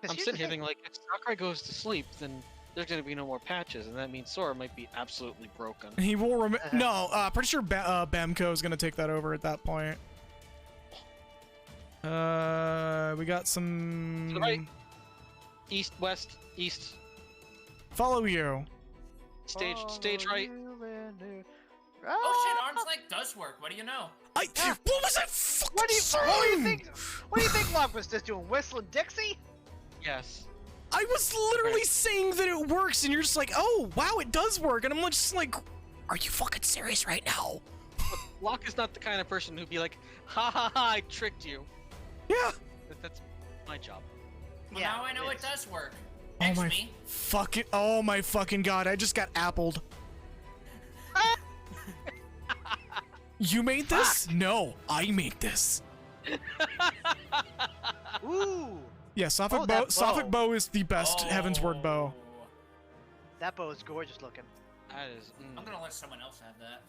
I'm sitting here thinking, like, if Sakurai goes to sleep, then there's gonna be no more patches, and that means Sora might be absolutely broken. He will no, pretty sure Bamco is gonna take that over at that point. We got some. To the right. East, west, east. Follow you. Stage right. Oh shit, arm's length does work. What do you know? What was that fucking What do you song? think? What do you think Locke was just doing? Whistling Dixie? Yes. I was literally saying that it works, and you're just like, oh wow, it does work, and I'm just like, are you fucking serious right now? Locke is not the kind of person who'd be like, ha ha ha, I tricked you. Yeah. That's my job. Well, Yeah, now I know it it is. does work. Oh Next my me. fucking! Oh my fucking god! I just got appled. You made this? No, I made this. Ooh, Yeah, Sophic Oh, bow. that Sophic bow. bow is the best Heaven's Word bow. Oh. that bow is gorgeous looking. That is. I'm gonna let someone else have that.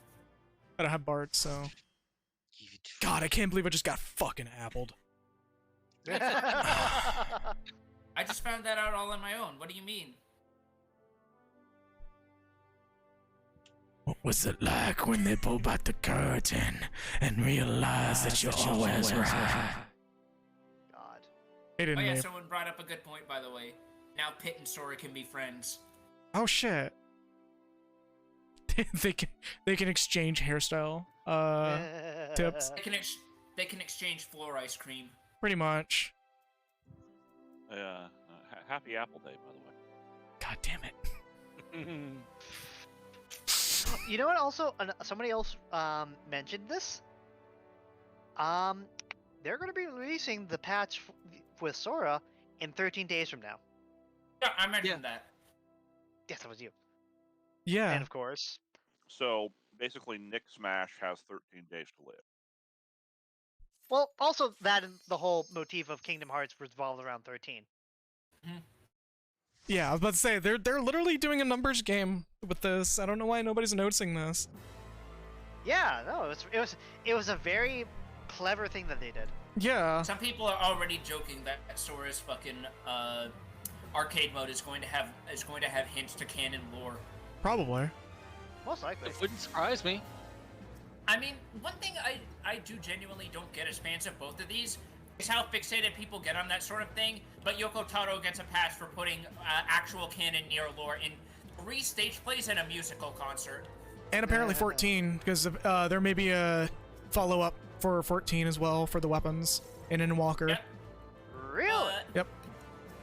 I don't have Bart, so. God, I can't believe I just got fucking appled. I just found that out all on my own. What do you mean? What was it like when they pulled back the curtain and realized that you're always right? God. They Oh didn't yeah, leave. someone brought up a good point, by the way. Now Pit and Sora can be friends. Oh shit. they can exchange hairstyle. Tips. They can exchange floor ice cream. Pretty much. Happy Apple Day, by the way. God damn it. You know what? Also, somebody else mentioned this. They're going to be releasing the patch with Sora in 13 days from now. Yeah, I mentioned that. Yes, that was you. Yeah. And of course, So basically, Nick Smash has 13 days to live. well, also that and the whole motif of Kingdom Hearts revolved around 13. Yeah, I was about to say they're literally doing a numbers game with this. I don't know why nobody's noticing this. Yeah, no, it was a very clever thing that they did. Yeah. Some people are already joking that Sora's fucking arcade mode is going to have hints to canon lore. Probably. Most likely. It wouldn't surprise me. I mean, one thing I do genuinely don't get as fans of both of these is how fixated people get on that sort of thing, but Yoko Taro gets a pass for putting actual canon near lore in 3 stage plays and a musical concert. And apparently 14, because there may be a follow-up for 14 as well for the weapons in Walker. Yep. Really? Yep.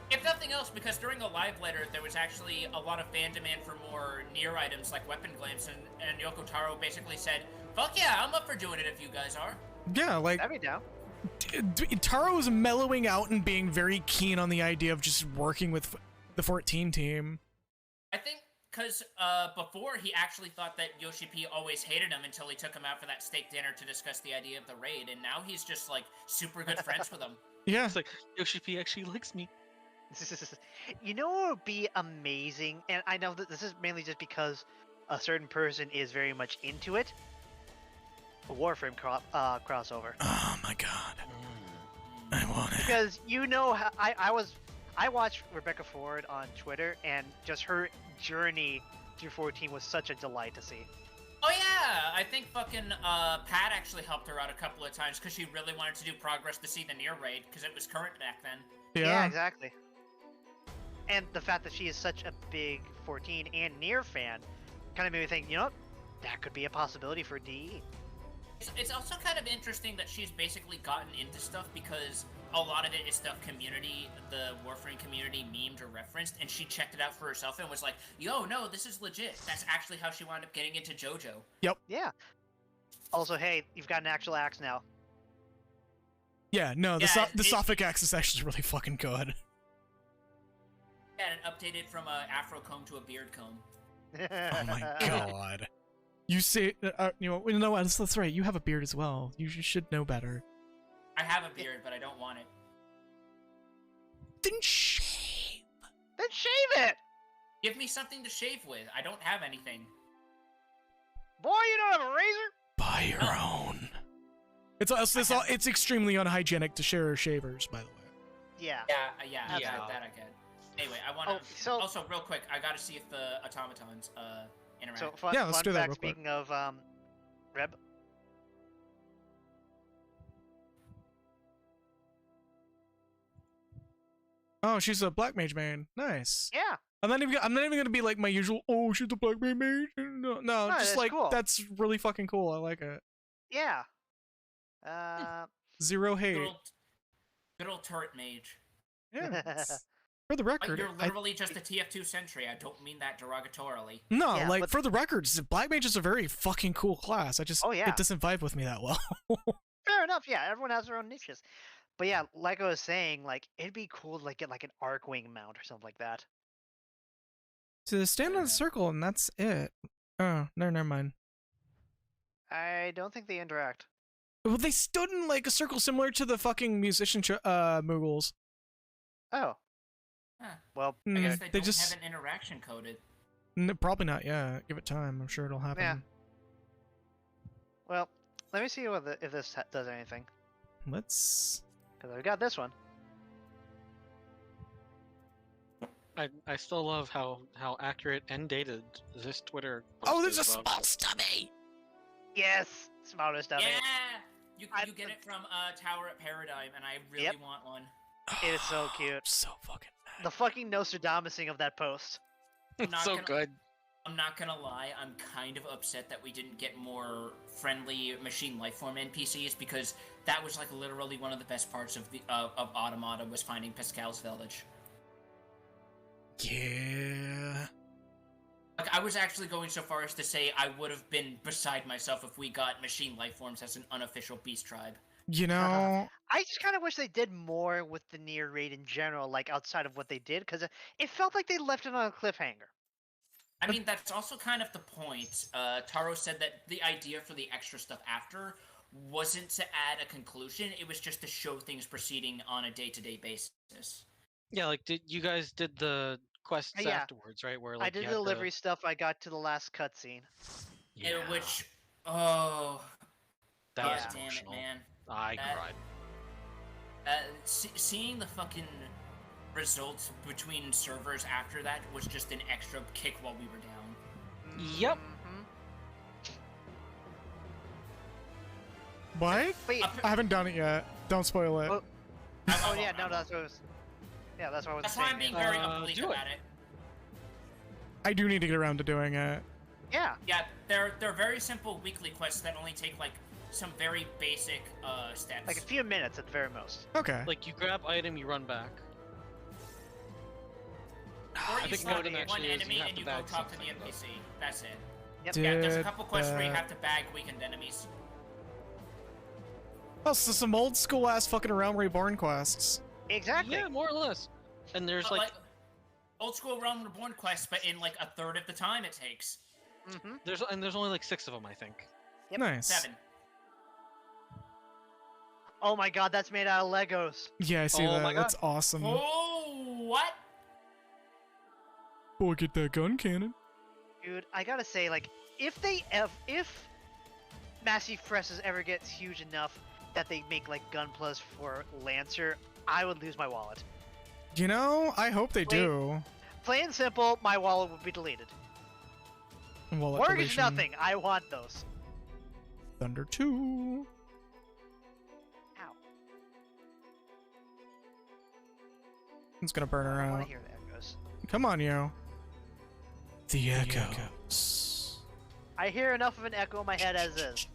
If nothing else, because during the live letter, there was actually a lot of fan demand for more Nier items like weapon glamps, and Yoko Taro basically said, fuck yeah, I'm up for doing it if you guys are. Yeah, like That'd be down. Taro is mellowing out and being very keen on the idea of just working with the 14 team. I think because before he actually thought that Yoshi P always hated him until he took him out for that steak dinner to discuss the idea of the raid, and now he's just like super good friends with him. Yeah. It's like, Yoshi P actually likes me. You know what would be amazing, and I know that this is mainly just because a certain person is very much into it. A Warframe crossover. Oh my god. I want it. Because you know how I watched Rebecca Ford on Twitter, and just her journey through 14 was such a delight to see. Oh yeah, I think fucking Pat actually helped her out a couple of times because she really wanted to do progress to see the near raid because it was current back then. Yeah, exactly. And the fact that she is such a big 14 and near fan kind of made me think, you know what, that could be a possibility for DE. It's also kind of interesting that she's basically gotten into stuff because a lot of it is stuff the Warframe community memed or referenced, and she checked it out for herself and was like, yo, no, this is legit. That's actually how she wound up getting into JoJo. Yep. Yeah. Also, hey, you've got an actual axe now. Yeah, no, the Sophic axe is actually really fucking good. Yeah, and updated from a afro comb to a beard comb. Oh my god. You say, you know what? That's right. You have a beard as well. You should know better. I have a beard, but I don't want it. Then shave. Then shave it! Give me something to shave with. I don't have anything. Boy, you don't have a razor? Buy your own. It's extremely unhygienic to share shavers, by the way. Yeah. Yeah, that I get. Anyway, I want to. Also, real quick, I got to see if the automatons interact. So, fun let's do that fact, real quick. speaking of Reb. Oh, she's a black mage man. Nice. Yeah. I'm not even gonna be like my usual. Oh, she's a black mage. No, just that's like cool. that's really fucking cool. I like it. Yeah. Zero hate. Good old turret mage. Yeah. For the record, You're literally just a TF2 sentry. I don't mean that derogatorily. No, Yeah, like but- for the record, black mage is a very fucking cool class. It doesn't vibe with me that well. Fair enough. Yeah, everyone has their own niches. But yeah, like I was saying, like it'd be cool to like get like an Arcwing mount or something like that. To stand on a circle and that's it. Oh, no, never mind. I don't think they interact. Well, they stood in like a circle similar to the fucking musician Moogles. Oh. Huh. Well, I guess they they don't just- have an interaction coded. No, probably not. Yeah, give it time. I'm sure it'll happen. Yeah. Well, let me see if this does anything. Let's. Because I've got this one. I still love how accurate and dated this Twitter. Oh, post there's a is about- small stubby. Yes, smartest of Yeah, it. you get it from Tower at Paradigm, and I really Yep. want one. It is so cute. So fucking. The fucking Nostradamusing of that post. It's not so gonna- good. I'm not gonna lie, I'm kind of upset that we didn't get more friendly machine lifeform NPCs because that was like literally one of the best parts of the of Automata was finding Pascal's village. Yeah. Like I was actually going so far as to say I would have been beside myself if we got machine lifeforms as an unofficial beast tribe. You know. I just kind of wish they did more with the near raid in general, like outside of what they did, because it felt like they left it on a cliffhanger. I mean, that's also kind of the point. Taro said that the idea for the extra stuff after wasn't to add a conclusion, it was just to show things proceeding on a day-to-day basis. Yeah, like you guys did the quests Yeah. afterwards, right? Where like I did you the had delivery stuff. I got to the last cutscene. Yeah, Which, oh, that God was damn it, emotional. man. I That- cried. Seeing the fucking results between servers after that was just an extra kick while we were down. Yep. Mhm. What? Wait. I haven't done it yet. Don't spoil it. Oh, Oh yeah, no, that's what I was. Yeah, that's what I was That's saying. why I'm being yeah. very oblique do it. about it. I do need to get around to doing it. Yeah. Yeah, they're very simple weekly quests that only take like some very basic steps. Like a few minutes at the very most. Okay. Like you grab item, you run back. or I you think stop one one actually is enemy you have and to you go bag talk to the something, NPC. That's it. Yep. Dude, Yeah, there's a couple quests where you have to bag weakened enemies. Oh, so some old school ass fucking Realm Reborn quests. Exactly. Yeah, more or less. And there's But, like old school Realm Reborn quests, but in like a third of the time it takes. Mm-hmm. there's only like 6 of them, I think. Yep. Nice. 7. Oh my god, that's made out of Legos. Yeah, I see Oh that. my That's awesome. Oh, what? Boy, get that gun cannon. Dude, I gotta say, like, if Massey Fresses ever gets huge enough that they make like Gunplas for Lancer, I would lose my wallet. You know, I hope they do. Plain and simple, my wallet would be deleted. Wallet Mortgage deletion. nothing. I want those. Thunder 2. Ow. It's gonna burn her I want out. to hear the echoes. Come on, yo. The echoes. I hear enough of an echo in my head as is.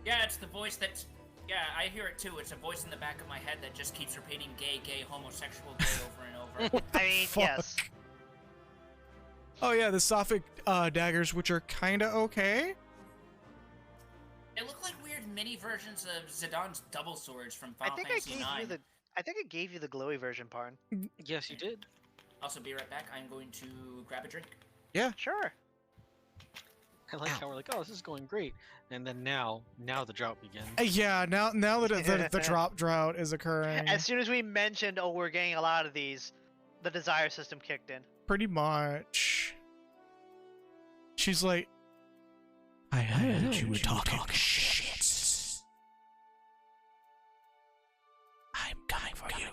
Yeah, it's the voice that's. Yeah, I hear it too. It's a voice in the back of my head that just keeps repeating gay, gay, homosexual, gay over and over. What the I mean, fuck? yes. Oh yeah, the Sophic daggers, which are kinda okay. They look like weird mini versions of Zidane double swords from I Final think Fantasy I IX. gave you the glowy version, Parn. Yes, you did. Also, be right back. I'm going to grab a drink. Sure. I like how we're like, oh, this is going great, and then now the drought begins. Yeah, now that the drop drought is occurring. As soon as we mentioned, oh, we're getting a lot of these, the desire system kicked in. Pretty much. She's like, I heard you were talking shit. I'm coming for you.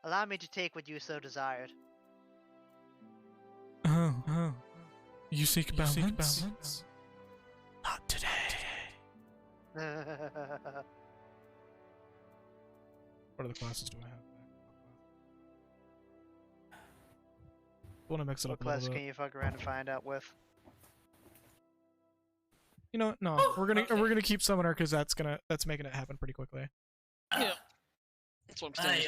Allow me to take what you so desired. Oh. You seek balance? Not today. What other classes do I have? I want to mix it What up a class little can bit. you fuck around and find out with? You know what? No, we're gonna keep Summoner because that's making it happen pretty quickly. Yeah. That's what I'm saying.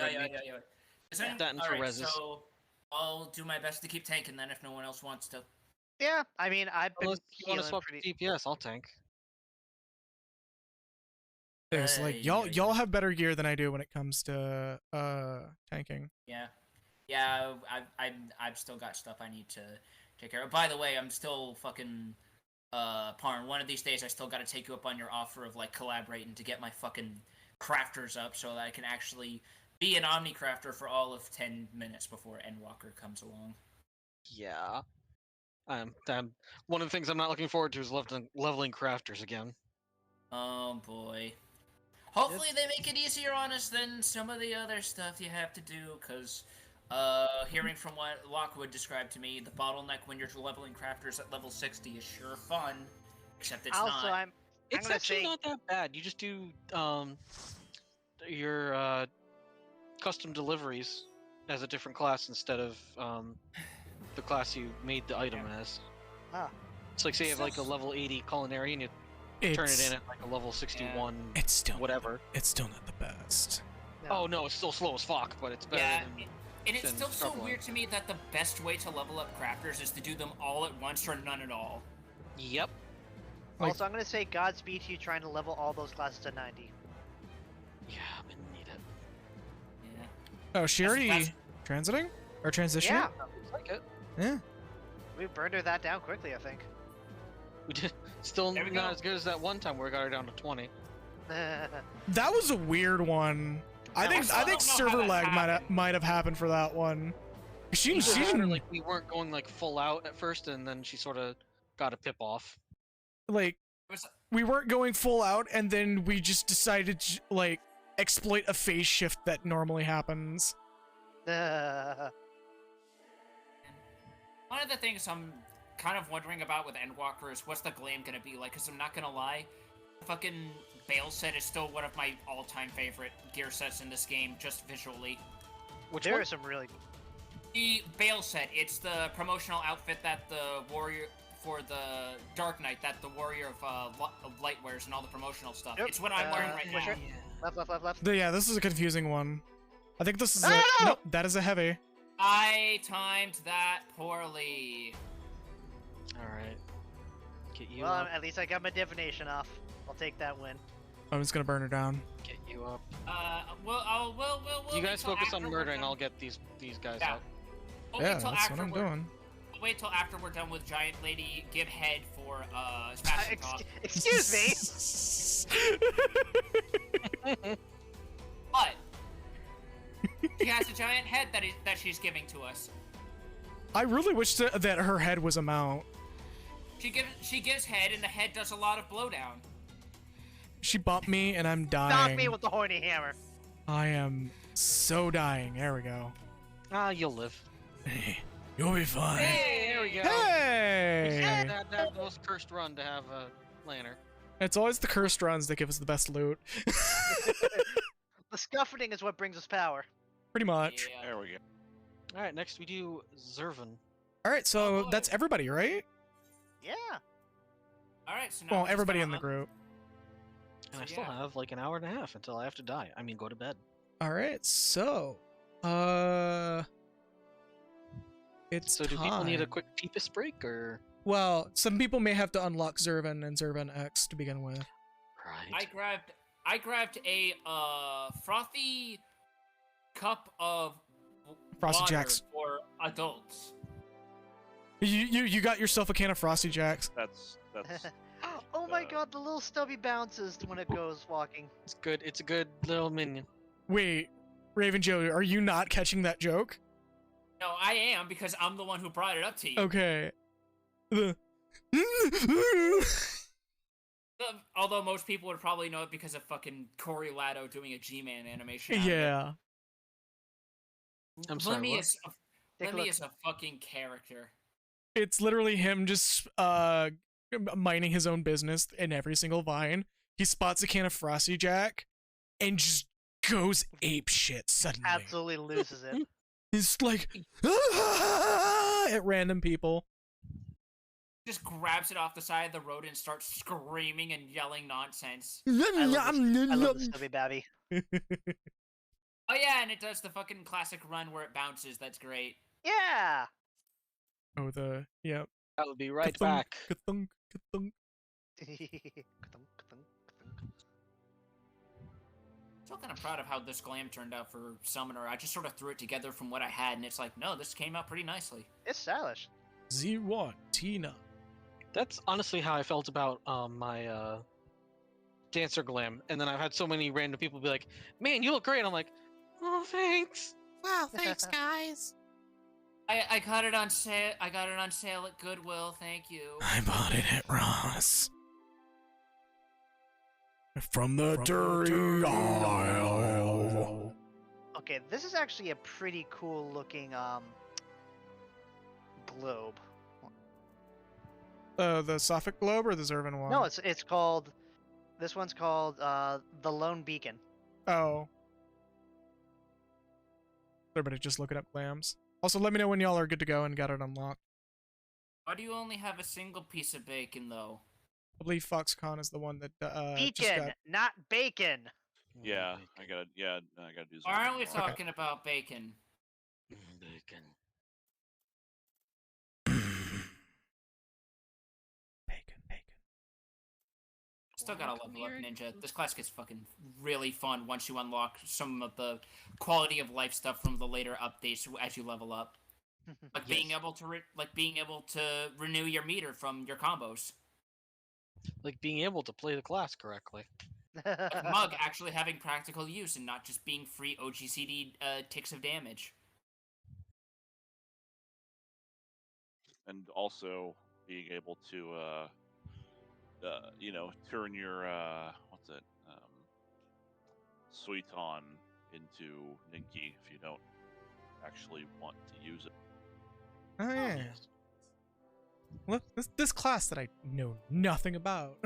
That and for reses. So I'll do my best to keep tanking then if no one else wants to. Yeah, I mean, I've been Unless you want to healing swap pretty... to DPS, I'll tank. There's like y'all have better gear than I do when it comes to tanking. Yeah, I've still got stuff I need to take care of. By the way, I'm still fucking Parn. One of these days, I still got to take you up on your offer of like collaborating to get my fucking crafters up so that I can actually be an Omni crafter for all of 10 minutes before Endwalker comes along. Yeah. One of the things I'm not looking forward to is leveling crafters again. Oh boy. Hopefully they make it easier on us than some of the other stuff you have to do, because hearing from what Lockwood described to me, the bottleneck when you're leveling crafters at level 60 is sure fun, except it's Also, not. It's gonna actually say... not that bad. You just do your custom deliveries as a different class instead of the class you made the item as. Ah. It's like say you have like a level 80 culinary and you turn it in at like a level 61 It's still whatever. It's still not the best. No. Oh no, it's still slow as fuck, but it's better than... And it's than still so struggling. weird to me that the best way to level up crafters is to do them all at once or none at all. Yep. Like- Also, I'm gonna say Godspeed to you trying to level all those classes to 90. Yeah, I'm gonna need it. Yeah. Oh, she already transiting or transitioning? Yeah, Looks like it. Yeah. we burned her that down quickly, I think. We did. Still There we not go. as good as that one time where we got her down to 20. That was a weird one. I think still don't know how server that lag happened. might have happened for that one. She Like we weren't going like full out at first, and then she sort of got a pip off. like It was- we weren't going full out, and then we just decided to like exploit a phase shift that normally happens. One of the things I'm kind of wondering about with Endwalker is what's the gleam gonna be like, because I'm not gonna lie, fucking Bale set is still one of my all-time favorite gear sets in this game, just visually. Which There one? are some really... The Bale set, it's the promotional outfit that the warrior, for the Dark Knight, that the Warrior of Light wears and all the promotional stuff. Yep, It's what I'm wearing right which now. are- Left. Yeah, this is a confusing one. I think this is No! nope, that is a heavy. I timed that poorly. Alright. Get you Well, up. at least I got my divination off. I'll take that win. I'm just gonna burn her down. Get you up. We'll You wait guys till focus after on we're murdering, done- I'll get these guys Yeah. up. We'll Yeah, wait till that's after what I'm we're- doing. We'll wait till after we're done with Giant Lady give head for Smashing Top. Excuse me. But She has a giant head that she's giving to us. I really wish that her head was a mount. She gives head, and the head does a lot of blowdown. She bumped me, and I'm dying. Knock me with the horny hammer. I am so dying. There we go. Ah, you'll live. You'll be fine. Hey, there we go. Hey! That was cursed run to have a lantern. It's always the cursed runs that give us the best loot. The scuffing is what brings us power. Pretty much. Yeah. There we go. All right, next we do Zervan. All right, so Oh, boy. that's everybody, right? Yeah. All right, so now Well, we just everybody gotta in the un- group. And I So, still yeah. have like an hour and a half until I have to die. I mean, go to bed. All right, so it's So do time. people need a quick peepus break or? Well, some people may have to unlock Zervan and Zervan X to begin with. Right. I grabbed a frothy cup of Frosty water Jacks. for adults. You got yourself a can of Frosty Jacks. That's Oh my god, the little stubby bounces when it goes walking. It's good. It's a good little minion. Wait, Raven Joe, are you not catching that joke? No, I am because I'm the one who brought it up to you. Okay. Although most people would probably know it because of fucking Corey Lato doing a G-Man animation. out of it. Yeah. I'm sorry. Lemmy What? is Take a Lemmy look. is a fucking character. It's literally him just minding his own business in every single vine. He spots a can of Frosty Jack and just goes ape shit suddenly. Absolutely loses it. He's like at random people. Just grabs it off the side of the road and starts screaming and yelling nonsense. I love the stubby babby. Oh yeah, and it does the fucking classic run where it bounces. That's great. Yeah. Oh, the yep. I'll be right Ka-thunk, back. ka-thunk, ka-thunk. Still kind of proud of how this glam turned out for Summoner. I just sort of threw it together from what I had, and it's like, no, this came out pretty nicely. It's stylish. Z1 Tina. That's honestly how I felt about my dancer glam. And then I've had so many random people be like, "Man, you look great." I'm like, "Oh, thanks." Wow, thanks guys. I got it on sale. I got it on sale at Goodwill. Thank you. I bought it at Ross. From the dirty aisle. Okay, this is actually a pretty cool looking globe. The Sophic Globe or the Zervan one? No, it's called. This one's called the Lone Beacon. Oh. Everybody just looking up glams. Also, let me know when y'all are good to go and got it unlocked. Why do you only have a single piece of bacon, though? I believe Foxconn is the one that just Beacon, got... not bacon. yeah. I gotta do. Why aren't we something. talking about bacon? Bacon. Bacon. Still gotta level up Ninja. This class gets fucking really fun once you unlock some of the quality of life stuff from the later updates as you level up. Like being able to renew your meter from your combos. Like being able to play the class correctly. Like Mug actually having practical use and not just being free OGCD ticks of damage. And also being able to turn your Suiton into Ninki if you don't actually want to use it. Oh, yeah. Look, this class that I know nothing about.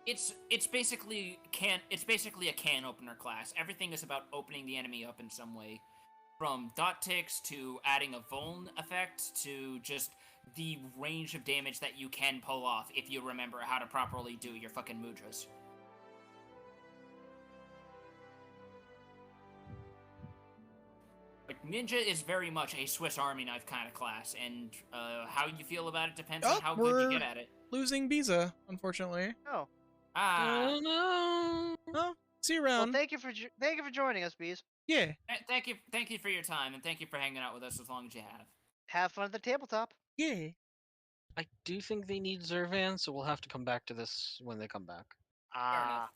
It's basically a can opener class. Everything is about opening the enemy up in some way. From dot ticks to adding a vuln effect to just the range of damage that you can pull off if you remember how to properly do your fucking mudras. Like, Ninja is very much a Swiss Army knife kind of class, and how you feel about it depends on how good you get at it. Losing Biza, unfortunately. Oh, Ah, Oh no! Well, see you well, around. thank you for joining us, bees. Yeah. thank you for your time, and thank you for hanging out with us as long as you have. Have fun at the tabletop. Yeah. I do think they need Zervan, so we'll have to come back to this when they come back. enough.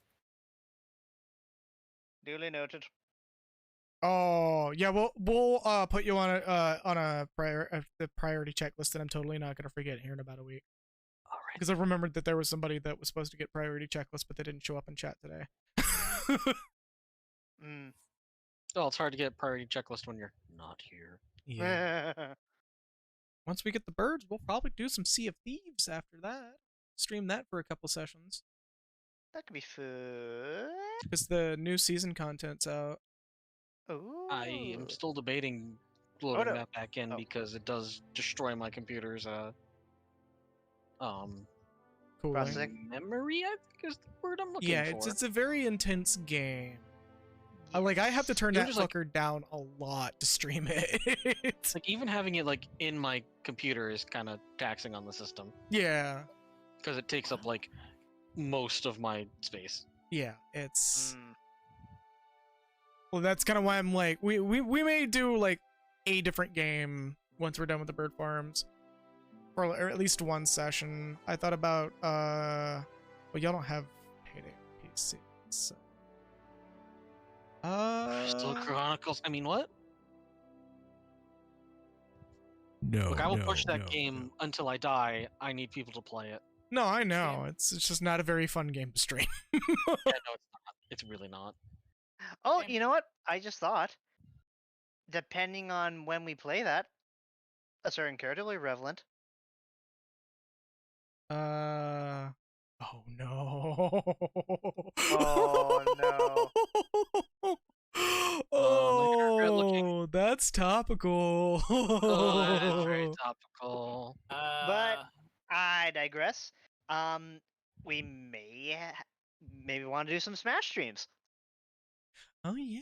Duly noted. Oh yeah, we'll put you on a the priority checklist that I'm totally not gonna forget here in about a week. All right. Because I remembered that there was somebody that was supposed to get priority checklist, but they didn't show up in chat today. Mm. Oh, it's hard to get priority checklist when you're not here. Yeah. Once we get the birds, we'll probably do some Sea of Thieves after that. Stream that for a couple sessions. That could be fun. Because the new season content's out. Ooh. I am still debating loading no. that back in Oh. because it does destroy my computer's Cool. Processing. memory, I think is the word I'm looking Yeah, for. it's a very intense game. I have to turn You're that just like- fucker down a lot to stream it. It's like even having it like in my computer is kind of taxing on the system Yeah. because it takes up like most of my space. Yeah, it's Mm. well, that's kind of why I'm like, we may do like a different game once we're done with the bird farms, or at least one session. I thought about well, y'all don't have Payday PC, so Still Chronicles. I mean, what? no, Look, I will push that game until I die. I need people to play it. No, I know it's just not a very fun game to stream. Yeah, no, it's not. It's really not. Oh, Damn. you know what? I just thought. Depending on when we play that, a certain character will be relevant. Oh no. Oh, no. I regret looking. Oh, that's topical. Oh, that is very topical. I digress. We maybe want to do some Smash streams. Oh yeah.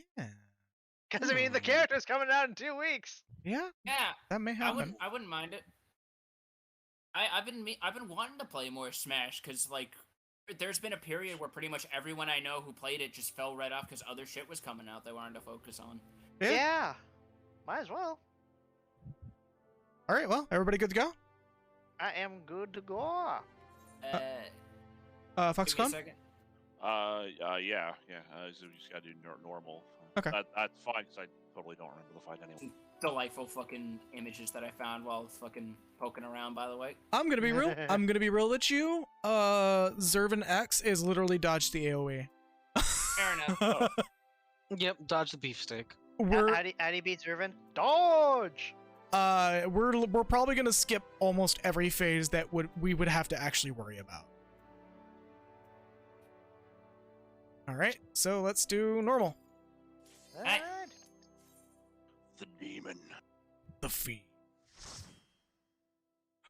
Because I mean, the character's coming out in 2 weeks. Yeah, yeah, that may happen. I wouldn't mind it. I've been wanting to play more Smash because like there's been a period where pretty much everyone I know who played it just fell right off because other shit was coming out they wanted to focus on. Yeah. Might as well. All right, well, everybody good to go? I am good to go. Give me a Foxconn? second. Yeah. So you just gotta do normal. Okay. That's fine because I totally don't remember the fight anyway. Delightful fucking images that I found while fucking poking around, by the way. I'm gonna be real. I'm gonna be real with you. Zervin X is literally dodge the AoE. Fair enough. Oh, Yep, dodge the beefsteak. We're How do you beat Zervin? Dodge! we're probably gonna skip almost every phase that we would have to actually worry about. All right, so let's do normal. Alright. Alright. The demon. The Fiend.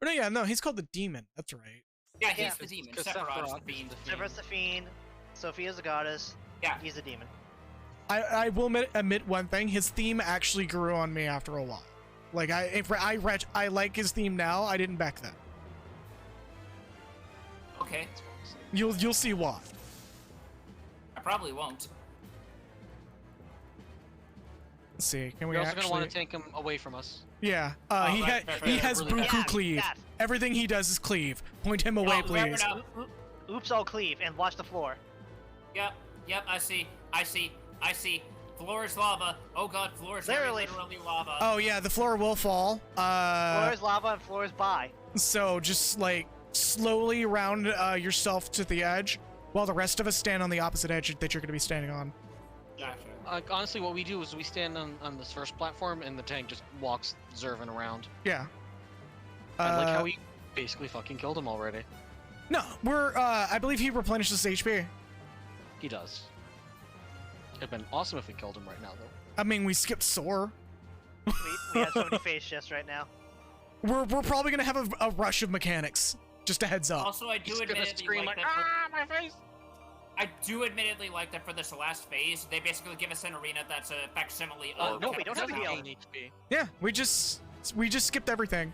Oh no, he's called the Demon. That's right. yeah, he's Yeah. the demon. 'Cause Sephiroth's the Sephiroth fiend. is the Sephiroth's the Fiend. Sophia's the goddess. Yeah. He's a demon. I will admit one thing. His theme actually grew on me after a while. Like I like his theme now. I didn't back then. Okay, You'll see why. I probably won't. Let's see. Can we We're also actually? gonna want to take him away from us. Yeah. Oh, He right, he right, has really Buku bad. Yeah, cleave. that. Everything he does is cleave. Point him away, Oh, remember please. now. Oops, I'll cleave and watch the floor. Yep, I see. Floor is lava. Oh god, floor is Literally. literally lava. Oh yeah, the floor will fall. Floor is lava and floor is by. So just like slowly round yourself to the edge, while the rest of us stand on the opposite edge that you're going to be standing on. Gotcha. Honestly, what we do is we stand on this first platform, and the tank just walks Zervin around. Yeah. I like how we basically fucking killed him already. No, we're. I believe he replenishes HP. He does. It'd been awesome if we killed him right now, though. I mean, we skipped Soar. We have so many phase shifts right now. We're probably gonna have a rush of mechanics. Just a heads up. Also, I do He's gonna admittedly scream like like, that. my face! I do admittedly like that for this last phase. They basically give us an arena that's a facsimile of. no, we don't have to Captain heal. Tower. HP. Yeah, we just skipped everything.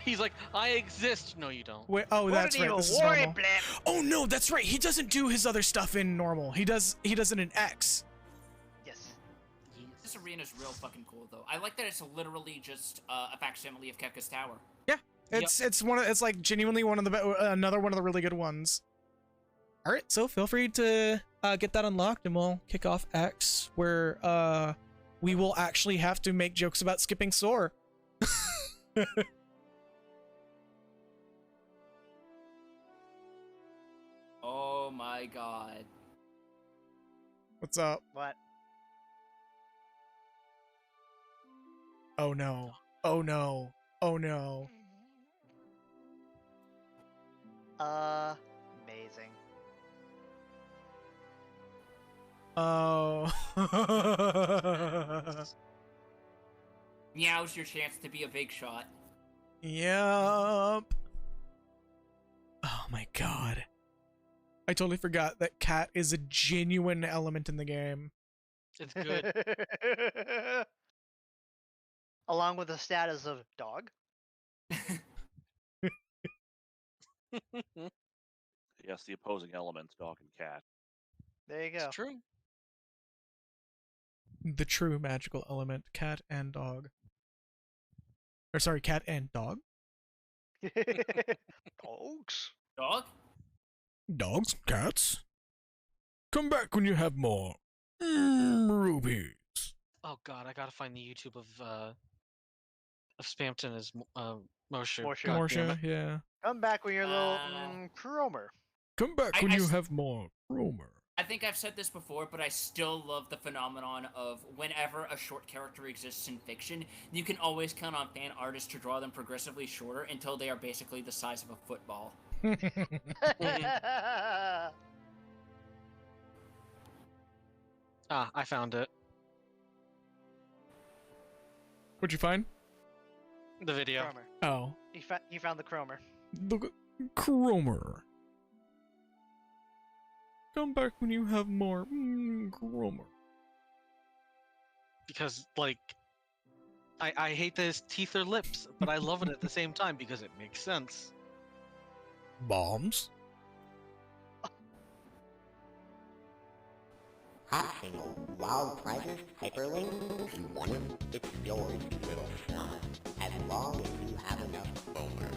He's like, I exist. No, you don't. Wait, oh, that's right. This is worry, normal. blip. Oh no, that's right. He doesn't do his other stuff in normal. He does it in X. Yes. This arena's real fucking cool, though. I like that it's literally just a facsimile of Kefka's Tower. Yeah, it's like genuinely one of the another one of the really good ones. All right, so feel free to get that unlocked, and we'll kick off X, where we will actually have to make jokes about skipping Soar. Oh my god. What's up? What? Oh no. Oh no. Oh no. Amazing. Oh. Now's your chance to be a big shot. Yup. Oh my god. I totally forgot that cat is a genuine element in the game. It's good. Along with the status of dog. Yes, the opposing elements, dog and cat. There you go. It's true. The true magical element, cat and dog. Or sorry, cat and dog? Dogs. Dog? Dogs, cats. Come back when you have more rubies. Oh god, I gotta find the YouTube of Spampton as Mosher. Mosher. God damn Morsha, it. yeah. Come back when you're a little Uh, Cromer. Come back when you have more rumor. I think I've said this before, but I still love the phenomenon of whenever a short character exists in fiction, you can always count on fan artists to draw them progressively shorter until they are basically the size of a football. Ah, I found it. What'd you find? The video. Cromer. Oh. He found the Cromer. The Cromer. Come back when you have more Cromer. Because, like, I hate that his teeth are lips, but I love it at the same time because it makes sense. Bombs? Hot single, wild prizes, hyperlink. If you want it, it's yours, little son. As long as you have enough boner.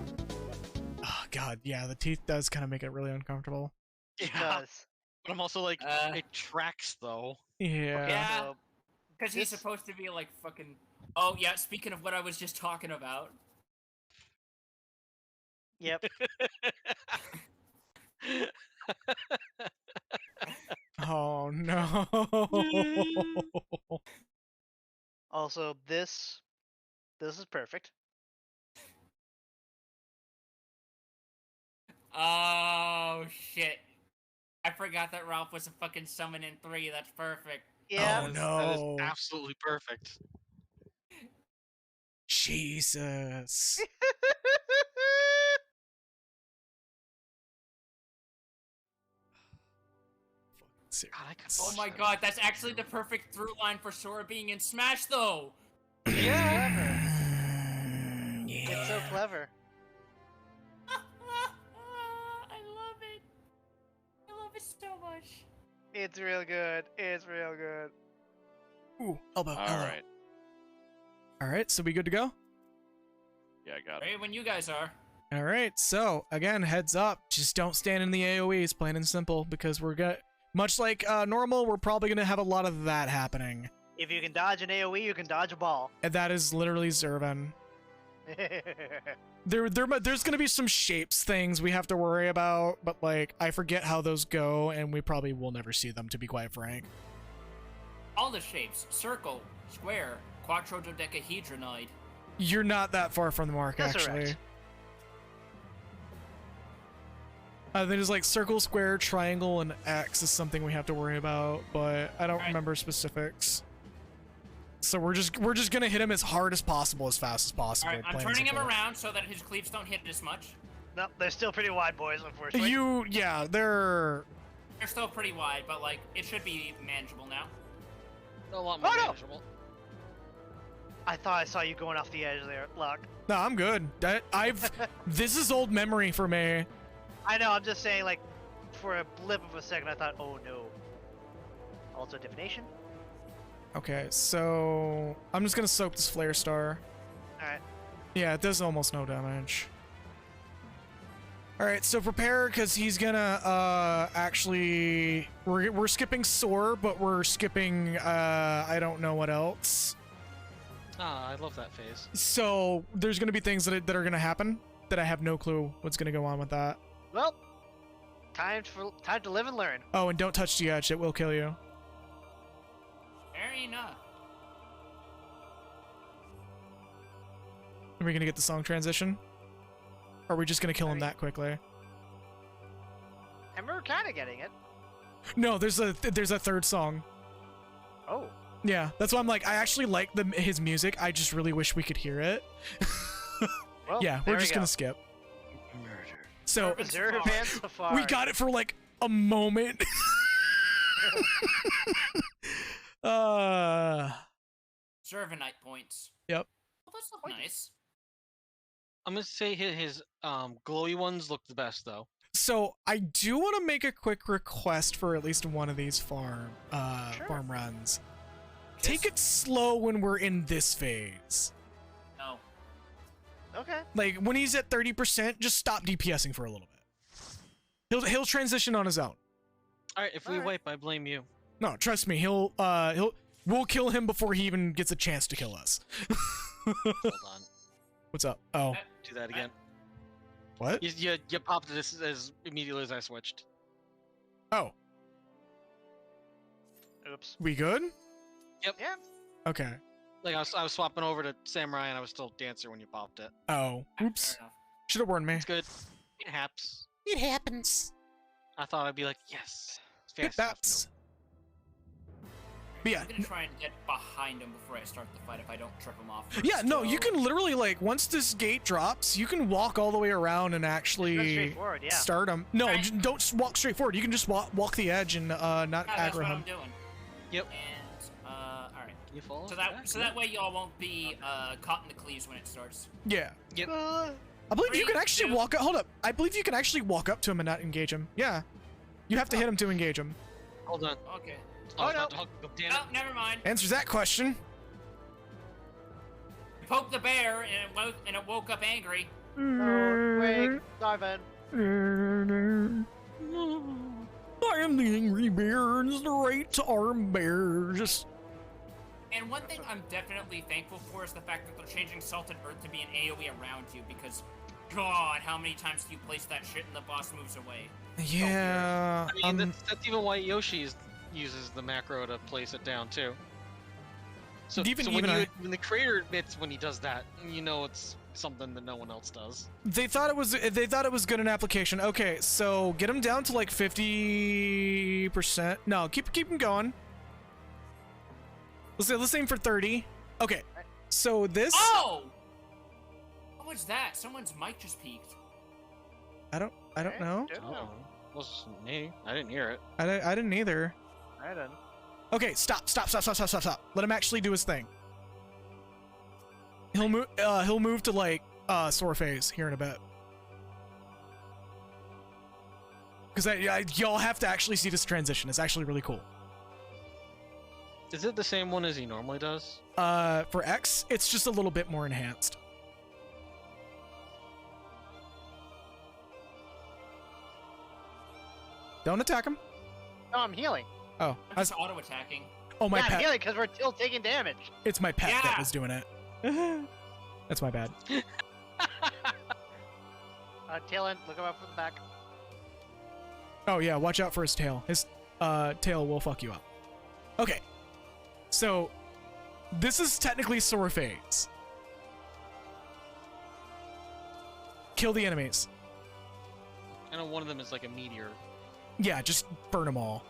Oh god, yeah, the teeth does kind of make it really uncomfortable. It Yeah. does. But I'm also like, Uh, it tracks though. Yeah. Yeah. So, Because he's This- supposed to be like fucking. Oh yeah, speaking of what I was just talking about. yep. Oh no. Also, this is perfect. Oh shit. I forgot that Ralph was a fucking summon in 3. That's perfect. Yeah. Oh, That is no. absolutely perfect. Jesus. God, I could Oh watch my that. god, that's actually the perfect through line for Sora being in Smash though. Yeah. It's so clever. I love it. I love it so much. It's real good. It's real good. Ooh, elbow. All elbow. right. All right, so we good to go? Yeah, I got it. Ready when you guys are. All right, so again, heads up, just don't stand in the AoEs, plain and simple, because we're gonna, much like normal, we're probably gonna have a lot of that happening. If you can dodge an AoE, you can dodge a ball. And that is literally Zervan. There's gonna be some shapes things we have to worry about, but like I forget how those go, and we probably will never see them, to be quite frank. All the shapes: circle, square, quattrododecahedronoid. You're not that far from the mark, That's actually. correct. There's like circle, square, triangle, and X is something we have to worry about, but I don't Right. remember specifics. So we're just gonna hit him as hard as possible, as fast as possible. Alright, I'm plain and turning him simple. around so that his cleaves don't hit as much. No, they're still pretty wide, boys, unfortunately. Yeah, they're. They're still pretty wide, but like, it should be manageable now. A lot more Oh, no! manageable. I thought I saw you going off the edge there, Luck. No, I'm good. This is old memory for me. I know, I'm just saying, like, for a blip of a second, I thought, oh no. Also, divination. Okay, so I'm just gonna soak this flare star. Alright. Yeah, it does almost no damage. All right, so prepare because he's gonna actually we're skipping soar, but we're skipping I don't know what else. Ah, I love that phase. So there's gonna be things that are gonna happen that I have no clue what's gonna go on with that. Well, time to live and learn. Oh, and don't touch the edge; it will kill you. Fair enough. Are we gonna get the song transition? Or are we just gonna kill him that quickly? And we're kind of getting it. No, there's a third song. Oh. Yeah, that's why I'm like, I actually like his music. I just really wish we could hear it. Well, Yeah, we're just gonna skip. Murder. So Zervan Safari. we got it for like a moment. Servanite points. Yep. Well, those look nice. I'm gonna say his glowy ones look the best though. So I do want to make a quick request for at least one of these farm runs. Take it slow when we're in this phase. No. Okay. Like when he's at 30%, just stop DPSing for a little bit. He'll transition on his own. All right, if we wipe, I blame you. No, trust me. We'll kill him before he even gets a chance to kill us. Hold on. What's up? Oh, Do that again. what? You popped this as immediately as I switched. Oh, Oops. we good? Yep. Yeah. Okay. Like I was swapping over to Samurai and I was still Dancer when you popped it. Oh, oops. Fair enough. Should have warned me. It's good. It happens. It happens. I thought I'd be like, yes. It's It fast enough, happens. But yeah, I'm gonna try and get behind him before I start the fight if I don't trip him off. yeah, no, So- you can literally like once this gate drops, you can walk all the way around and That's actually straightforward, yeah. start him. No, Right. don't just walk straight forward. You can just walk the edge and not Yeah, that's aggro what him. I'm doing. Yep. And all right. Can you follow? So that way y'all won't be caught in the cleaves when it starts. Yeah. Yep. I believe you 3, can actually 2. walk up. Hold up. I believe you can actually walk up to him and not engage him. Yeah. You have to hit him to engage him. Hold on. Okay. I was no. about to hook him. Damn it. Oh, never mind. Answers that question. Poke the bear and it woke up angry. Oh, wait. Darvin. I am the angry bear and it's the right to arm bear. Just And one thing I'm definitely thankful for is the fact that they're changing Salted Earth to be an AoE around you because, God, how many times do you place that shit and the boss moves away? yeah. I mean, that's even why Yoshi uses the macro to place it down too. So, when the creator admits when he does that, you know it's something that no one else does. They thought it was good in application. Okay, so get him down to like 50%. No, keep him going. Let's aim for 30. Okay. So this Oh! What was that? Someone's mic just peaked. I don't know. Oh, wasn't me. I didn't hear it. I didn't either. I done. Okay, stop. Let him actually do his thing. He'll move to like sore phase here in a bit. Cuz y'all have to actually see this transition. It's actually really cool. Is it the same one as he normally does? For X, it's just a little bit more enhanced. Don't attack him. No, I'm healing. Oh, I'm just auto-attacking. oh my yeah, I'm pet. healing because we're still taking damage. It's my pet that Yeah. was doing it. That's my bad. Tail end, look up from the back. Oh yeah, watch out for his tail. His tail will fuck you up. Okay. So this is technically sore phase. Kill the enemies. I know one of them is like a meteor. Yeah, just burn them all.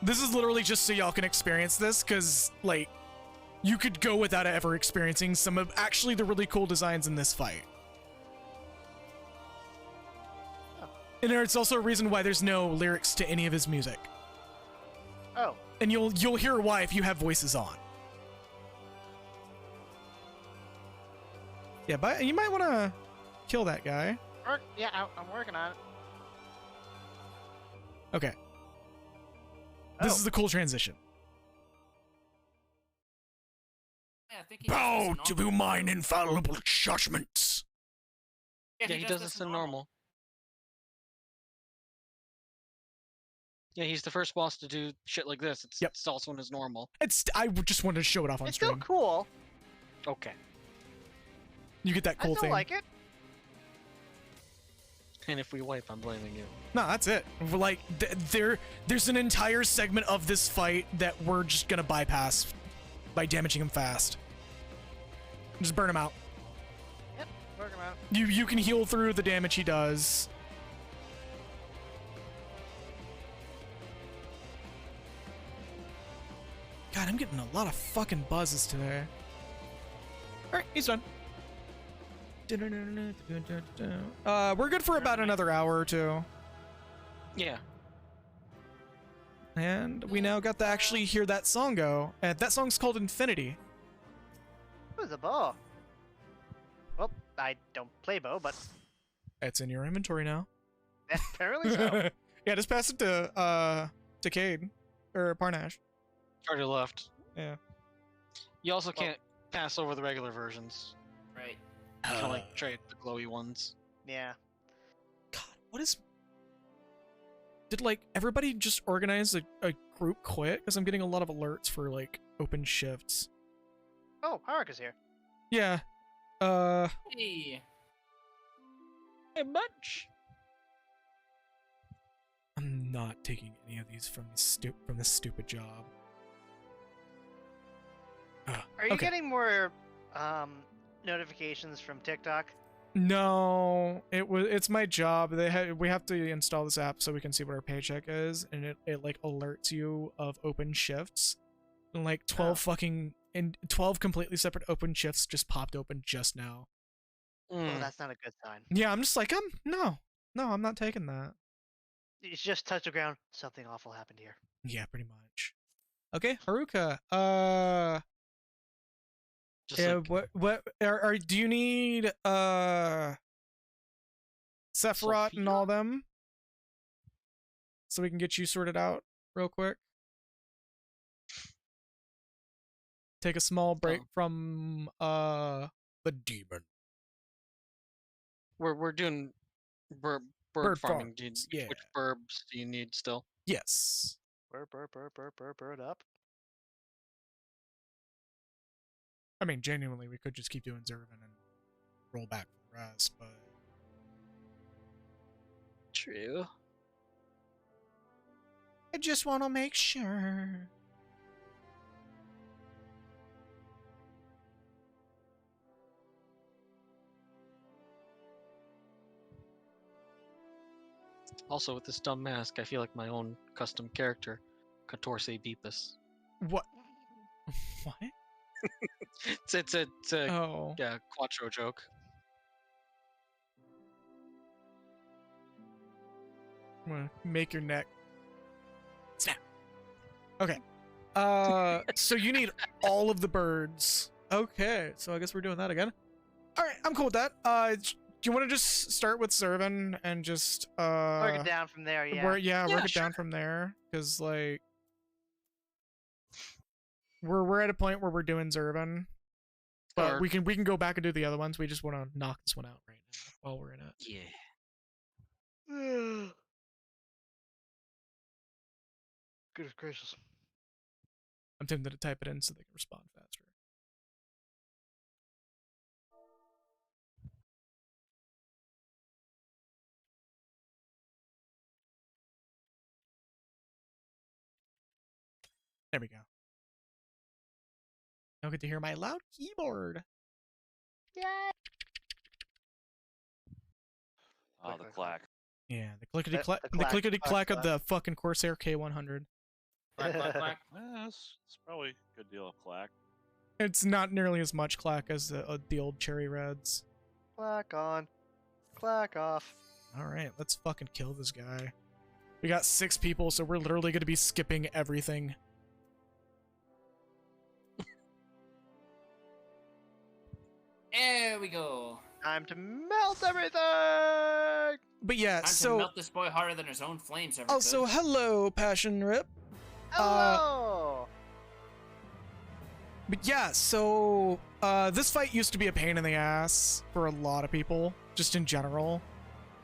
This is literally just so y'all can experience this, because, like, you could go without ever experiencing some of actually the really cool designs in this fight. And it's also a reason why there's no lyrics to any of his music. Oh. And you'll hear why if you have voices on. Yeah, but you might want to kill that guy. Yeah, I'm working on it. Okay. This Oh. is the cool transition. Yeah, I think he does this in normal. mine infallible judgments. Yeah, he does this in normal. Yeah, he's the first boss to do shit like this. It's also in his normal. I just wanted to show it off on It's stream. still cool. Okay. You get that I cool still thing. like it. And if we wipe, I'm blaming you. No, that's it. We're like, there's an entire segment of this fight that we're just gonna bypass by damaging him fast. Just burn him out. Yep, work him out. You can heal through the damage he does. God, I'm getting a lot of fucking buzzes today. Alright, he's done. We're good for about another hour or two. Yeah. And we now got to actually hear that song go. And that song's called Infinity. Who's a bow? Well, I don't play bow, but It's in your inventory now. apparently so. Yeah, just pass it to Cade. Or Parnash. Already left. Yeah. You also can't pass over the regular versions. Right. You can only trade the glowy ones. Yeah. God, what is... Did, like, everybody just organize a group quit? Because I'm getting a lot of alerts for, like, open shifts. Oh, Haruka's here. Yeah. Hey. Hey, much. I'm not taking any of these from this stupid job. Are you getting more notifications from TikTok? No, it's my job. We have to install this app so we can see what our paycheck is, and it like alerts you of open shifts. And like 12 12 completely separate open shifts just popped open just now. Oh, that's not a good sign. Yeah, I'm just like, no, I'm not taking that. It's just touch the ground. Something awful happened here. Yeah, pretty much. Okay, Haruka. Just Yeah, like, what do you need Sephiroth and all them? So we can get you sorted out real quick. Take a small break from the demon. we're doing bird farming. Yeah. Which burbs do you need still? Yes. Bird up. I mean, genuinely, we could just keep doing Zervin and roll back for the rest, but... True. I just want to make sure. Also, with this dumb mask, I feel like my own custom character, Catorce Beepus. What? What? It's a Oh. yeah, Quattro joke. I'm gonna make your neck snap. Okay. So you need all of the birds. Okay, so I guess we're doing that again. Alright, I'm cool with that. Do you want to just start with Zervin and just Work it down from there, yeah. Work it down from there, because like we're at a point where we're doing Zervin, but we can go back and do the other ones. We just want to knock this one out right now while we're in it. Yeah. Goodness gracious. I'm tempted to type it in so they can respond faster. There we go. Now get to hear my loud keyboard. Yay! Oh, the clack. Yeah, the clickety clack, the the clack, clickety clack clack, of the fucking Corsair K100. Clack, clack, clack. It's probably a good deal of clack. It's not nearly as much clack as the old Cherry Reds. Clack on. Clack off. All right, let's fucking kill this guy. We got 6 people, so we're literally going to be skipping everything. There we go. Time to melt everything! But yeah, Time so to melt this boy harder than his own flames ever also could. hello, Passion Rip. Hello! But yeah, so this fight used to be a pain in the ass for a lot of people, just in general,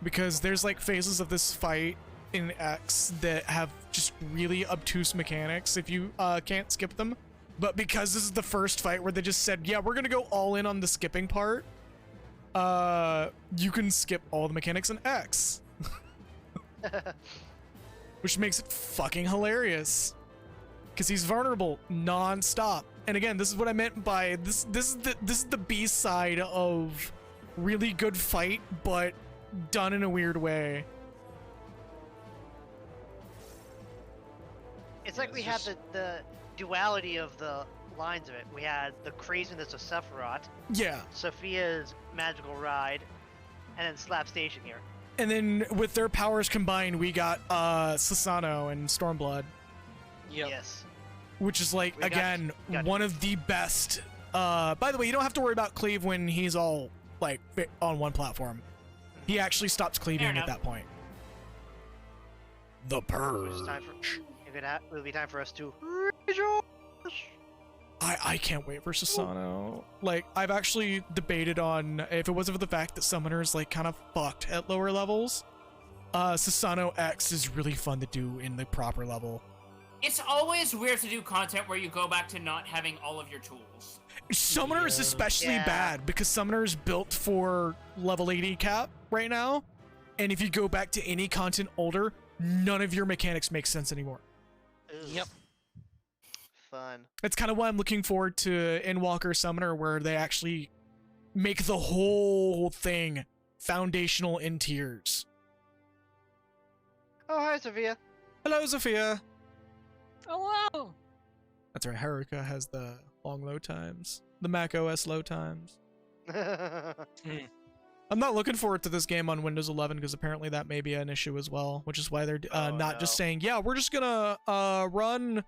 because there's like phases of this fight in X that have just really obtuse mechanics if you can't skip them. But because this is the first fight where they just said, yeah, we're gonna go all in on the skipping part, you can skip all the mechanics in X. Which makes it fucking hilarious. Because he's vulnerable non-stop. And again, this is what I meant by this is the B-side of really good fight, but done in a weird way. It's like we had the duality of the lines of it. We had the craziness of Sephiroth, Yeah. Sophia's magical ride, and then Slap Station here. And then with their powers combined, we got Susanoo and Stormblood. Yep. Yes. Which is like, again, one of the best. By the way, you don't have to worry about cleave when he's all like on one platform. He actually stops cleaving at that point. The Purge. It'll be time for us to rejoice. I can't wait for Susanoo. Like, I've actually debated on if it wasn't for the fact that Summoner's like kind of fucked at lower levels. Susanoo X is really fun to do in the proper level. It's always weird to do content where you go back to not having all of your tools. Summoner is especially bad because Summoner is built for level 80 cap right now, and if you go back to any content older, none of your mechanics make sense anymore. Yep. Fun. That's kind of why I'm looking forward to Endwalker Summoner, where they actually make the whole thing foundational in tiers. Oh, hi, Sophia. Hello, Sophia. Hello. That's right, Haruka has the long load times, the Mac OS load times. I'm not looking forward to this game on Windows 11 because apparently that may be an issue as well, which is why they're not just saying, yeah, we're just gonna run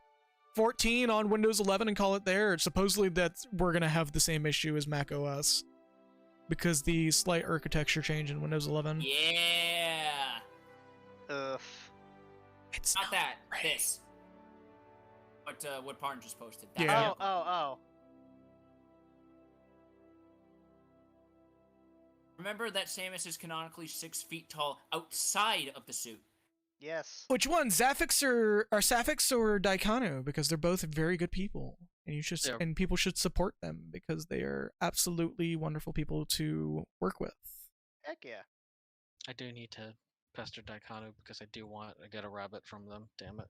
14 on Windows 11 and call it there. Supposedly we're gonna have the same issue as Mac OS because the slight architecture change in Windows 11. Yeah. Ugh. It's Not that. right. This. What Parn just posted. That. Yeah. Oh. Remember that Samus is canonically 6 feet tall outside of the suit. Yes. Which one, Sapphics or Daikanu? Because they're both very good people, and and people should support them because they are absolutely wonderful people to work with. Heck yeah. I do need to pester Daikanu because I do want to get a rabbit from them. Damn it.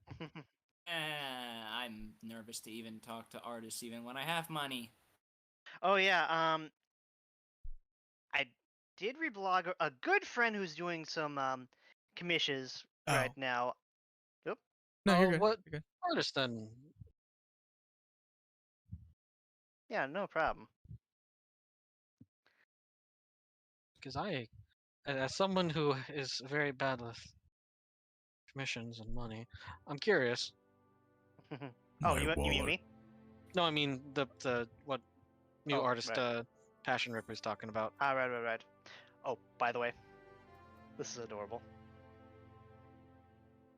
I'm nervous to even talk to artists even when I have money. Oh yeah. I did reblog a good friend who's doing some commissions right now. Oop. No, you're good. What You're good. artist then? Yeah, no problem. Because as someone who is very bad with commissions and money, I'm curious. Oh, you mean me? No, I mean the what new artist right. Passion Ripper's talking about. Ah, right. Oh, by the way, this is adorable.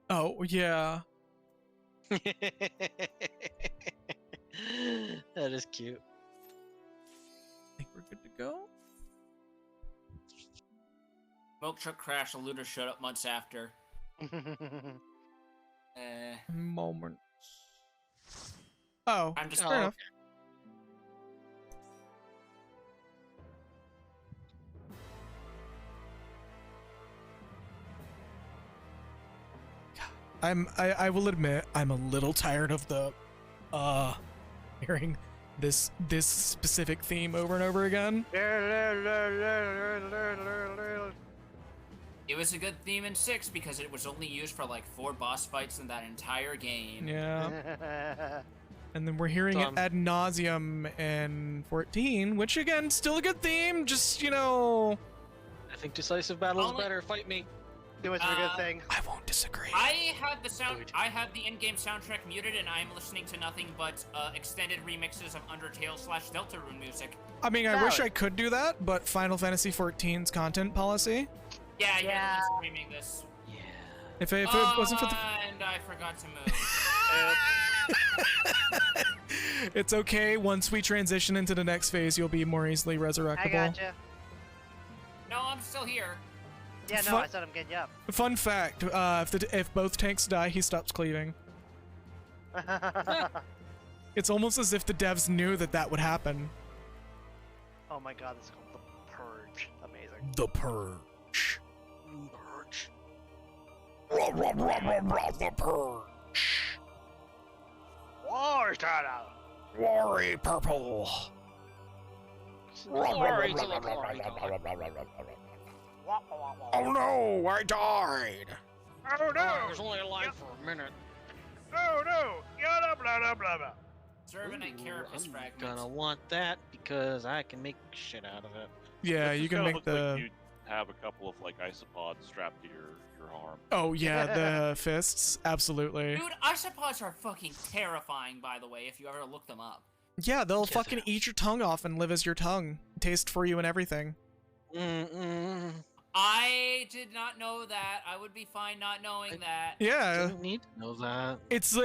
Oh, yeah. That is cute. I think we're good to go. Milk truck crash, a looter showed up months after. Moments. Oh, I'm just fair enough. I will admit I'm a little tired of the hearing this specific theme over and over again. It was a good theme in 6 because it was only used for like 4 boss fights in that entire game. Yeah. And then we're hearing it ad nauseum in 14, which again, still a good theme, just, you know... I think decisive battle is better. Fight me. Too much of a good thing. I won't disagree. I had the in-game soundtrack muted, and I'm listening to nothing but extended remixes of Undertale/Deltarune music. I mean, I wish I could do that, but Final Fantasy XIV's content policy. Yeah, you're the one streaming this. Yeah. If it wasn't for the... And I forgot to move. It's okay. Once we transition into the next phase, you'll be more easily resurrectable. I gotcha. No, I'm still here. Yeah, no, I said I'm getting you up. Fun fact: if both tanks die, he stops cleaving. It's almost as if the devs knew that would happen. Oh my god, this is called the Purge. Amazing. The Purge. Purge. The Purge. War Turtle. Glory purple. Glory to the glory. Oh no, I died. Oh no! I was only alive for a minute. Oh no! Yada blah blah blah blah. Servant carapace I'm fragments. gonna want that because I can make shit out of it. Yeah, This you is can gonna make look the. Like you'd have a couple of like isopods strapped to your arm. Oh yeah, the fists, absolutely. Dude, isopods are fucking terrifying, by the way, if you ever look them up. Yeah, they'll Yes, fucking eat your tongue off and live as your tongue, taste for you and everything. I did not know that. I would be fine not knowing that. Yeah, Didn't need to know that. it's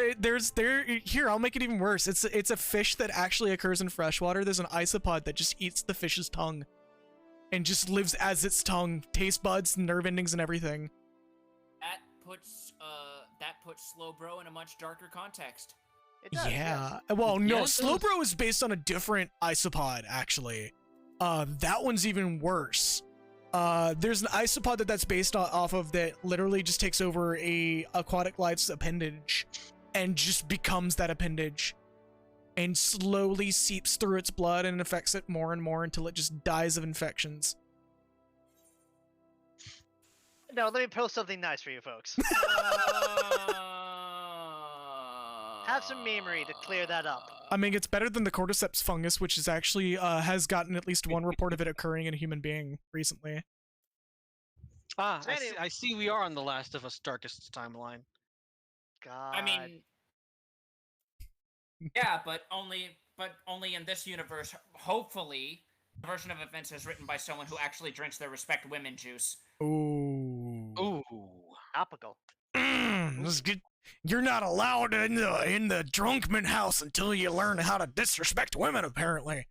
here. I'll make it even worse. It's a fish that actually occurs in freshwater. There's an isopod that just eats the fish's tongue, and just lives as its tongue, taste buds, nerve endings, and everything. That puts Slowbro in a much darker context. It does, Yeah. Well, no, Yeah, it does. Slowbro is based on a different isopod, actually. That one's even worse. There's an isopod that's based off of that literally just takes over a aquatic life's appendage and just becomes that appendage and slowly seeps through its blood and affects it more and more until it just dies of infections. No, let me post something nice for you folks. Have some memory to clear that up. I mean, it's better than the cordyceps fungus, which is actually has gotten at least one report of it occurring in a human being recently. Ah, So I see we are on the Last of Us darkest timeline. God. I mean, yeah, but only in this universe. Hopefully, the version of events is written by someone who actually drinks their respect women juice. Ooh. Ooh. topical. Let's get. You're not allowed in the drunkman house until you learn how to disrespect women, apparently.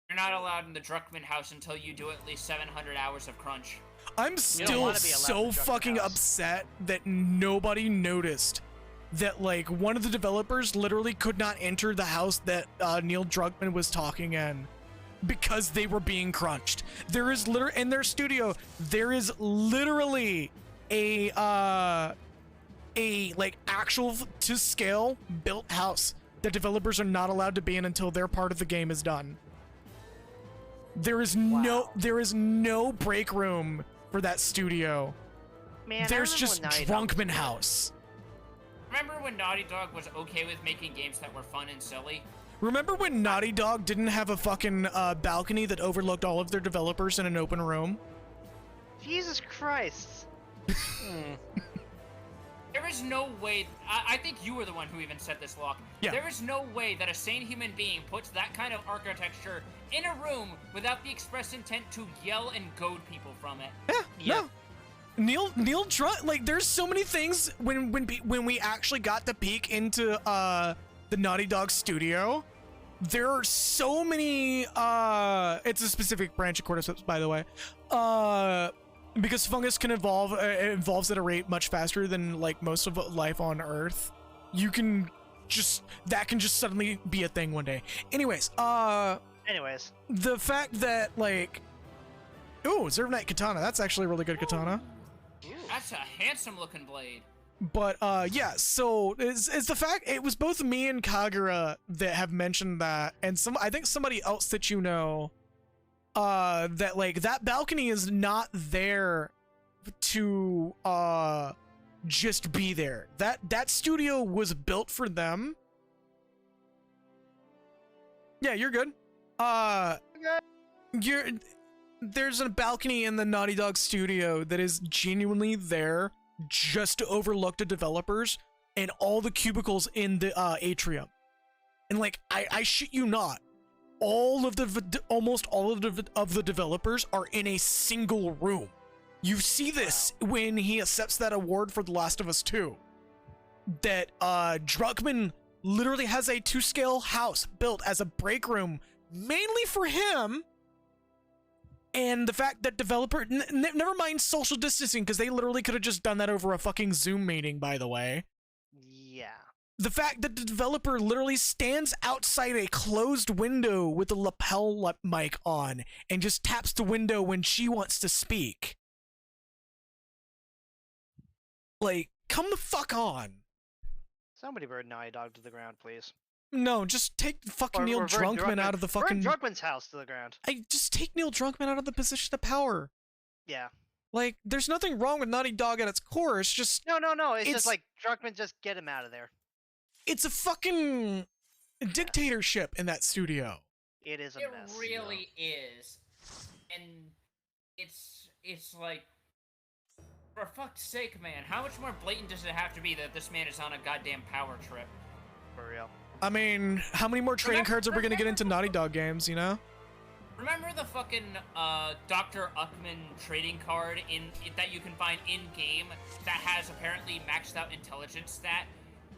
You're not allowed in the Druckmann house until you do at least 700 hours of crunch. I'm still wanna be allowed so in the Druckmann fucking house. upset that nobody noticed that, like, one of the developers literally could not enter the house that Neil Druckmann was talking in because they were being crunched. There is literally, in their studio, there is literally a like actual to scale built house that developers are not allowed to be in until their part of the game is done. There is no break room for that studio. Man, I There's remember just when Naughty Dog was Drunkman good. House. Remember when Naughty Dog was okay with making games that were fun and silly? Remember when Naughty Dog didn't have a fucking balcony that overlooked all of their developers in an open room? Jesus Christ. There is no way. I think you were the one who even said this, Locke. Yeah. There is no way that a sane human being puts that kind of architecture in a room without the express intent to yell and goad people from it. Yeah. No. Neil like, there's so many things when we actually got to peek into the Naughty Dog studio. There are so many. It's a specific branch of cordyceps, by the way. Because fungus can evolve, it evolves at a rate much faster than like most of life on Earth. You can that can just suddenly be a thing one day. Anyways, the fact that, like, ooh, Zervnite katana, that's actually a really good katana. That's a handsome looking blade. But yeah, so is the fact it was both me and Kagura that have mentioned that, and I think somebody else that you know, that, like, that balcony is not there to just be there. That studio was built for them. Yeah, you're good. There's a balcony in the Naughty Dog studio that is genuinely there just to overlook the developers and all the cubicles in the atrium. And, like, I shit you not, almost all of the developers are in a single room. You see this when he accepts that award for The Last of Us 2. That Druckmann literally has a 2-scale house built as a break room mainly for him. And the fact that developer, never mind social distancing, because they literally could have just done that over a fucking Zoom meeting, by the way. Yeah. The fact that the developer literally stands outside a closed window with the lapel mic on and just taps the window when she wants to speak. Like, come the fuck on. Somebody burn Naughty Dog to the ground, please. No, just take fucking Neil Drunkman out of the fucking... Burn Drunkman's house to the ground. Just take Neil Drunkman out of the position of power. Yeah. Like, there's nothing wrong with Naughty Dog at its core, it's just... No, it's just like, Drunkman, just get him out of there. It's a fucking dictatorship in that studio. It is a mess. It really is. And it's like, for fuck's sake, man, how much more blatant does it have to be that this man is on a goddamn power trip? For real. I mean, how many more trading cards are we gonna get into Naughty Dog games, you know? Remember the fucking Dr. Uckman trading card that you can find in-game that has apparently maxed out intelligence stat,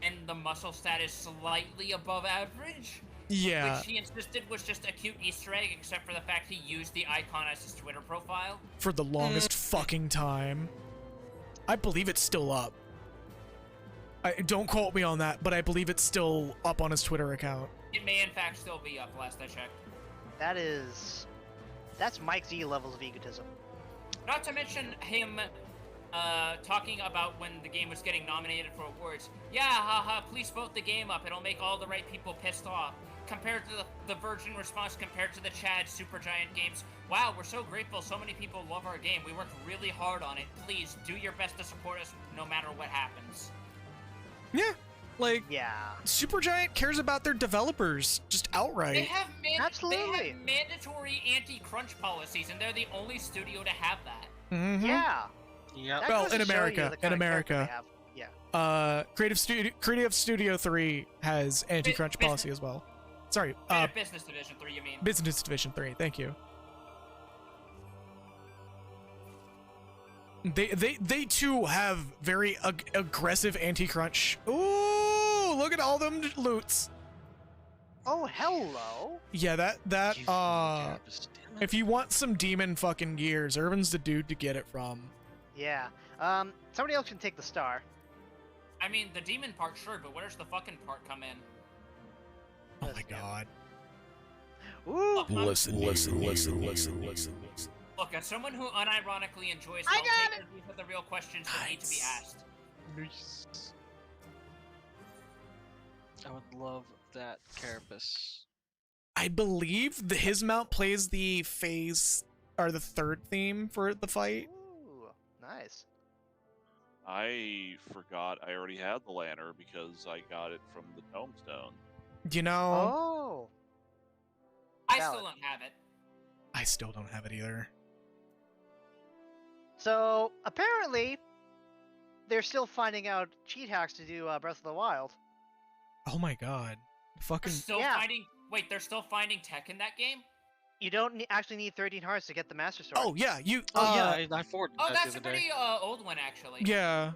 and the muscle stat is slightly above average? Yeah. Which he insisted was just a cute Easter egg, except for the fact he used the icon as his Twitter profile. For the longest fucking time. I believe it's still up. Don't quote me on that, but I believe it's still up on his Twitter account. It may in fact still be up, last I checked. That's Mike Z levels of egotism. Not to mention him talking about when the game was getting nominated for awards. Yeah, haha, please vote the game up. It'll make all the right people pissed off. Compared to the Virgin response compared to the Chad Supergiant games. Wow, we're so grateful so many people love our game. We worked really hard on it. Please, do your best to support us no matter what happens. Yeah, like, yeah. Supergiant cares about their developers, just outright. They have Absolutely. mandatory anti-crunch policies, and they're the only studio to have that. Mm-hmm. Yeah. Yeah. Well, in America, Creative Studio 3 has anti-crunch policy as well. Sorry, Business Division 3, you mean? Business Division 3, thank you. They too have very aggressive anti-crunch. Ooh, look at all them loots. Oh, hello. Yeah, if you want some demon fucking gears, Irvin's the dude to get it from. Yeah. Somebody else can take the star. I mean, the demon part, sure, but where's the fucking part come in? Oh my god. Ooh. Listen. Look, as someone who unironically enjoys I got Helltaker, these are the real questions that need to be asked. Nice. I would love that carapace. I believe his mount plays the phase, or the third theme for the fight. Ooh, nice. I forgot I already had the lantern because I got it from the tombstone. You know... Oh. I still don't have it. I still don't have it either. So, apparently, they're still finding out cheat hacks to do Breath of the Wild. Oh my god. Fucking... Wait, they're still finding tech in that game? You don't actually need 13 hearts to get the Master Sword. Oh, yeah, you... yeah, I forwarded Oh, that that's the a other pretty day. old one, actually. Yeah.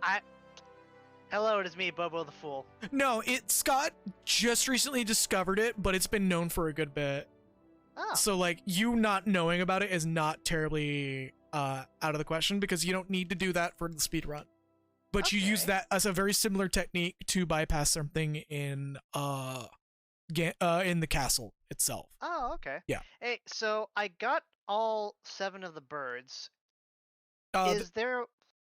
Hello, it is me, Bobo the Fool. No, Scott just recently discovered it, but it's been known for a good bit. Oh. So, like, you not knowing about it is not terribly out of the question, because you don't need to do that for the speed run. But you use that as a very similar technique to bypass something in the castle itself. Oh, okay. Yeah. Hey, so I got all 7 of the birds. Is there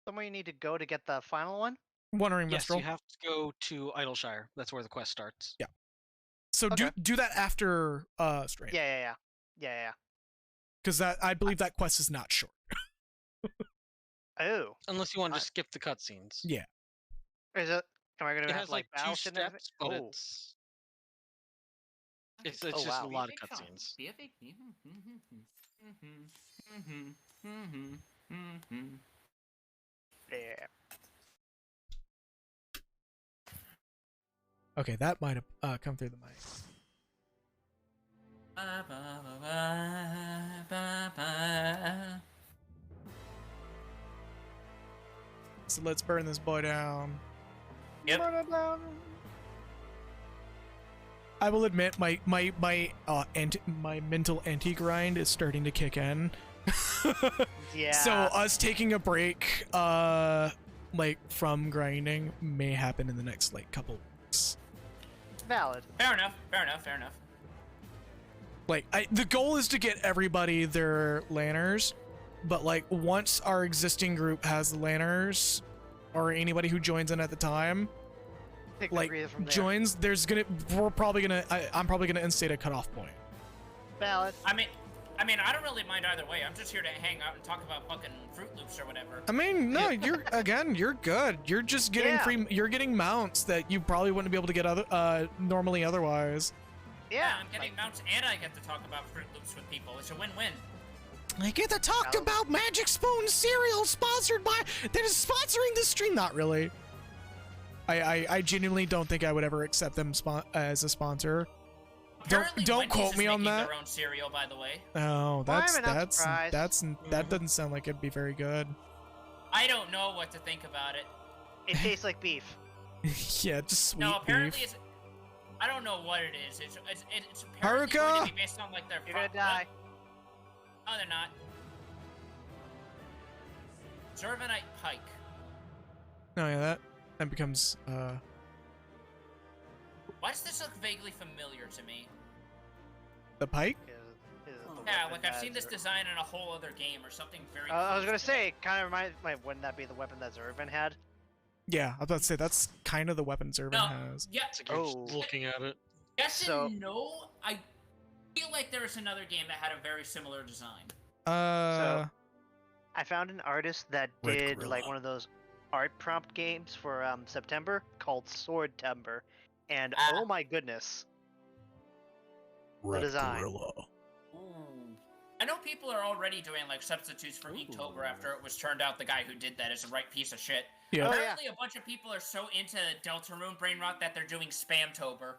somewhere you need to go to get the final one? Wandering Yes, Minstrel. you have to go to Idleshire. That's where the quest starts. Yeah. So do that after Strain. Yeah. Because I believe that quest is not short. Oh. Unless you want to just skip the cutscenes. Yeah. Is it? Am I gonna It have has like 2 battle shit and everything? steps, but Oh. it's Oh, just wow. a lot of cutscenes. Yeah. Okay, that might have come through the mic. So let's burn this boy down. Yep. Burn it down. I will admit my mental anti-grind is starting to kick in. Yeah. So us taking a break like from grinding may happen in the next like couple weeks. Valid. Fair enough. Fair enough. Fair enough. Like the goal is to get everybody their lanners, but like once our existing group has the lanners, or anybody who joins in at the time, Pick the like breather from there. joins, I'm probably gonna instate a cutoff point. Valid. I mean, I don't really mind either way. I'm just here to hang out and talk about fucking Fruit Loops or whatever. I mean, no, you're good. You're just getting free. You're getting mounts that you probably wouldn't be able to get normally otherwise. Yeah. I'm getting mounts and I get to talk about Fruit Loops with people. It's a win-win. I get to talk about Magic Spoon cereal that is sponsoring this stream. Not really. I genuinely don't think I would ever accept them as a sponsor. Apparently Don't Wendy's quote is me on making that. their own cereal, by the way. Oh, Why am I not surprised? that doesn't sound like it'd be very good. I don't know what to think about it. It tastes like beef. Yeah, just sweet No, apparently beef. it's. I don't know what it is. It's apparently Haruka? going to be based on like their. You're gonna die. No, they're not. Zervanite Pike. Oh yeah, that becomes Why does this look vaguely familiar to me? the pike. Yeah, like I've seen this design in a whole other game or something very. I was close gonna to say, it. it kind of reminds me. Wouldn't that be the weapon that Zervan had? Yeah, I was about to say that's kind of the weapon Zervan No, has. yeah. It's like you're just looking at it. Yes So- and no. I feel like there was another game that had a very similar design. I found an artist that Red did Gorilla. like one of those art prompt games for September called Sword Timber, and oh my goodness, Red design. Gorilla. Ooh. I know people are already doing like substitutes for Inktober after it was turned out the guy who did that is a right piece of shit. Yeah. Oh, Apparently a bunch of people are so into Deltarune brain rot that they're doing Spamtober.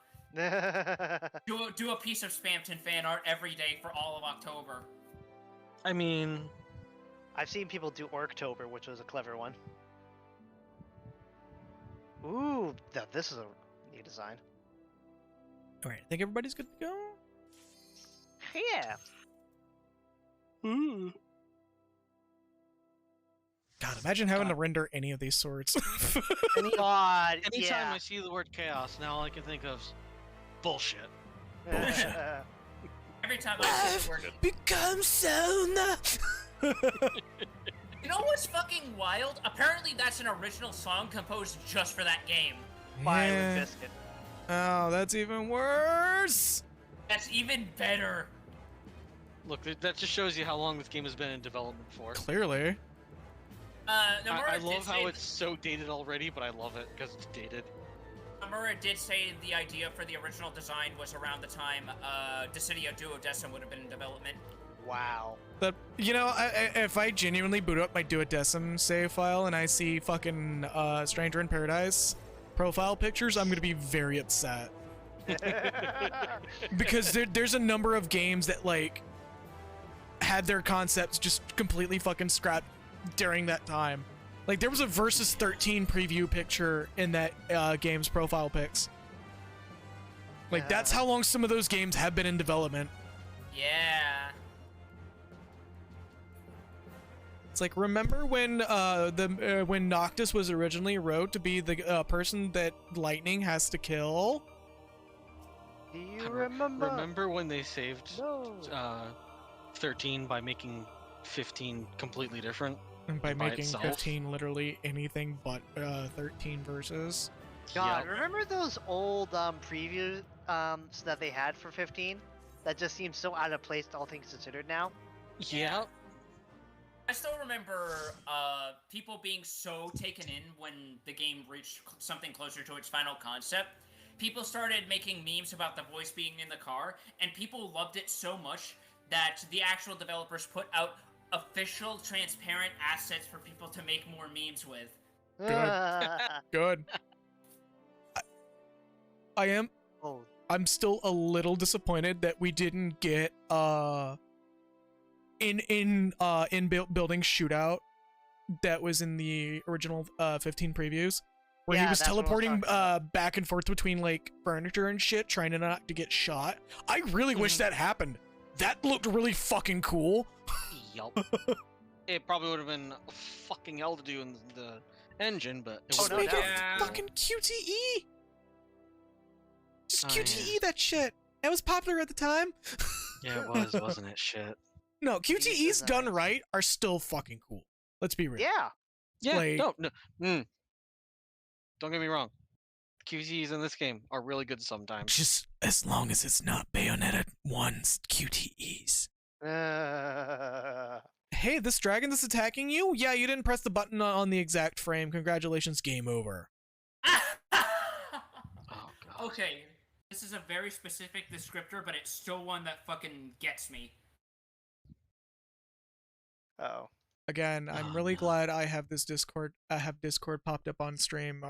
Do a piece of Spamton fan art every day for all of October. I mean, I've seen people do Orktober, which was a clever one. Ooh, this is a neat design. All right, I think everybody's good to go. Yeah. God, imagine having to render any of these swords. God. anytime yeah. I see the word chaos, now all I can think of is bullshit. Every time I see the word. Become so You know what's fucking wild? Apparently that's an original song composed just for that game. Fire with biscuit. Oh, that's even worse. That's even better. Look, that just shows you how long this game has been in development for. Clearly. Nomura I did love say how it's so dated already, but I love it because it's dated. Nomura did say the idea for the original design was around the time Dissidia Duodecim would have been in development. Wow. But you know, if I genuinely boot up my Duodecim save file and I see fucking Stranger in Paradise profile pictures, I'm gonna be very upset because there's a number of games that like had their concepts just completely fucking scrapped during that time. Like there was a Versus 13 preview picture in that game's profile pics. Like that's how long some of those games have been in development. Yeah. It's like, remember when when Noctis was originally wrote to be the person that Lightning has to kill? Do you remember? Remember when they saved No. 13 by making 15 completely different? And by By making itself? 15 literally anything but 13 verses. God, Yep. remember those old previews that they had for 15? That just seems so out of place, all things considered now. Yeah. I still remember people being so taken in when the game reached something closer to its final concept. People started making memes about the voice being in the car, and people loved it so much that the actual developers put out official transparent assets for people to make more memes with. Good. I am. Oh, I'm still a little disappointed that we didn't get in building shootout that was in the original 15 previews. where he Yeah, was that's what I was teleporting talking about. back and forth between like furniture and shit, trying to not to get shot. I really wish that happened. That looked really fucking cool. Yup. It probably would have been fucking hell to do in the engine, but it Just no would make it doubt. a fucking QTE. Just Oh, QTE yeah. that shit. It was popular at the time. Yeah, it was, wasn't it? Shit. No, QTEs done designs. right are still fucking cool. Let's be real. Yeah. Yeah, Like- no. Don't get me wrong. QTEs in this game are really good sometimes. Just as long as it's not Bayonetta 1's QTEs. Hey, this dragon that's attacking you? Yeah, you didn't press the button on the exact frame. Congratulations, game over. Oh, God. Okay, this is a very specific descriptor, but it's still one that fucking gets me. Oh. Again, I'm Oh, really no. glad I have this Discord. I have Discord popped up on stream.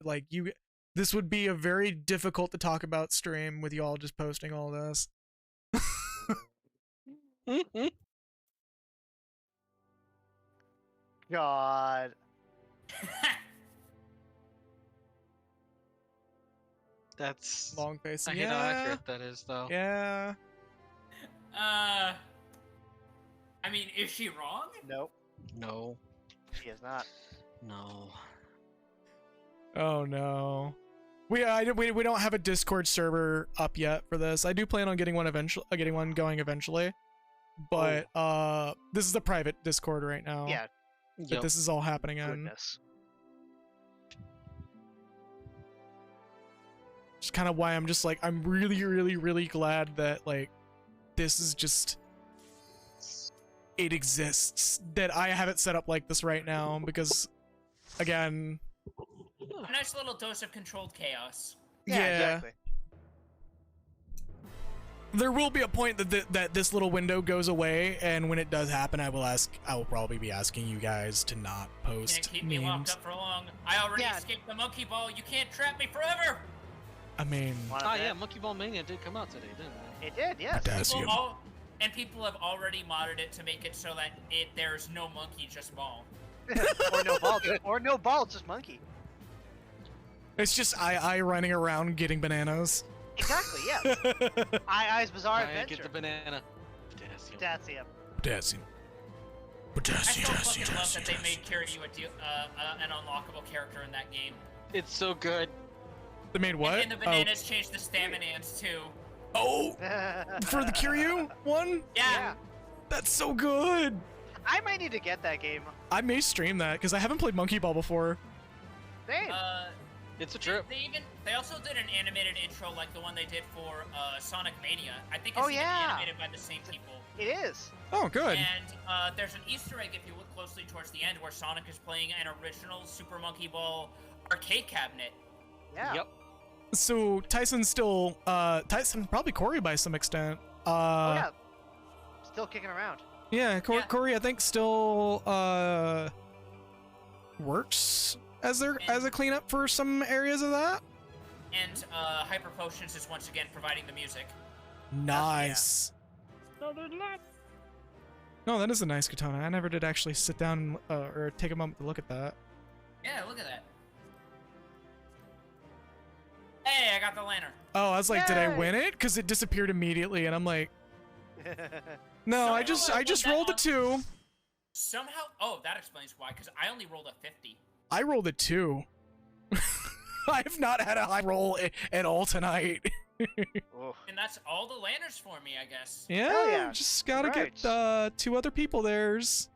Like you, this would be a very difficult to talk about stream with y'all just posting all this. God. That's. Long face. I hate how accurate that is, though. Yeah. I mean, is she wrong? Nope. No. She is not. No. Oh no. We don't have a Discord server up yet for this. I do plan on getting one going eventually. But this is a private Discord right now. Yeah. That Yep. this is all happening in. Goodness. Just kind of why I'm just like I'm really glad that like this is just it exists, that I have it set up like this right now, because again, A nice little dose of controlled chaos. yeah, Exactly. there will be a point that this little window goes away, and when it does happen, I will probably be asking you guys to not post Can't keep me locked memes. up for long. I already Yeah. escaped the monkey ball. You can't trap me forever. I mean, Wanna Ah, bet? yeah, Monkey Ball Mania did come out today, didn't it? It did, yes. potassium. People have already modded it to make it so that there's no monkey, just ball. Or no ball. Or no ball, just monkey. It's just I running around getting bananas. Exactly, yeah. I's Bizarre I Adventure. get the banana. Potassium. Potassium. Potassium. I Potassium. still fucking love that they made Kiryu an unlockable character in that game. It's so good. They made what? And the bananas changed the staminans too. Oh, for the Kiryu one? Yeah. That's so good. I might need to get that game. I may stream that because I haven't played Monkey Ball before. Same. It's a trip. They also did an animated intro like the one they did for Sonic Mania. I think it's Oh, even yeah. animated by the same people. It is. Oh, good. And there's an Easter egg if you look closely towards the end where Sonic is playing an original Super Monkey Ball arcade cabinet. Yeah. Yep. So Tyson's still Tyson, probably Corey by some extent. Oh, yeah. Still kicking around. Yeah, Yeah. Corey I think still works as a cleanup for some areas of that. And Hyper Potions is once again providing the music. Nice. No, that is a nice katana. I never did actually sit down or take a moment to look at that. Yeah, look at that. Hey, I got the lantern. Oh, I was like, did I Yay! win it? Because it disappeared immediately, and I'm like, no, So I I just rolled rolled a that 2. Somehow, oh, that explains why, because I only rolled a 50. I rolled a 2. I have not had a high roll at all tonight. Oof. And that's all the lanterns for me, I guess. Yeah, yeah. just gotta Right. get 2 other people theirs.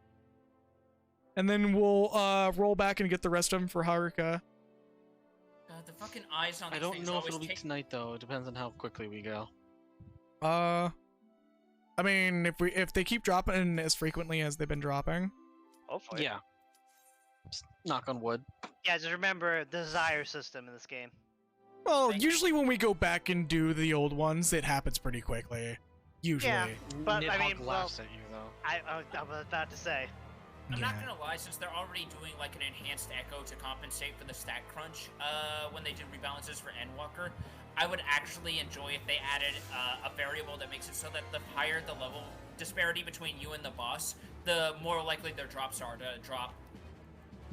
And then we'll roll back and get the rest of them for Haruka. God, the fucking eyes on I these don't things know if always it'll be take... tonight though. It depends on how quickly we go. I mean, if they keep dropping as frequently as they've been dropping. Hopefully. Yeah. Just knock on wood. Yeah, just remember the desire system in this game. Well, Thank you. usually when we go back and do the old ones, it happens pretty quickly. Usually. Yeah. But, I Nidhogg mean, laughs at you though. I was about to say. I'm Yeah. not gonna lie, since they're already doing like an enhanced echo to compensate for the stat crunch when they did rebalances for Endwalker, I would actually enjoy if they added a variable that makes it so that the higher the level disparity between you and the boss, the more likely their drops are to drop.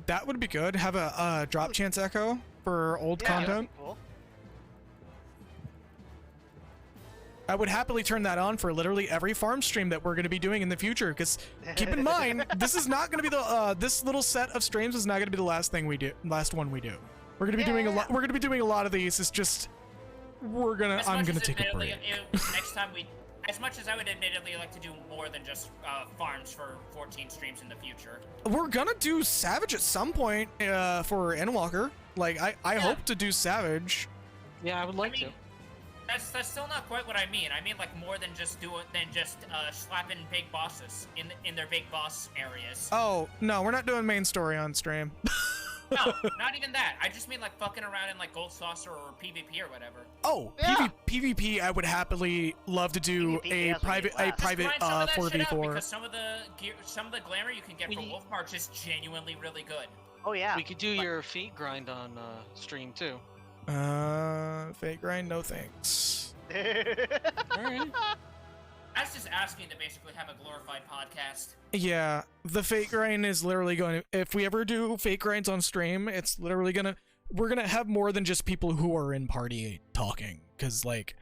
That would be good. Have a drop chance echo for old Yeah, that'd content. be cool. I would happily turn that on for literally every farm stream that we're going to be doing in the future. Because keep in mind, this is not going to be the this little set of streams is not going to be the last one we do. We're going to be doing a lot. We're going to be doing a lot of these. It's just I'm going to take a break. Next time as much as I would admittedly like to do more than just farms for 14 streams in the future. We're gonna do Savage at some point for Endwalker. Like I hope to do Savage. Yeah, I would like to. That's still not quite what I mean. I mean like more than just slapping big bosses in their big boss areas. Oh no, we're not doing main story on stream. No, not even that. I just mean like fucking around in like Gold Saucer or PvP or whatever. Oh, Yeah. PvP. I would happily love to do PvP a has private to be class. Just grind some of that shit out, 4v4. because some of the glamour you can get from Wolf March is genuinely really good. Oh yeah. We could do your feet grind on stream too. Fake grind, no thanks. Alright. That's just asking to basically have a glorified podcast. Yeah, the fake grind is literally going to, if we ever do fake grinds on stream, it's literally we're gonna have more than just people who are in party talking. Cause like,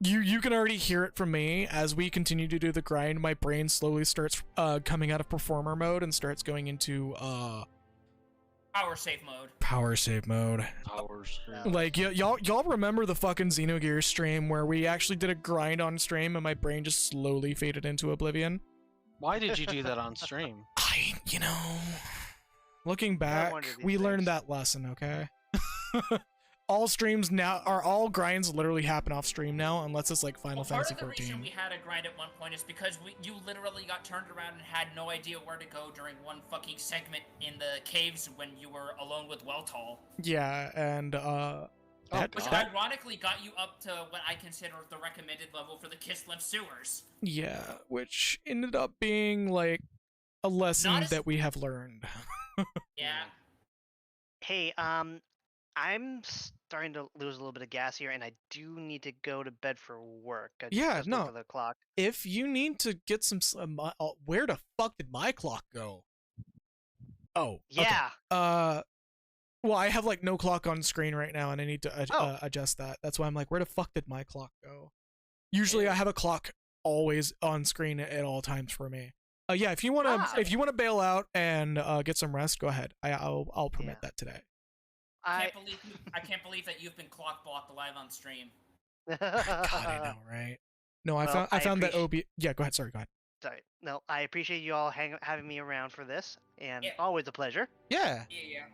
you can already hear it from me as we continue to do the grind, my brain slowly starts coming out of performer mode and starts going into Power save mode. power save mode. Hours. Like y'all remember the fucking Xenogears stream where we actually did a grind on stream and my brain just slowly faded into oblivion? Why did you do that on stream? Looking back, wonder these we learned things. that lesson, okay? All streams now all grinds literally happen off stream now, unless it's like Final Part Fantasy of the reason 14. we had a grind at one point is because you literally got turned around and had no idea where to go during one fucking segment in the caves when you were alone with Weltall. Yeah, and Which ironically got you up to what I consider the recommended level for the Kislev sewers. yeah, which ended up being like a lesson Not as- that we have learned. Yeah. Hey, I'm starting to lose a little bit of gas here, and I do need to go to bed for work. I Yeah, just looked no. at the clock. If you need to get some where the fuck did my clock go? Oh, okay. Yeah. Well, I have like no clock on screen right now, and I need to Oh. adjust that. That's why I'm like, where the fuck did my clock go? Usually, I have a clock always on screen at all times for me. Yeah, if you wanna bail out and get some rest, go ahead. I'll permit that today. I can't believe that you've been clock blocked live on stream. God, I know, right? No, I Well, found that OB. Yeah, go ahead. Sorry, go ahead. Sorry. No, I appreciate you all having me around for this, and Yeah. always a pleasure. Yeah. Yeah.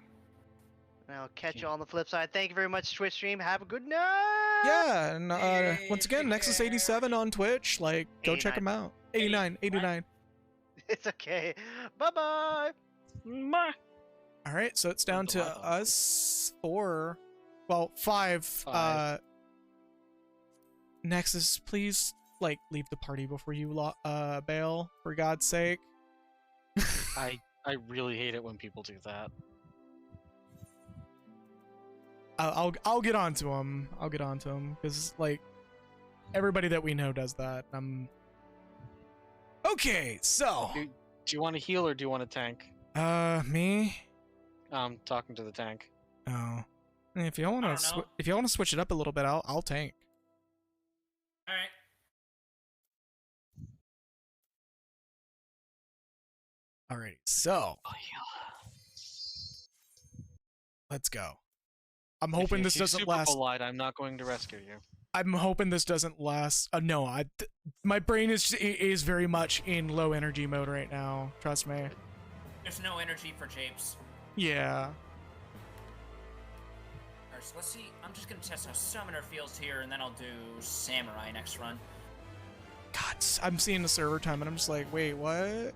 And I'll catch you all on the flip side. Thank you very much, Twitch stream. Have a good night. Yeah, and once again, Nexus 87 on Twitch. Like, go check 89. him out. 89. It's okay. Bye-bye. All right, so it's down to us five. Five. Nexus, please, like, leave the party before you bail, for God's sake. I really hate it when people do that. I'll get on to him. Because, like, everybody that we know does that. Okay, so. Do you want to heal or do you want to tank? Me? I'm talking to the tank. Oh. If y'all want I to don't know. if y'all want to switch it up a little bit, I'll tank. All right. Alrighty, so Oh, let's go. I'm hoping this doesn't super last. Polite, I'm not going to rescue you. I'm hoping this doesn't last. No, my brain is very much in low energy mode right now. Trust me. There's no energy for Japes. Yeah. Alright, so let's see. I'm just gonna test how Summoner feels here, and then I'll do Samurai next run. God, I'm seeing the server time, and I'm just like, wait, what?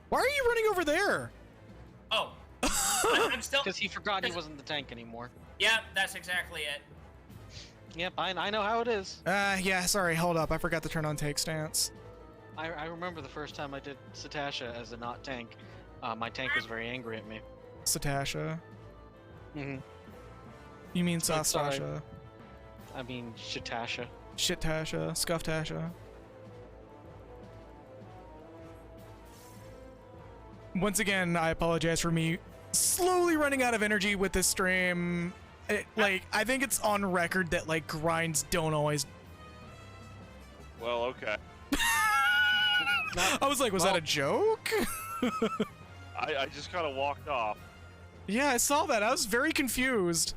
Why are you running over there? Oh, I'm still. Because he forgot he wasn't the tank anymore. Yeah, that's exactly it. Yep, I know how it is. Yeah. Sorry. Hold up. I forgot to turn on take stance. I remember the first time I did Satasha as a not tank. My tank was very angry at me. Satasha. Mm-hmm. You mean Like, sorry. Sastasha? I mean, Shatasha. Shit-tasha. Scuff-tasha. Once again, I apologize for me slowly running out of energy with this stream. I think it's on record that like grinds don't always. Well, okay. I was like, was that a joke? I just kind of walked off. Yeah, I saw that. I was very confused.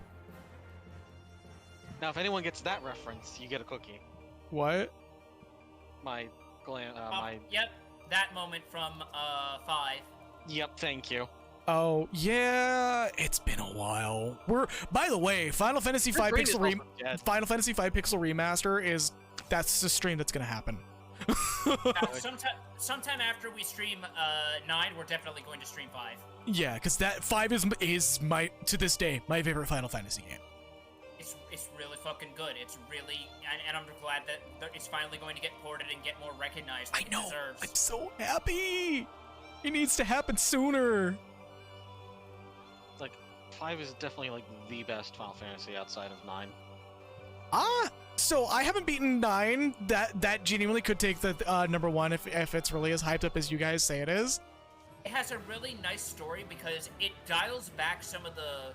Now, if anyone gets that reference, you get a cookie. What? My Yep, that moment from 5. Yep, thank you. Oh yeah, it's been a while. By the way, Final Fantasy V Pixel Remaster that's the stream that's gonna happen. Sometime after we stream 9, we're definitely going to stream 5. Yeah, because that 5 is my, to this day, my favorite Final Fantasy game. It's really fucking good. It's really, and I'm glad that it's finally going to get ported and get more recognized like it deserves. I'm so happy. It needs to happen sooner. Like, 5 is definitely like the best Final Fantasy outside of 9. So I haven't beaten 9. That genuinely could take the number 1 if it's really as hyped up as you guys say it is. It has a really nice story because it dials back some of the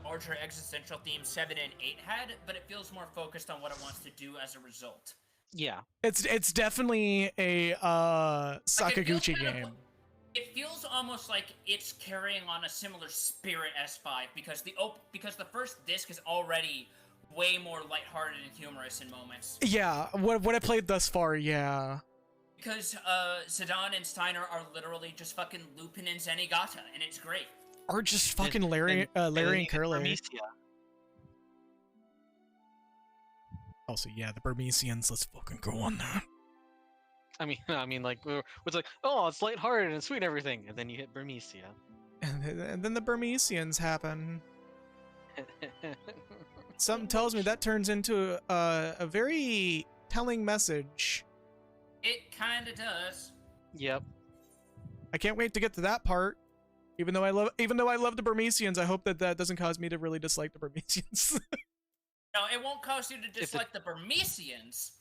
larger existential themes 7 and 8 had, but it feels more focused on what it wants to do as a result. Yeah. It's definitely a Sakaguchi game. It feels almost like it's carrying on a similar spirit as 5 because the first disc is already way more lighthearted and humorous in moments. Yeah, what I played thus far, yeah. Because Zidane and Steiner are literally just fucking Lupin and Zenigata, and it's great. Or just fucking Larry and Curly. Also, yeah, the Burmesians. Let's fucking go on that. I mean, like it's like, oh, it's lighthearted and sweet and everything, and then you hit Burmesia. And then the Burmesians happen. Something tells me that turns into a very telling message. It kinda does. Yep. I can't wait to get to that part. Even though I love the Burmesians, I hope that doesn't cause me to really dislike the Burmesians. No, it won't cause you to dislike the Burmesians.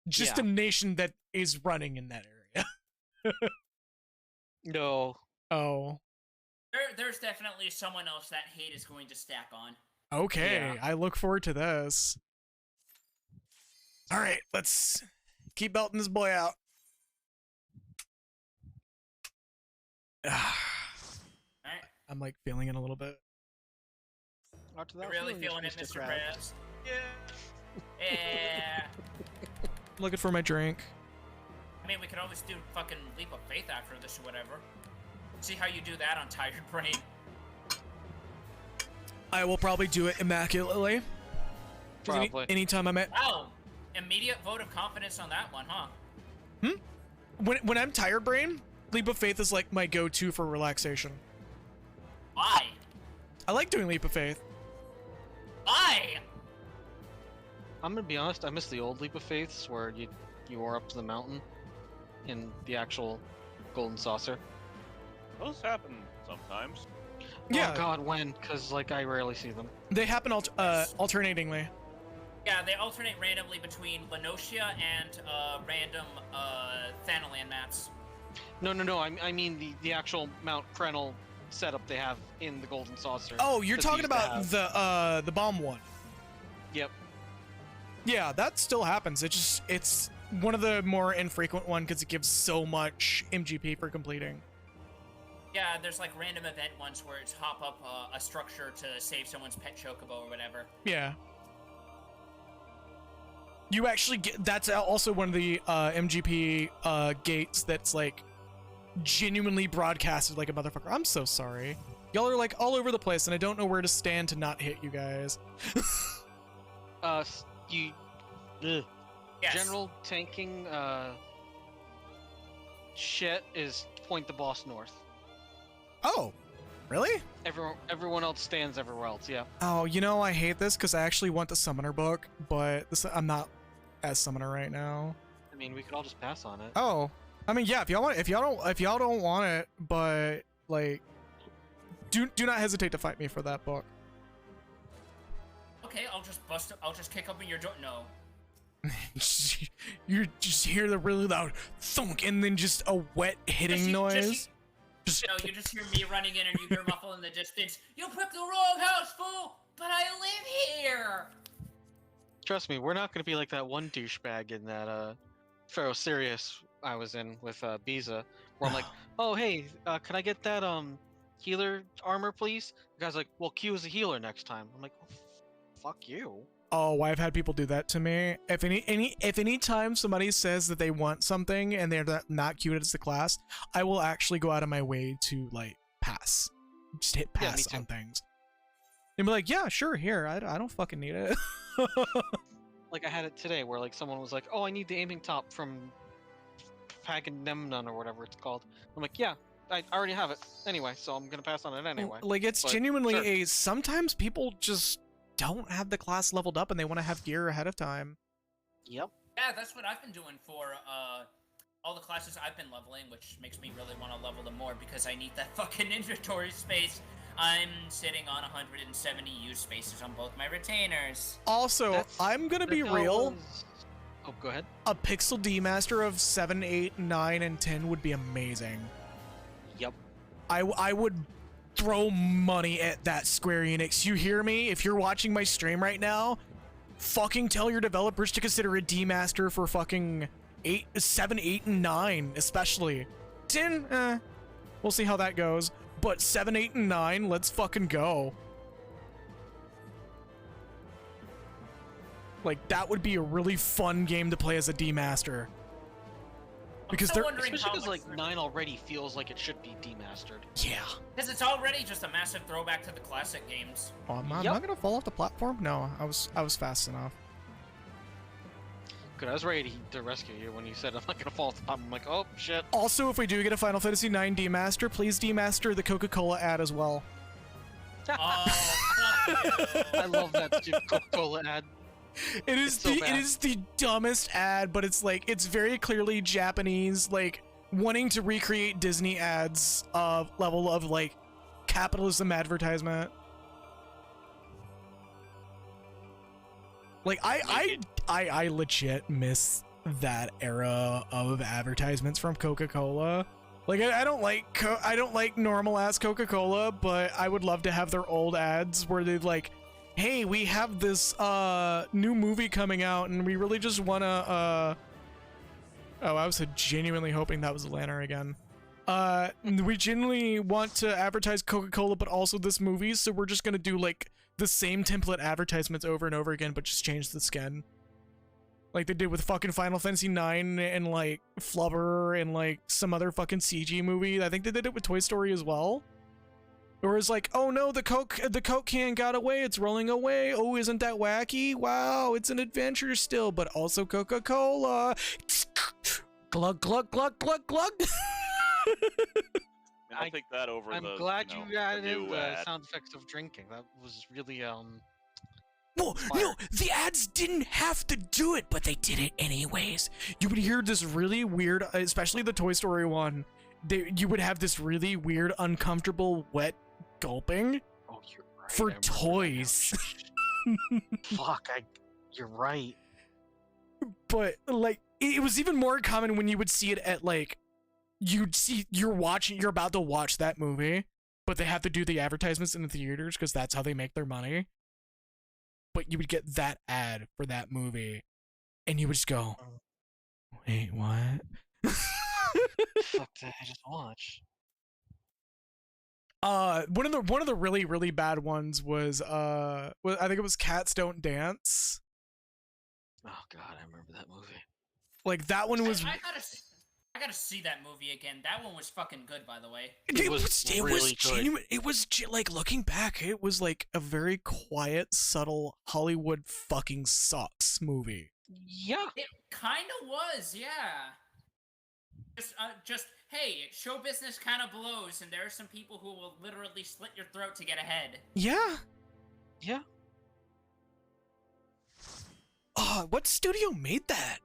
Just a nation that is running in that area. No. Oh. There's definitely someone else that hate is going to stack on. Okay, Yeah. I look forward to this. All right, let's keep belting this boy out. Alright. I'm like feeling it a little bit. You're really feeling it, Mr. Krabs? Yeah. Yeah. Looking for my drink. I mean, we could always do fucking Leap of Faith after this or whatever. See how you do that on Tired Brain. I will probably do it immaculately. Probably. Anytime I'm at... Wow. Immediate vote of confidence on that one, huh? When I'm tired brain, Leap of Faith is like my go-to for relaxation. Why? I like doing Leap of Faith. Why? I'm gonna be honest, I miss the old Leap of Faiths where you were up to the mountain in the actual Golden Saucer. Those happen sometimes. Yeah. Oh god, when? Because, like, I rarely see them. They happen alternatingly. Yeah, they alternate randomly between Lenocia and random Thanalan maps. No, I mean the actual Mount Krenel setup they have in the Golden Saucer. Oh, you're that talking used to about have. the bomb one. Yep. Yeah, that still happens. It's one of the more infrequent one because it gives so much MGP for completing. Yeah, there's like random event ones where it's hop up a structure to save someone's pet chocobo or whatever. Yeah. You actually get, that's also one of the MGP gates that's like genuinely broadcasted like a motherfucker. I'm so sorry. Y'all are like all over the place and I don't know where to stand to not hit you guys. Ugh. Yes. General tanking shit is point the boss north. Oh, really? Everyone else stands everywhere else, yeah. Oh, you know, I hate this because I actually want the summoner book, but I'm not as summoner right now. I mean, we could all just pass on it. Oh, I mean, yeah. If y'all don't want it, but like, do not hesitate to fight me for that book. Okay, I'll just kick open your door. No. You just hear the really loud thunk and then just a wet hitting noise. You just hear me running in and you hear Muffle in the distance. You picked the wrong house, fool! But I live here! Trust me, we're not gonna be like that one douchebag in that Pharaoh Sirius I was in with Biza, where I'm like, oh hey, can I get that healer armor, please? The guy's like, well, Q is a healer next time. I'm like, oh, fuck you. Oh, I've had people do that to me. If any time somebody says that they want something and they're not queued as the class, I will actually go out of my way to like pass, just hit pass on things, and be like, yeah, sure, here, I don't fucking need it. Like I had it today where like someone was like, oh, I need the aiming top from Paganismnon or whatever it's called. I'm like, yeah, I already have it anyway, so I'm gonna pass on it anyway. Like, it's but, genuinely sure. a sometimes people just don't have the class leveled up and they want to have gear ahead of time. Yep. Yeah, that's what I've been doing for all the classes I've been leveling, which makes me really want to level them more because I need that fucking inventory space. I'm sitting on 170 use spaces on both my retainers. Also, I'm gonna be real. Oh, go ahead. A Pixel D Master of 7, 8, 9, and 10 would be amazing. Yep. I would throw money at that, Square Enix. You hear me? If you're watching my stream right now, fucking tell your developers to consider a D Master for fucking 7, 8, and 9, especially. 10, we'll see how that goes. But 7, 8, and 9, let's fucking go. Like, that would be a really fun game to play as a D Master. Because they're especially because like 9 already feels like it should be demastered. Yeah. Because it's already just a massive throwback to the classic games. Oh, am I gonna fall off the platform? No, I was fast enough. Good, I was ready to rescue you when you said I'm not gonna fall off the top. I'm like, oh shit. Also, if we do get a Final Fantasy IX Demaster, please demaster the Coca-Cola ad as well. Oh, fuck you. I love that Coca-Cola ad. It is the dumbest ad, but it's like it's very clearly Japanese, like wanting to recreate Disney ads of level of like capitalism advertisement. Like I legit miss that era of advertisements from Coca-Cola. Like I don't like normal ass Coca-Cola, but I would love to have their old ads where they'd like, hey, we have this new movie coming out and we really just want to oh, I was genuinely hoping that was a Lantern again. We genuinely want to advertise Coca-Cola but also this movie, so we're just going to do like the same template advertisements over and over again but just change the skin. Like they did with fucking Final Fantasy IX and like Flubber and like some other fucking CG movie. I think they did it with Toy Story as well. Or it's like, oh no, the Coke can got away, it's rolling away. Oh, isn't that wacky? Wow, it's an adventure still, but also Coca-Cola. Glug, glug, glug, glug, glug. I'll take that over I'm the, glad you know, you added new the ad. sound effects of drinking. That was really Well, no, the ads didn't have to do it, but they did it anyways. You would hear this really weird, especially the Toy Story one, you would have this really weird, uncomfortable, wet gulping for toys. Fuck, you're right. But, like, it was even more common when you would see it at, like, you're about to watch that movie, but they have to do the advertisements in the theaters because that's how they make their money. But you would get that ad for that movie, and you would just go, wait, what? Fuck did I just watch? One of the really, really bad ones was I think it was Cats Don't Dance. Oh god, I remember that movie. Like that one was. I gotta see that movie again. That one was fucking good, by the way. It was really good. genuine. It was like looking back, it was like a very quiet, subtle Hollywood fucking sucks movie. Yeah, it kind of was. Yeah. Just hey, show business kind of blows, and there are some people who will literally slit your throat to get ahead. Yeah. Yeah. What studio made that?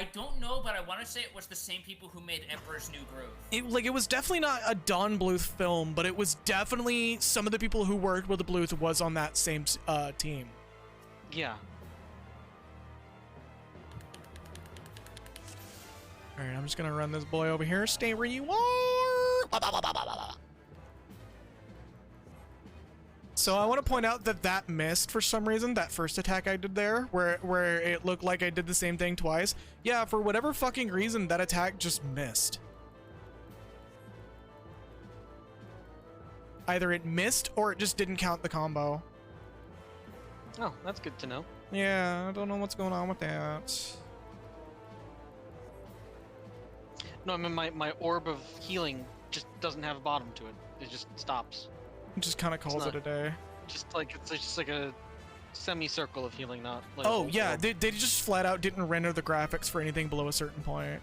I don't know, but I want to say it was the same people who made Emperor's New Groove. It was definitely not a Don Bluth film, but it was definitely some of the people who worked with the Bluth was on that same team. Yeah. Alright, I'm just gonna run this boy over here. Stay where you are! So I want to point out that that missed for some reason, that first attack I did there, where it looked like I did the same thing twice. Yeah, for whatever fucking reason, that attack just missed. Either it missed or it just didn't count the combo. Oh, that's good to know. Yeah, I don't know what's going on with that. No, I mean my orb of healing just doesn't have a bottom to it. It just stops. It just kind of calls it a day. Just like it's just like a semicircle of healing, not like a Oh whole yeah, orb. they just flat out didn't render the graphics for anything below a certain point.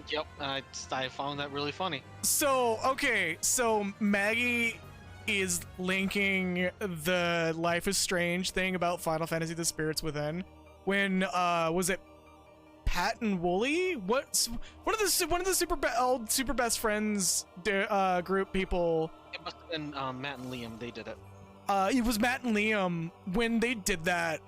Yep, I found that really funny. So, okay, so Maggie is linking the Life is Strange thing about Final Fantasy The Spirits Within when was it Pat and Wooly? One of the old super best friends group people. It must have been Matt and Liam. They did it. It was Matt and Liam. When they did that,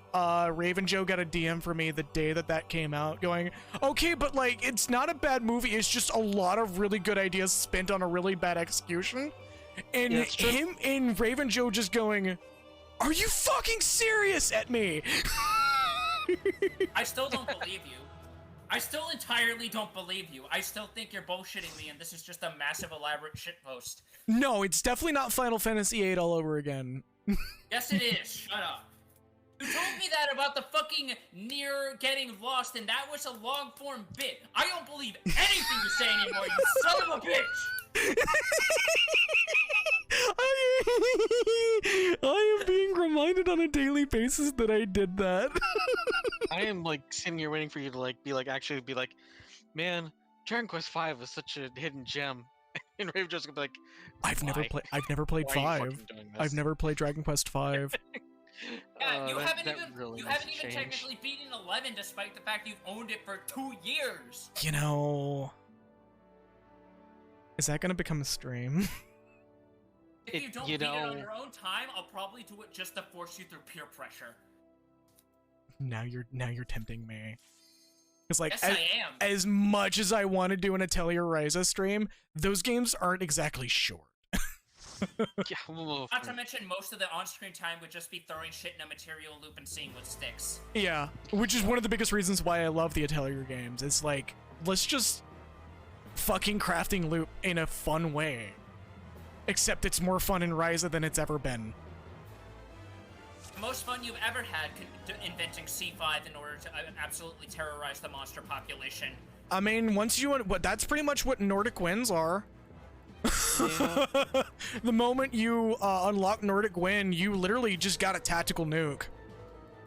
Raven Joe got a DM for me the day that came out going, okay, but like, it's not a bad movie. It's just a lot of really good ideas spent on a really bad execution. And Yeah, it's true. him and Raven Joe just going, are you fucking serious at me? I still don't believe you. I still entirely don't believe you. I still think you're bullshitting me, and this is just a massive, elaborate shitpost. No, it's definitely not Final Fantasy VIII all over again. Yes, it is. Shut up. You told me that about the fucking near getting lost, and that was a long-form bit. I don't believe anything you say anymore, you son of a bitch! I am being reminded on a daily basis that I did that. I am like sitting here waiting for you to like be like, man, Dragon Quest V is such a hidden gem, and Raven just gonna be like, I've never played Why are you 5. fucking doing this? I've never played Dragon Quest 5. Yeah, you haven't that even really you needs haven't to even change. technically beaten 11, despite the fact you've owned it for 2 years. You know, is that gonna become a stream? If you don't you beat it know- on your own time, I'll probably do it just to force you through peer pressure. Now you're tempting me. Because like, Yes, I am. as much as I want to do an Atelier Ryza stream, those games aren't exactly short. Yeah, well, Not to mention, most of the on-screen time would just be throwing shit in a material loop and seeing what sticks. Yeah, which is one of the biggest reasons why I love the Atelier games. It's like, let's just fucking crafting loop in a fun way. Except it's more fun in Ryza than it's ever been. The most fun you've ever had inventing C5 in order to absolutely terrorize the monster population. I mean, that's pretty much what Nordic Winds are. yeah. The moment you unlock Nordic Wind, you literally just got a tactical nuke.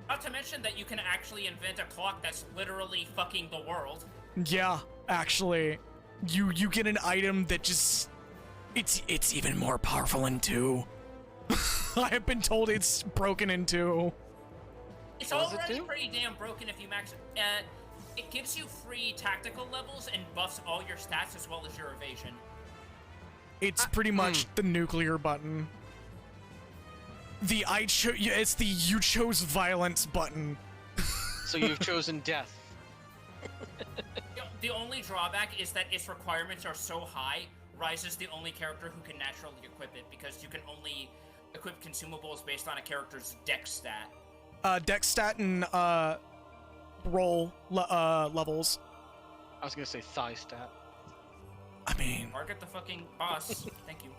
Not to mention that you can actually invent a clock that's literally fucking the world. Yeah, actually, you get an item that just it's even more powerful in 2. I have been told it's broken in 2. It's What does it already do? pretty damn broken if you max it. It gives you free tactical levels and buffs all your stats as well as your evasion. It's pretty much the nuclear button. It's the you chose violence button. So you've chosen death. The only drawback is that its requirements are so high, Ryze is the only character who can naturally equip it, because you can only equip consumables based on a character's dex stat. Dex stat and roll levels. I was gonna say thigh stat. I mean, Target the fucking boss. Thank you.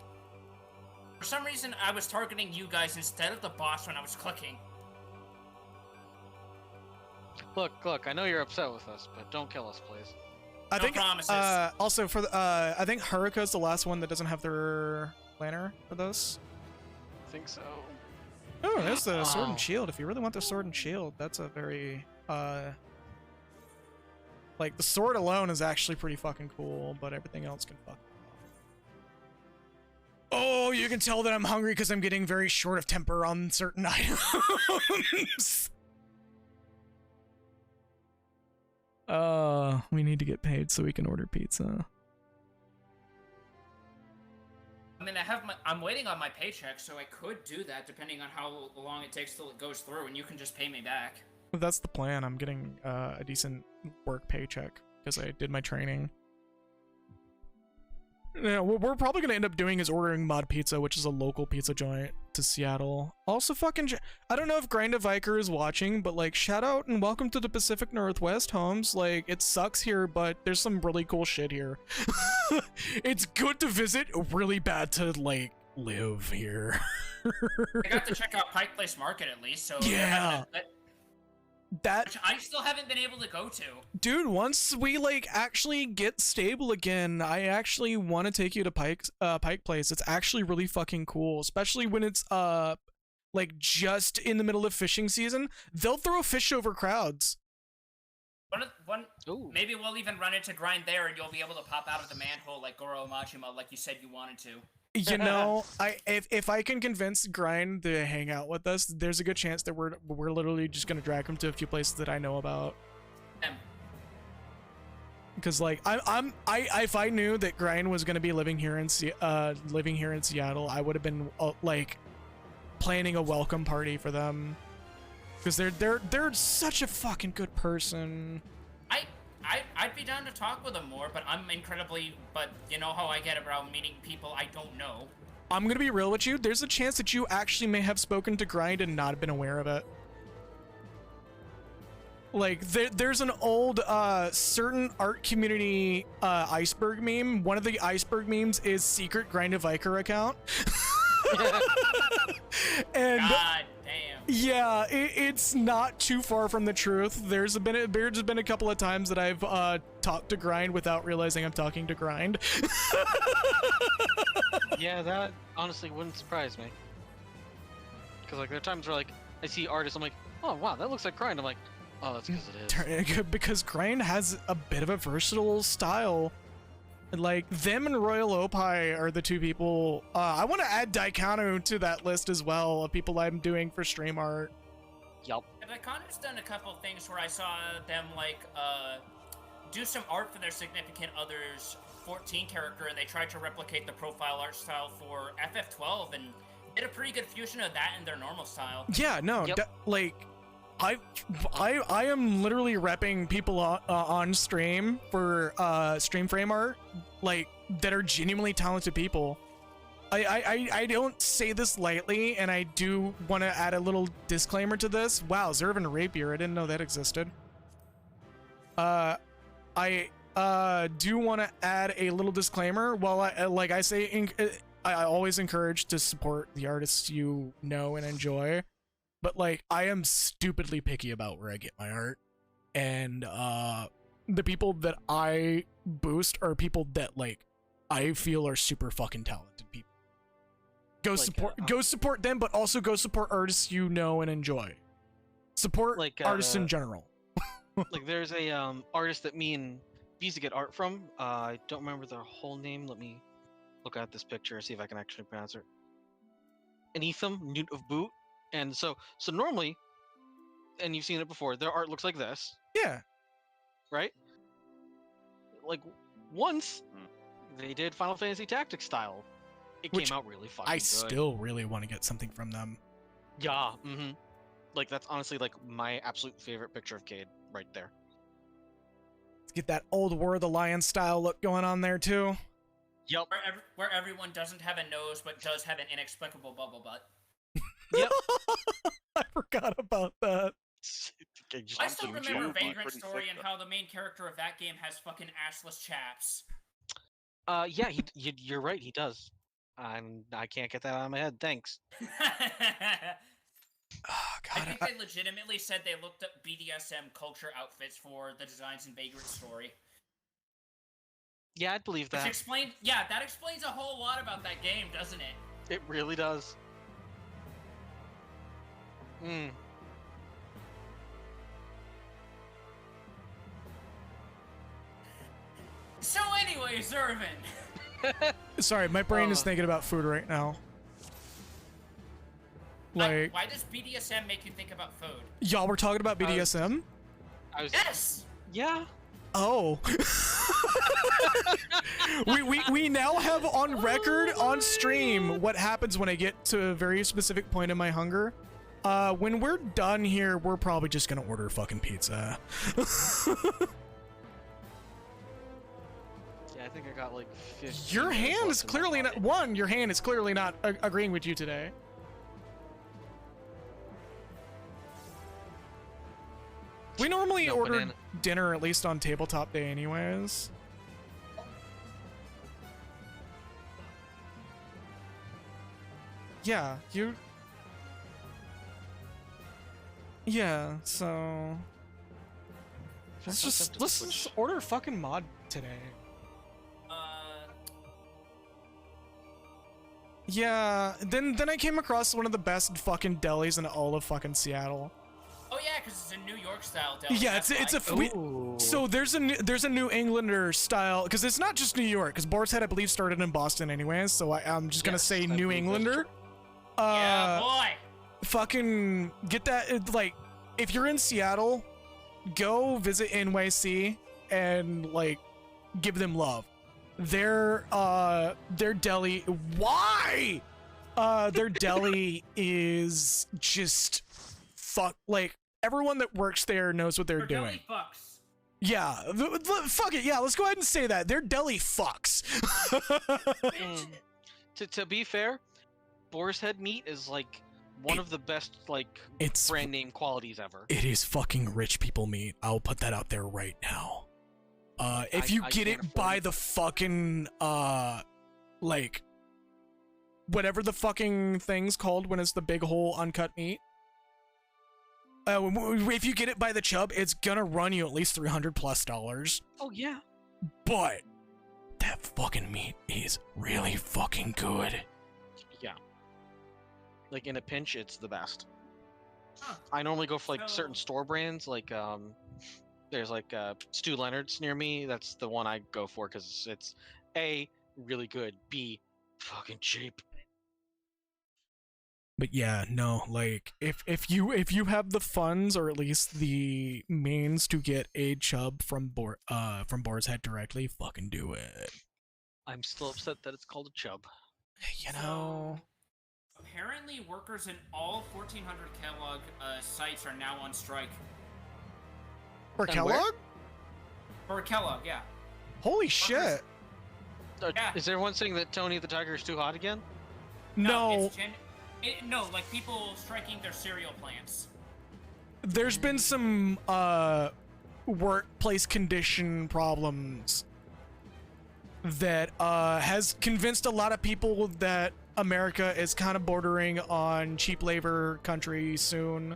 For some reason, I was targeting you guys instead of the boss when I was clicking. Look, I know you're upset with us, but don't kill us, please. I No think promises. also for the I think Haruka's the last one that doesn't have their planner for this. I think so. Oh, there's the sword Wow. and shield. If you really want the sword and shield, that's a very like the sword alone is actually pretty fucking cool, but everything else can fuck off. Oh, you can tell that I'm hungry because I'm getting very short of temper on certain items. We need to get paid so we can order pizza. I mean, I'm waiting on my paycheck, so I could do that depending on how long it takes till it goes through, and you can just pay me back. But that's the plan. I'm getting a decent work paycheck because I did my training. Yeah, what we're probably gonna end up doing is ordering Mod Pizza, which is a local pizza joint to Seattle. Also, I don't know if Grind of Viker is watching, but like, shout out and welcome to the Pacific Northwest, Holmes. Like, it sucks here, but there's some really cool shit here. It's good to visit, really bad to like live here. I got to check out Pike Place Market at least, so Yeah. which I still haven't been able to go to. Dude, once we like actually get stable again, I actually want to take you to Pike Place. It's actually really fucking cool, especially when it's like just in the middle of fishing season. They'll throw fish over crowds. Maybe we'll even run into Grind there, and you'll be able to pop out of the manhole like Goro Machima, like you said you wanted to. You know, if I can convince Grind to hang out with us, there's a good chance that we're literally just gonna drag him to a few places that I know about. Because like if I knew that Grind was gonna be living here in Seattle, I would have been like planning a welcome party for them. Because they're such a fucking good person. I'd be down to talk with them more, but but you know how I get around meeting people I don't know. I'm gonna be real with you. There's a chance that you actually may have spoken to Grind and not been aware of it. Like, there's an old certain art community iceberg meme. One of the iceberg memes is secret Grind of Viker account. And God damn. Yeah, it's not too far from the truth. There's been a couple of times that I've talked to Grind without realizing I'm talking to Grind. Yeah, that honestly wouldn't surprise me. Because like there are times where like I see artists, I'm like, oh wow, that looks like Grind. I'm like, oh, that's because it is. Because Grind has a bit of a versatile style. Like, them and Royal Opie are the two people. I want to add Daikanu to that list as well of people I'm doing for stream art. Yup. Daikanu's done a couple things where I saw them, like, do some art for their significant other's 14 character, and they tried to replicate the profile art style for FF12, and did a pretty good fusion of that in their normal style. Yeah, no, Yep. Like, I am literally repping people on stream for stream frame art, like, that are genuinely talented people. I don't say this lightly, and I do want to add a little disclaimer to this. Wow, Zervin Rapier, I didn't know that existed. I do want to add a little disclaimer. While I always encourage to support the artists you know and enjoy. But, like, I am stupidly picky about where I get my art. And, the people that I boost are people that, like, I feel are super fucking talented people. Go support them, but also go support artists you know and enjoy. Support Like, artists in general. Like there's a artist that me and Visa get art from. I don't remember their whole name. Let me look at this picture, see if I can actually pronounce it. Anethum, Newt of Boot. And so normally, and you've seen it before, their art looks like this, Yeah. right? Like, once they did Final Fantasy Tactics style, it Which came out really fucking I good. still really want to get something from them. Yeah, Like, that's honestly, like, my absolute favorite picture of Cade, right there. Let's get that old War of the Lion style look going on there, too. Yep. Where everyone doesn't have a nose, but does have an inexplicable bubble butt. Yep. I forgot about that. I still remember June, Vagrant 106. Story and how the main character of that game has fucking assless chaps. Yeah, you're right, he does. I can't get that out of my head, thanks. Oh, I God. think they legitimately said they looked up BDSM culture outfits for the designs in Vagrant Story. Yeah, I'd believe Which that. that explains a whole lot about that game, doesn't it? It really does. So anyway, Zervin. Sorry, my brain is thinking about food right now. Like, why does BDSM make you think about food? y'all were talking about BDSM? Yes! Yeah. Oh. we now have on record, on stream, what happens when I get to a very specific point in my hunger. When we're done here, we're probably just gonna order fucking pizza. Yeah, think I got like 15 Your minutes hand left is in my clearly not body. your hand is clearly not agreeing with you today. We normally No order banana. dinner at least on tabletop day anyways. Yeah, Yeah, so let's just order a fucking mod today. Yeah, then I came across one of the best fucking delis in all of fucking Seattle. Oh yeah, because it's a New York style deli. Yeah, it's a so there's a New Englander style, because it's not just New York, because Boar's Head I believe started in Boston anyways, so I'm just gonna say I New believe that's Englander. Yeah, boy. Fucking get that, like, if you're in Seattle, go visit NYC and like give them love. Their deli, why? Their deli is just like everyone that works there knows what they're doing. Deli fucks. Yeah, fuck it. Yeah, let's go ahead and say that. Their deli fucks. To be fair, Boar's Head meat is like one of the best like It's brand name qualities ever. It is fucking rich people meat. I'll put that out there right now. If you I get can't it afford by it. the fucking like whatever the fucking thing's called when it's the big whole uncut meat. If you get it by the chub, it's gonna run you at least $300+. Oh yeah. But that fucking meat is really fucking good. Yeah. Like in a pinch, it's the best. Huh. I normally go for like So- certain store brands, like there's like Stu Leonard's near me. That's the one I go for because it's A, really good, B, fucking cheap. But yeah, no, like if you have the funds or at least the means to get a chub from Boar's Head directly, fucking do it. I'm still upset that it's called a chub. You know. Apparently, workers in all 1,400 Kellogg sites are now on strike. For And Kellogg? For Kellogg, yeah. Holy shit. Yeah. Is everyone saying that Tony the Tiger is too hot again? No, No, like people striking their cereal plants. there's been some workplace condition problems that has convinced a lot of people that America is kind of bordering on cheap labor country soon.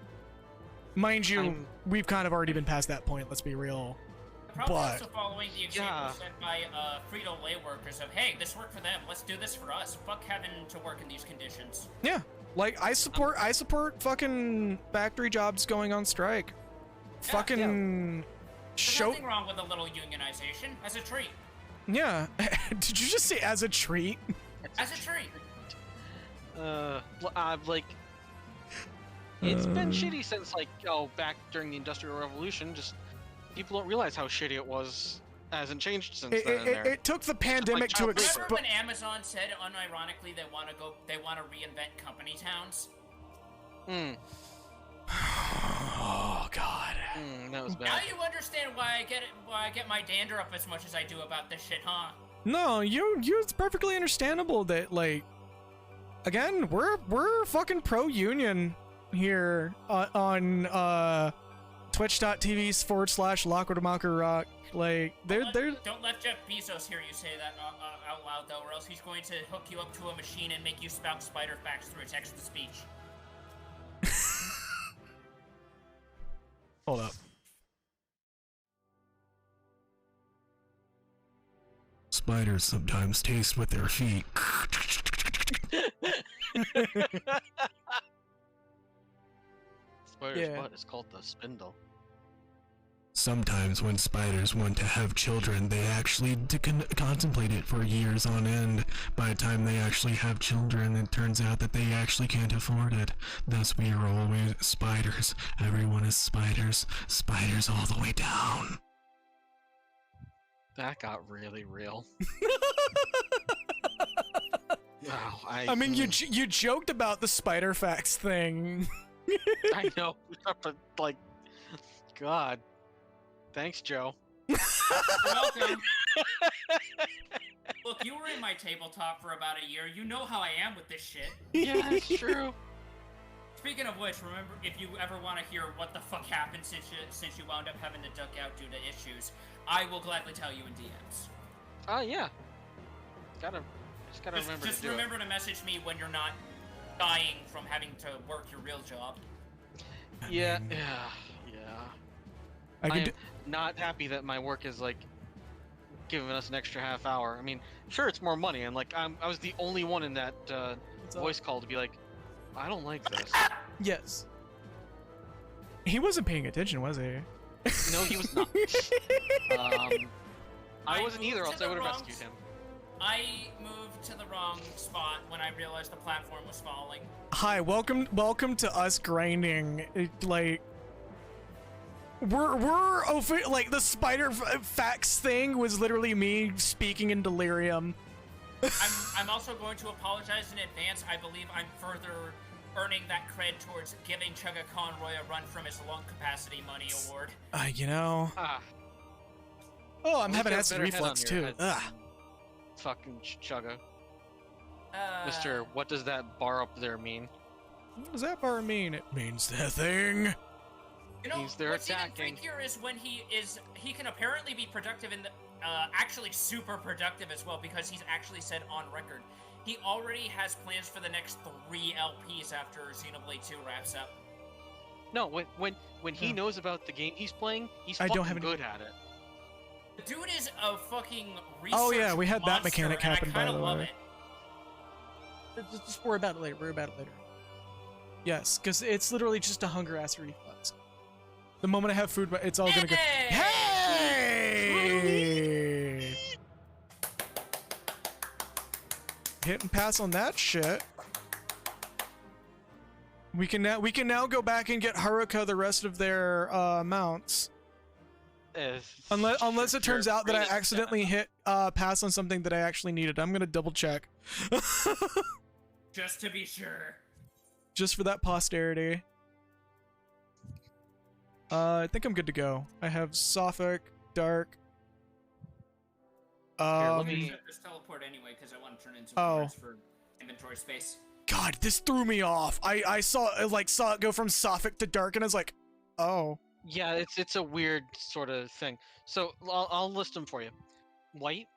Mind you, we've kind of already been past that point, let's be real. Probably But- also following the example Yeah. set by Frito-Lay workers of, hey, this worked for them, let's do this for us. Fuck having to work in these conditions. Yeah, like I support fucking factory jobs going on strike. Fucking There's show. nothing wrong with a little unionization, as a treat. Yeah. Did you just say as a treat? As a treat. Like it's been shitty since like back during the Industrial Revolution. Just people don't realize how shitty it was. It hasn't changed since then. It took the pandemic to child labor. Remember expose. when Amazon said unironically they want to reinvent company towns? Oh god. That was Now bad. you understand why I get my dander up as much as I do about this shit, huh? No, it's perfectly understandable that like again, we're fucking pro union here on twitch.tv/LawkwardMockerRock. Like they're Don't let Jeff Bezos hear you say that out loud though, or else he's going to hook you up to a machine and make you spout spider facts through text to speech. Hold up. Spiders sometimes taste with their feet. Spider's Yeah. butt is called the spindle. Sometimes when spiders want to have children, they actually contemplate it for years on end. By the time they actually have children, it turns out that they actually can't afford it. Thus we are always spiders. Everyone is spiders. Spiders all the way down. That got really real. Wow, I mean, you joked about the spider facts thing. I know, but like, God, thanks, Joe. You're welcome. Look, you were in my tabletop for about a year. You know how I am with this shit. Yeah, it's true. Speaking of which, remember, if you ever want to hear what the fuck happened since you wound up having to duck out due to issues, I will gladly tell you in DMs. Yeah. Just gotta remember Just to do remember to message me when you're not dying from having to work your real job. it. Yeah. I I can am do. not happy that my work is like giving us an extra half hour. I mean, sure, it's more money, and like I was the only one in that voice call to be like, I don't like this. Yes. He wasn't paying attention, was he? No, he was not. I wasn't either, else I would have rescued him. I moved to the wrong spot when I realized the platform was falling. Hi, welcome to us grinding. Like, we're like the spider facts thing was literally me speaking in delirium. I'm also going to apologize in advance. I believe I'm further earning that cred towards giving Chugga Conroy a run from his lung capacity money award. You know. Oh, I'm having acid reflux too. Ugh. Fucking Chugga. Mister, what does that bar up there mean? What does that bar mean? It means the thing. You know, Means they're what's attacking. even freakier is when he can apparently be productive in the, actually super productive as well, because he's actually said on record, he already has plans for the next 3 LPs after Xenoblade 2 wraps up. No, when he knows about the game he's playing, he's I fucking don't have any- good at it. The dude is a fucking research Oh yeah, we had that monster, mechanic and happen, I by kinda the love way. it. Just worry about it later. Worry about it later. Yes, because it's literally just a hunger acid reflux. The moment I have food, it's all gonna go. Hey! Hit and pass on that shit. We can now go back and get Haruka the rest of their mounts. Unless it turns out that I accidentally hit pass on something that I actually needed. I'm gonna double check. Just to be sure. Just for that posterity. I think I'm good to go. I have Sophic, Dark. let me- Just teleport anyway, because I want to turn into Oh. cards for inventory space. God, this threw me off. I saw it go from Sophic to Dark, and I was like, oh. Yeah, it's a weird sort of thing. So I'll list them for you. White.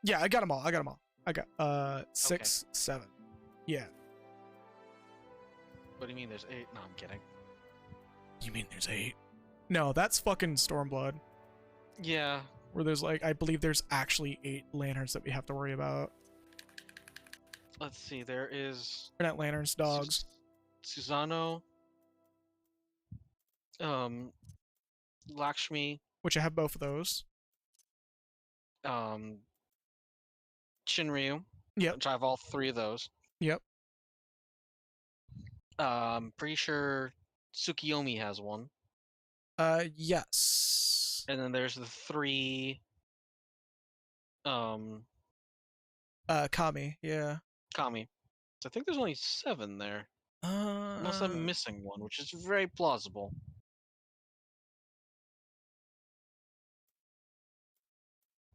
Yeah, I got them all. I got 6, 7. Yeah. What do you mean? There's 8? No, I'm kidding. You mean there's 8? No, that's fucking Stormblood. Yeah. Where there's like, I believe there's actually 8 lanterns that we have to worry about. Let's see. There is. Or not lanterns, dogs. Susano. Lakshmi. Which I have both of those. Shinryu. Yep. Which I have all 3 of those. Yep. Pretty sure Tsukiyomi has one. Yes. And then there's the 3. Kami, yeah. Kami. So I think there's only 7 there. Unless I'm missing one, which is very plausible.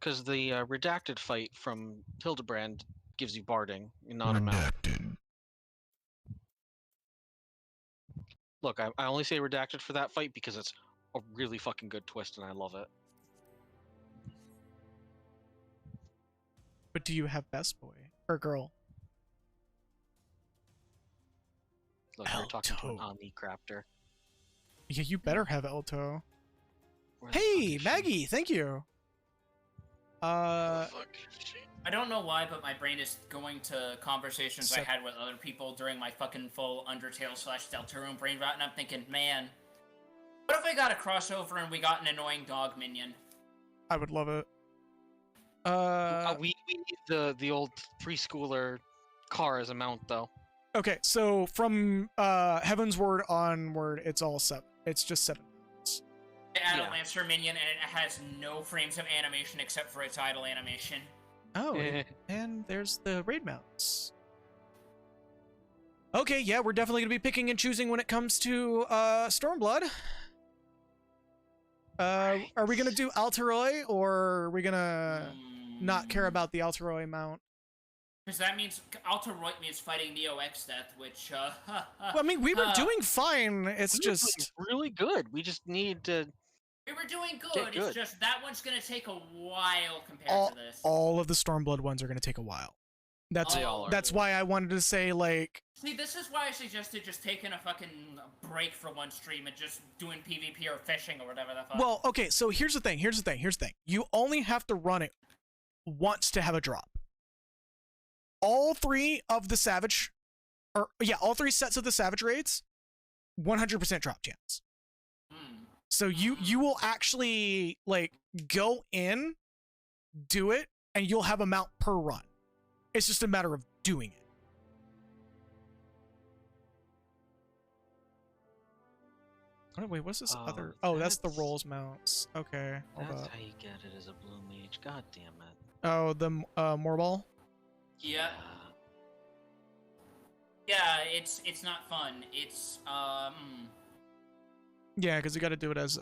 Because the redacted fight from Hildebrand gives you barding, not a mount. Redacted. Look, I only say redacted for that fight because it's a really fucking good twist and I love it. But do you have best boy or girl? Look, we're talking to an Elto. Omni-crafter. Yeah, you better have Elto. Where the fuck Hey, is she? Maggie, thank you. Where the fuck is she? I don't know why, but my brain is going to conversations I Sep- had with other people during my fucking full Undertale/Deltarune brain rot, and I'm thinking, man, what if I got a crossover and we got an annoying dog minion? I would love it. We need the old preschooler car as a mount though. Okay, so from Heaven's Word onward, it's all 7. It's just 7. I add Yeah. a Lancer minion, and it has no frames of animation except for its idle animation. Oh, and there's the raid mounts. Okay, yeah, we're definitely gonna be picking and choosing when it comes to Stormblood. Are we gonna do Alteroi, or are we gonna not care about the Alteroi mount? Because that means Alteroid means fighting Neo X Death, which Well, I mean, we were doing fine. It's We were just doing really good. We just need to. we were doing Get good. good. It's just that one's gonna take a while compared to this. all of the Stormblood ones are gonna take a while. That's They all are. that's why I wanted to say, like, See, this is why I suggested just taking a fucking break for one stream and just doing PvP or fishing or whatever the fuck. well, okay, so here's the thing. You only have to run it once to have a drop. All three of the Savage, all three sets of the Savage raids, 100% drop chance. So you will actually, like, go in, do it, and you'll have a mount per run. It's just a matter of doing it. Oh, wait, what's this other? Oh, that's the rolls mounts. Okay, hold That's up. how you get it as a blue mage. God damn it. Oh, the Moorball? yeah, yeah, it's not fun. It's Yeah, because you got to do it as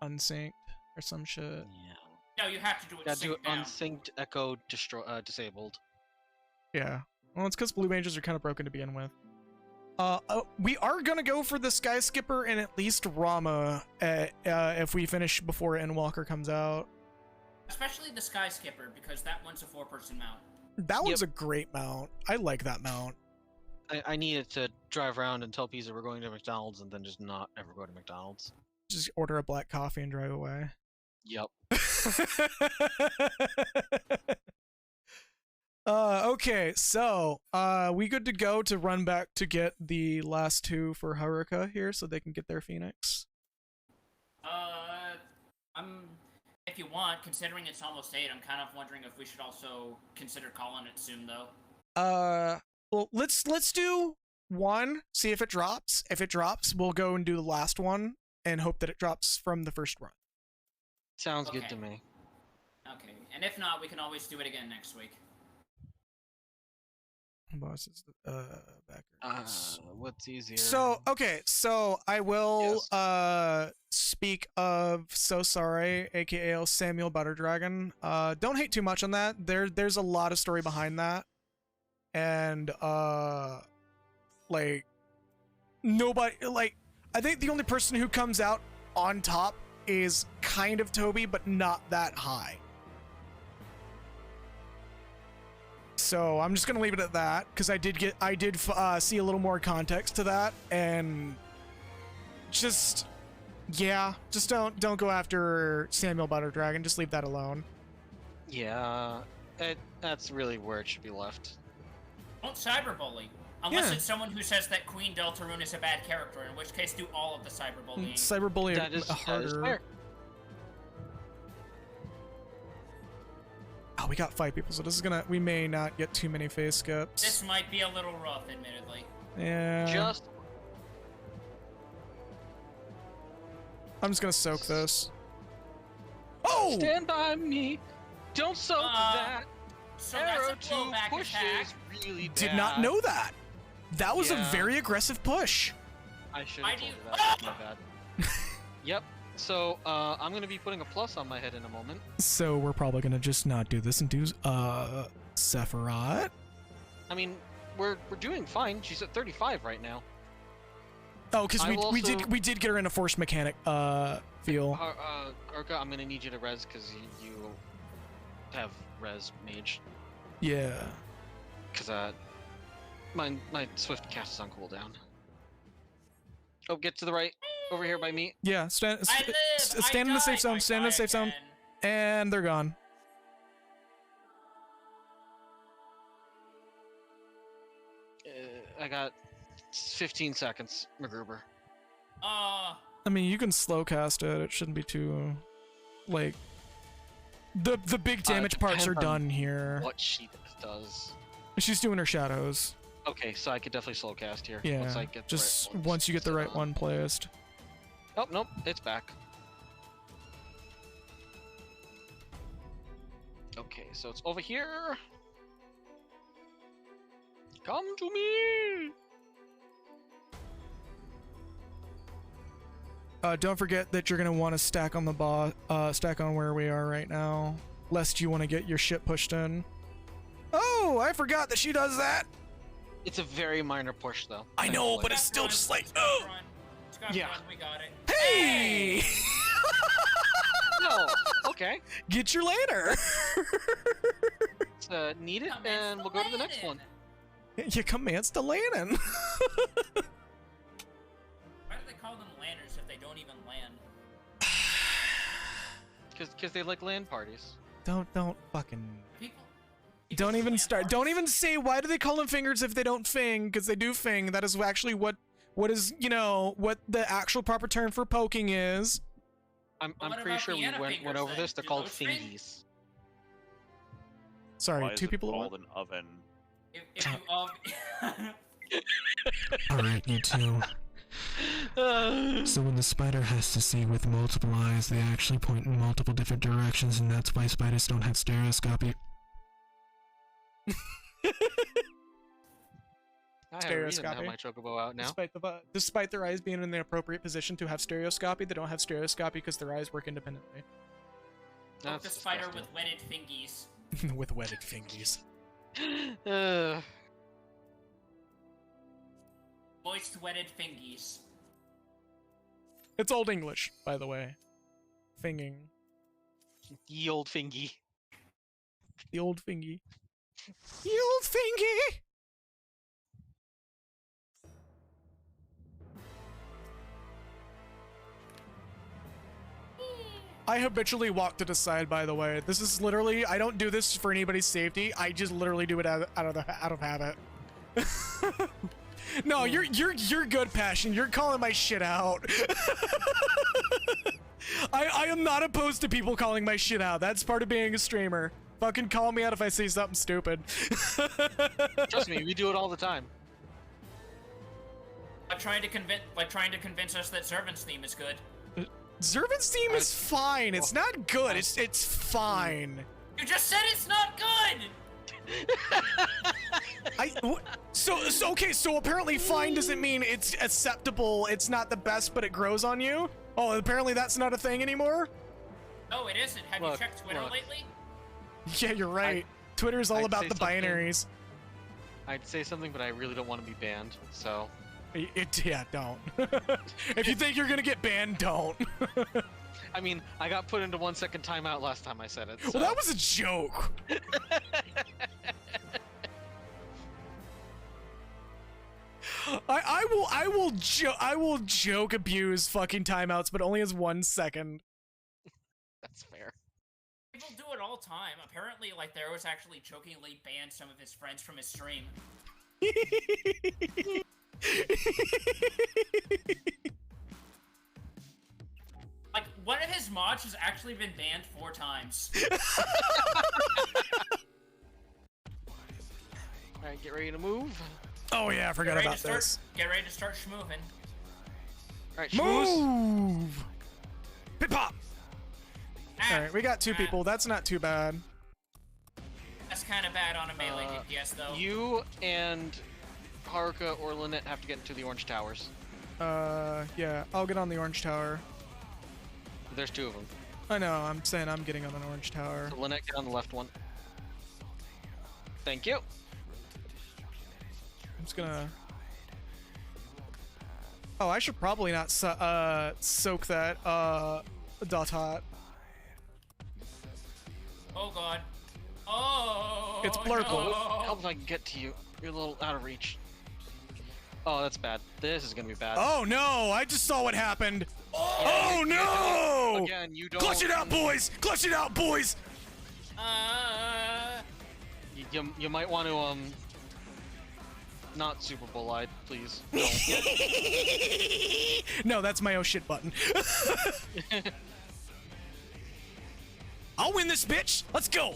unsynced or some shit. Yeah. no, you have to do it. Gotta do synced down. unsynced echo disabled. Yeah. Well, it's because blue mages are kind of broken to begin with. We are gonna go for the Sky Skipper and at least Rama if we finish before Endwalker comes out. Especially the Sky Skipper, because that one's a 4-person mount. That one's a great mount. I like that mount. I needed to drive around and tell Pisa we're going to McDonald's and then just not ever go to McDonald's. Just order a black coffee and drive away. Yep. Okay, so we good to go to run back to get the last two for Haruka here so they can get their Phoenix. If you want, considering it's almost 8, I'm kind of wondering if we should also consider calling it soon, though. Well, let's do one, see if it drops. If it drops, we'll go and do the last one and hope that it drops from the first run. Sounds good Okay. to me. Okay, and if not, we can always do it again next week. Bosses, backers. What's easier? So, okay, so I will speak of So Sorry, aka Samuel Butterdragon. Don't hate too much on that. There's a lot of story behind that. And like nobody, like, I think the only person who comes out on top is kind of Toby, but not that high. So I'm just gonna leave it at that because I did see a little more context to that, and just don't go after Samuel Butterdragon. Just leave that alone. Yeah, that's really where it should be left. Don't cyberbully. Unless Yeah. it's someone who says that Queen Deltarune is a bad character, in which case do all of the cyberbullying. Cyberbully That is harder. fair. Oh, we got 5 people, so this is we may not get too many face skips. This might be a little rough, admittedly. Yeah. I'm just gonna soak this. Oh! Stand by me. Don't soak that. So Arrow that's a blowback push attack. is really bad. Did not know that. That was a Yeah. very aggressive push. I should I have told do- you that. My bad. Yep. So I'm gonna be putting a plus on my head in a moment. So we're probably gonna just not do this and do Sephiroth. I mean, we're doing fine. She's at 35 right now. Oh, because I will we also- did get her in a force mechanic feel. Urka, I'm gonna need you to res because you have res mage. Yeah. Because my swift cast is on cooldown. Oh, get to the right, over here by me. Yeah. Stand I live, stand in the safe zone. Stand in the safe zone. And they're gone. I got 15 seconds, MacGruber. I mean, you can slow cast it. It shouldn't be too, like, the big damage parts are depends on done here. What she does. She's doing her shadows. Okay, so I could definitely slow cast here. Yeah. Once I get the Just right one once you get the set right on. one placed. Oh, nope, it's back. Okay, so it's over here. Come to me. Don't forget that you're gonna want to stack on the stack on where we are right now, lest you want to get your shit pushed in. Oh, I forgot that she does that. It's a very minor push, though. I know, but it's Scott still run, just like, Scott oh. run, Scott Yeah. run, we got it. Hey! No. Okay. Get your ladder. Let's need it, Commence and we'll go to the next one. You commence to landing. Why do they call them landers if they don't even land? Because they like land parties. Don't fucking. People Don't even land start. parties? Don't even say why do they call them fingers if they don't fing? Because they do fing. That is actually what is, you know, what the actual proper term for poking is. I'm Well, what pretty about sure we piano went fingers, over then? this. They're Do called those fing? fingies. Sorry, Why is two it people at called once. an oven? If you all... Alright, you two. So when the spider has to see with multiple eyes, they actually point in multiple different directions, and that's why spiders don't have stereoscopy. I have a reason to have Stereoscopy. my chocobo out now. Despite their eyes being in the appropriate position to have stereoscopy, they don't have stereoscopy because their eyes work independently. Poke the That's spider disgusting. with wetted fingies. With wetted fingies. Moist wetted fingies. It's Old English, by the way. Finging. Ye old fingy. The old fingy. The old fingy! I habitually walk to the side, by the way. This is literally, I don't do this for anybody's safety. I just literally do it out of habit. No, you're good, Passion. You're calling my shit out. I am not opposed to people calling my shit out. That's part of being a streamer. Fucking call me out if I say something stupid. Trust me, we do it all the time. I'm trying to convince us that Zervan's theme is good. Zervan's team is fine. It's not good. It's fine. You just said it's not good! Okay, so apparently fine doesn't mean it's acceptable. It's not the best, but it grows on you. Oh, apparently that's not a thing anymore. No, it isn't. Have you Look, checked Twitter look. lately? Yeah, you're right. Twitter's all I'd about say the something- binaries. I'd say something, but I really don't want to be banned, so... Yeah, don't. If you think you're gonna get banned, don't. I mean, I got put into 1 second timeout last time I said it, so... Well, that was a joke. I will joke abuse fucking timeouts, but only as 1 second. That's fair. People do it all time. Apparently, like, there was actually jokingly banned some of his friends from his stream. Like, one of his mods has actually been banned 4 times. Alright, get ready to move. Oh yeah, I Get forgot ready about to start, this. Get ready to start schmoovin'. Alright, schmooze. Move! Pip pop! Ah, Alright, we got 2 ah, people. That's not too bad. That's kind of bad on a melee DPS, though. You and Haruka or Lynette have to get into the orange towers. Yeah, I'll get on the orange tower. There's 2 of them. I know, I'm saying I'm getting on an orange tower. So Lynette, get on the left one. Thank you. I'm just gonna... Oh, I should probably not soak that, dot hot. Oh god. Oh! It's Blurple. No. Help if I can get to you. You're a little out of reach. Oh, that's bad. This is gonna be bad. Oh no, I just saw what happened. Yeah, Oh you- no! Again, you don't... Clutch it out, boys! Clutch it out, boys! You might want to, not Super Bowl-eyed, please. No. No, that's my oh shit button. I'll win this, bitch! Let's go!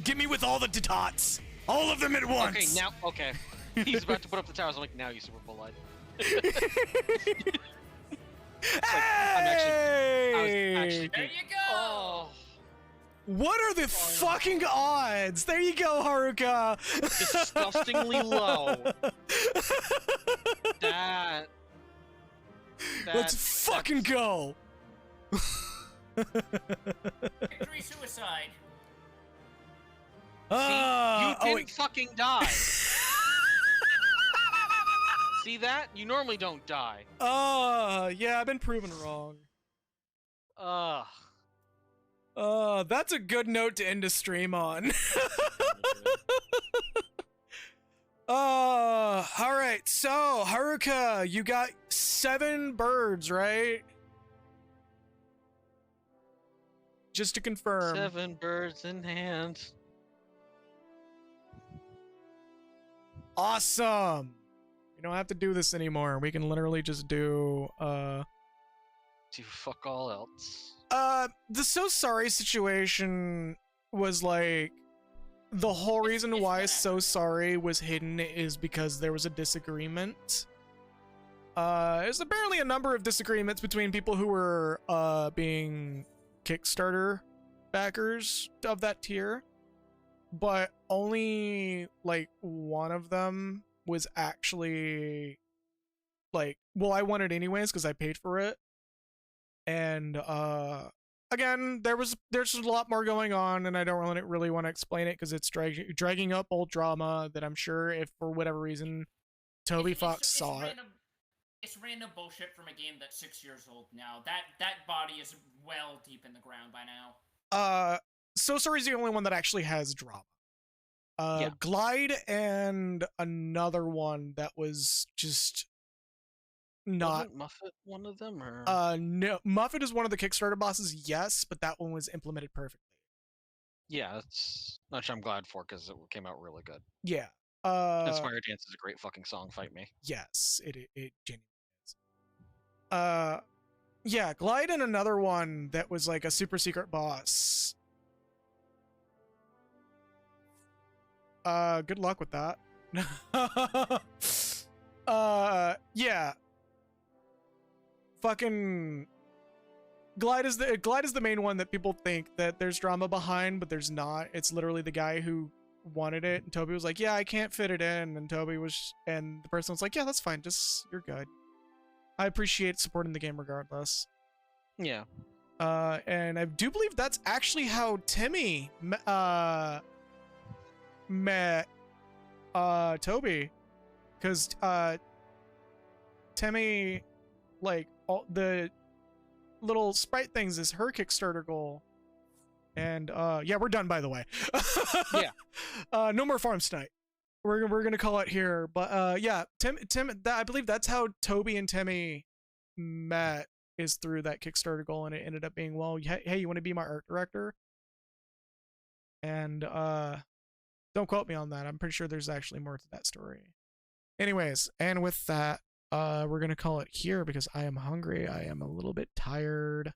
Get me with all the dots! All of them at once! Okay, now, okay. He's about to put up the towers. I'm like, now you Super Bowl-eyed. I was actually There you go! Oh, What are the fucking odds? There you go, Haruka! disgustingly low. That Let's fucking go! Victory suicide. You didn't wait. fucking die. See that? You normally don't die. Yeah, I've been proven wrong. Ugh. That's a good note to end a stream on. Alright, so, Haruka, you got 7 birds, right? Just to confirm. 7 birds in hand. Awesome! We don't have to do this anymore. We can literally just do, Do fuck all else. the So Sorry situation was like, the whole reason why So Sorry was hidden is because there was a disagreement. There's apparently a number of disagreements between people who were, being Kickstarter backers of that tier, but only, like, one of them was actually, like, well, I want it anyways because I paid for it. And, again, there's a lot more going on, and I don't really want to explain it because it's dragging up old drama that I'm sure if for whatever reason Toby Fox saw it. It's random bullshit from a game that's 6 years old now. That body is well deep in the ground by now. So Sorry's the only one that actually has drama. Yeah. Glide and another one that was just not. Wasn't Muffet one of them, or? No, Muffet is one of the Kickstarter bosses, yes, but that one was implemented perfectly. Yeah, that's which I'm glad for because it came out really good. Yeah. Inspire Dance is a great fucking song. Fight me. Yes, it genuinely is. Yeah, Glide and another one that was like a super secret boss. Good luck with that. Yeah. Fucking Glide is the main one that people think that there's drama behind, but there's not. It's literally the guy who wanted it, and Toby was like, "Yeah, I can't fit it in," and the person was like, "Yeah, that's fine. Just you're good. I appreciate supporting the game regardless." Yeah. And I do believe that's actually how Timmy met Toby, because Timmy, like, all the little sprite things is her Kickstarter goal. And yeah, we're done, by the way. Yeah. No more farms tonight. We're gonna call it here. But yeah, Tim I believe that's how Toby and Timmy met, is through that Kickstarter goal, and it ended up being, well, hey, you want to be my art director? And don't quote me on that. I'm pretty sure there's actually more to that story. Anyways, and with that, we're gonna call it here because I am hungry. I am a little bit tired,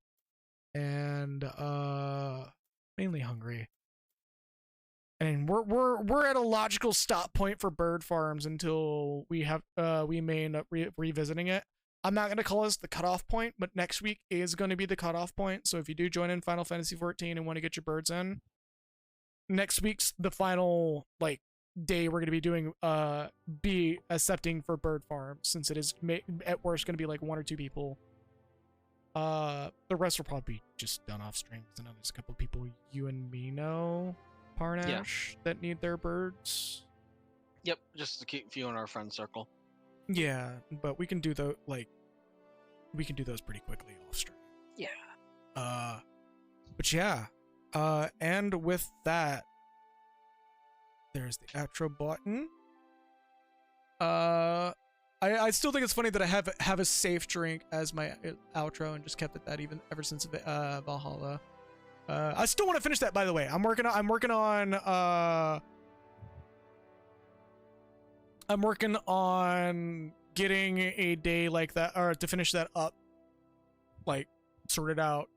and mainly hungry. And we're at a logical stop point for bird farms until we may end up revisiting it. I'm not going to call this the cutoff point, but next week is going to be the cutoff point. So if you do join in Final Fantasy XIV and want to get your birds in, next week's the final, like, day we're going to be doing, be accepting for bird farms, since it is at worst going to be like 1 or 2 people. The rest will probably be just done off stream. I know there's a couple of people you and me know, Parnash, that need their birds. Yep, just to keep a few in our friend circle. Yeah, but we can do those pretty quickly off stream. Yeah. But yeah, and with that, there's the outro button. I still think it's funny that I have a safe drink as my outro and just kept it that even ever since Valhalla. I still want to finish that, by the way. I'm working on getting a day like that, or to finish that up, like, sorted out.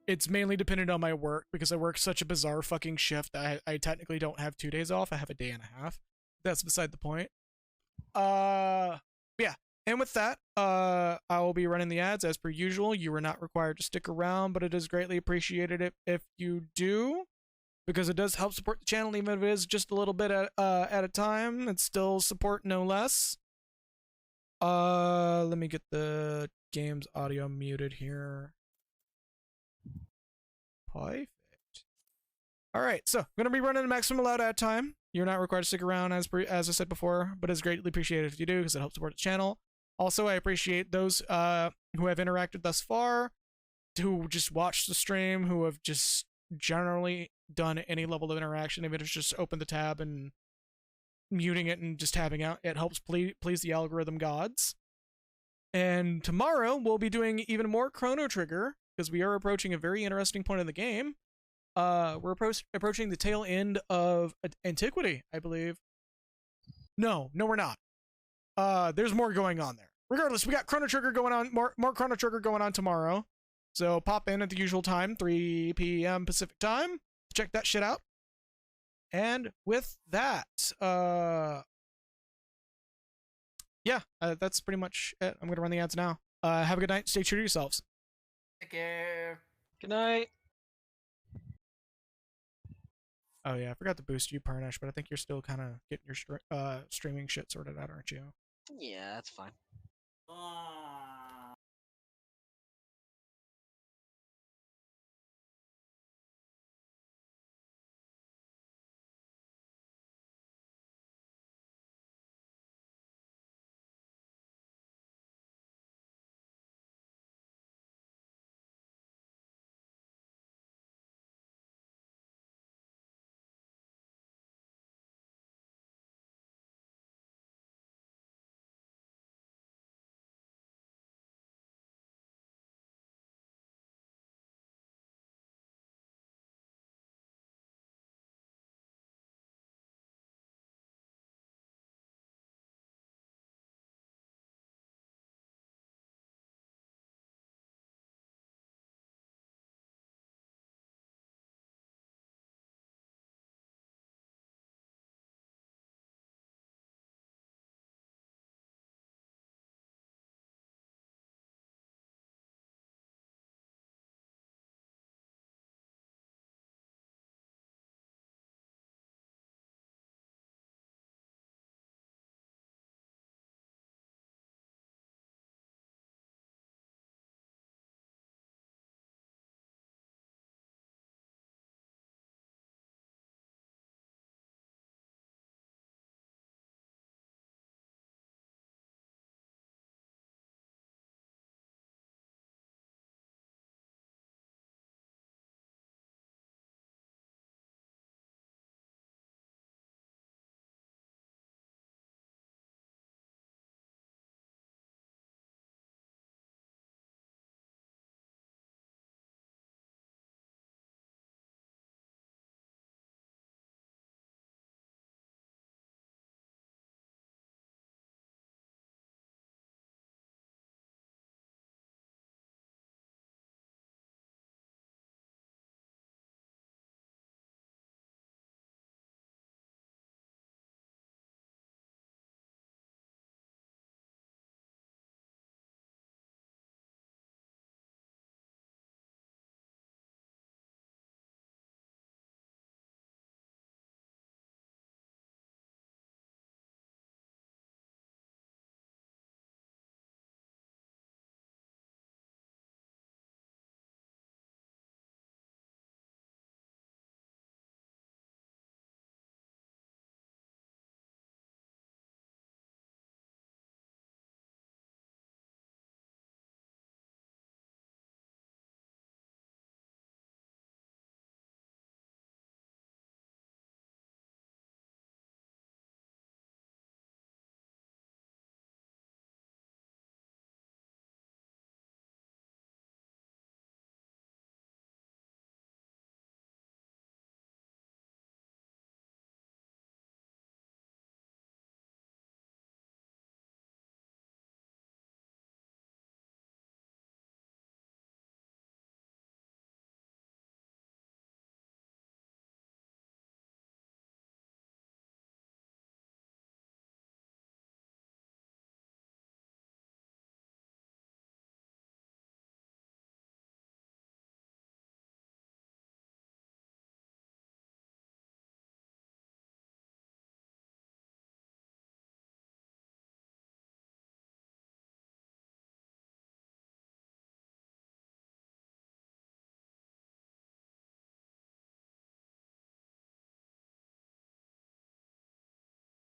It's mainly dependent on my work because I work such a bizarre fucking shift that I technically don't have 2 days off. I have a day and a half. That's beside the point. Yeah. And with that, I will be running the ads as per usual. You are not required to stick around, but it is greatly appreciated if you do, because it does help support the channel, even if it is just a little bit at a time. It's still support, no less. Let me get the game's audio muted here. Perfect. All right, so I'm gonna be running a maximum allowed ad time. You're not required to stick around as I said before, but it's greatly appreciated if you do because it helps support the channel. Also, I appreciate those who have interacted thus far, who just watched the stream, who have just generally done any level of interaction, even if it's just open the tab and muting it and just tabbing out. It helps please the algorithm gods. And tomorrow we'll be doing even more Chrono Trigger because we are approaching a very interesting point in the game. We're approaching the tail end of Antiquity, I believe. No, we're not. There's more going on there. Regardless, we got Chrono Trigger going on, more Chrono Trigger going on tomorrow. So pop in at the usual time, 3 p.m. Pacific time. Check that shit out. And with that, yeah, that's pretty much it. I'm gonna run the ads now. Have a good night. Stay true to yourselves. Take care. Good night. Oh yeah, I forgot to boost you, Parnish, but I think you're still kind of getting your streaming shit sorted out, aren't you? Yeah, that's fine.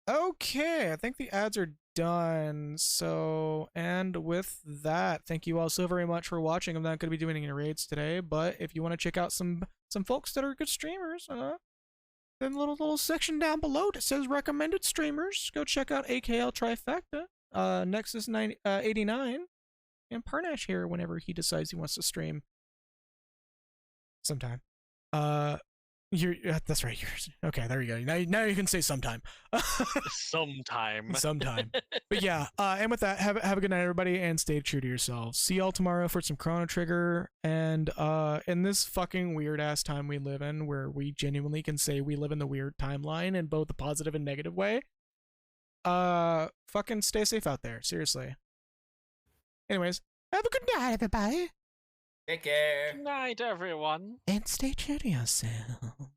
Okay, I think the ads are done. So, and with that, thank you all so very much for watching. I'm not going to be doing any raids today, but if you want to check out some folks that are good streamers, then little section down below that says recommended streamers, go check out AKL Trifecta, Nexus 89, and Parnash here whenever he decides he wants to stream sometime. That's right. Okay. There you go. Now you can say sometime. Sometime. Sometime. But yeah. And with that, have a good night, everybody, and stay true to yourselves. See y'all tomorrow for some Chrono Trigger. And in this fucking weird ass time we live in, where we genuinely can say we live in the weird timeline in both the positive and negative way. Fucking stay safe out there. Seriously. Anyways, have a good night, everybody. Take care. Good night, everyone. And stay true to yourself.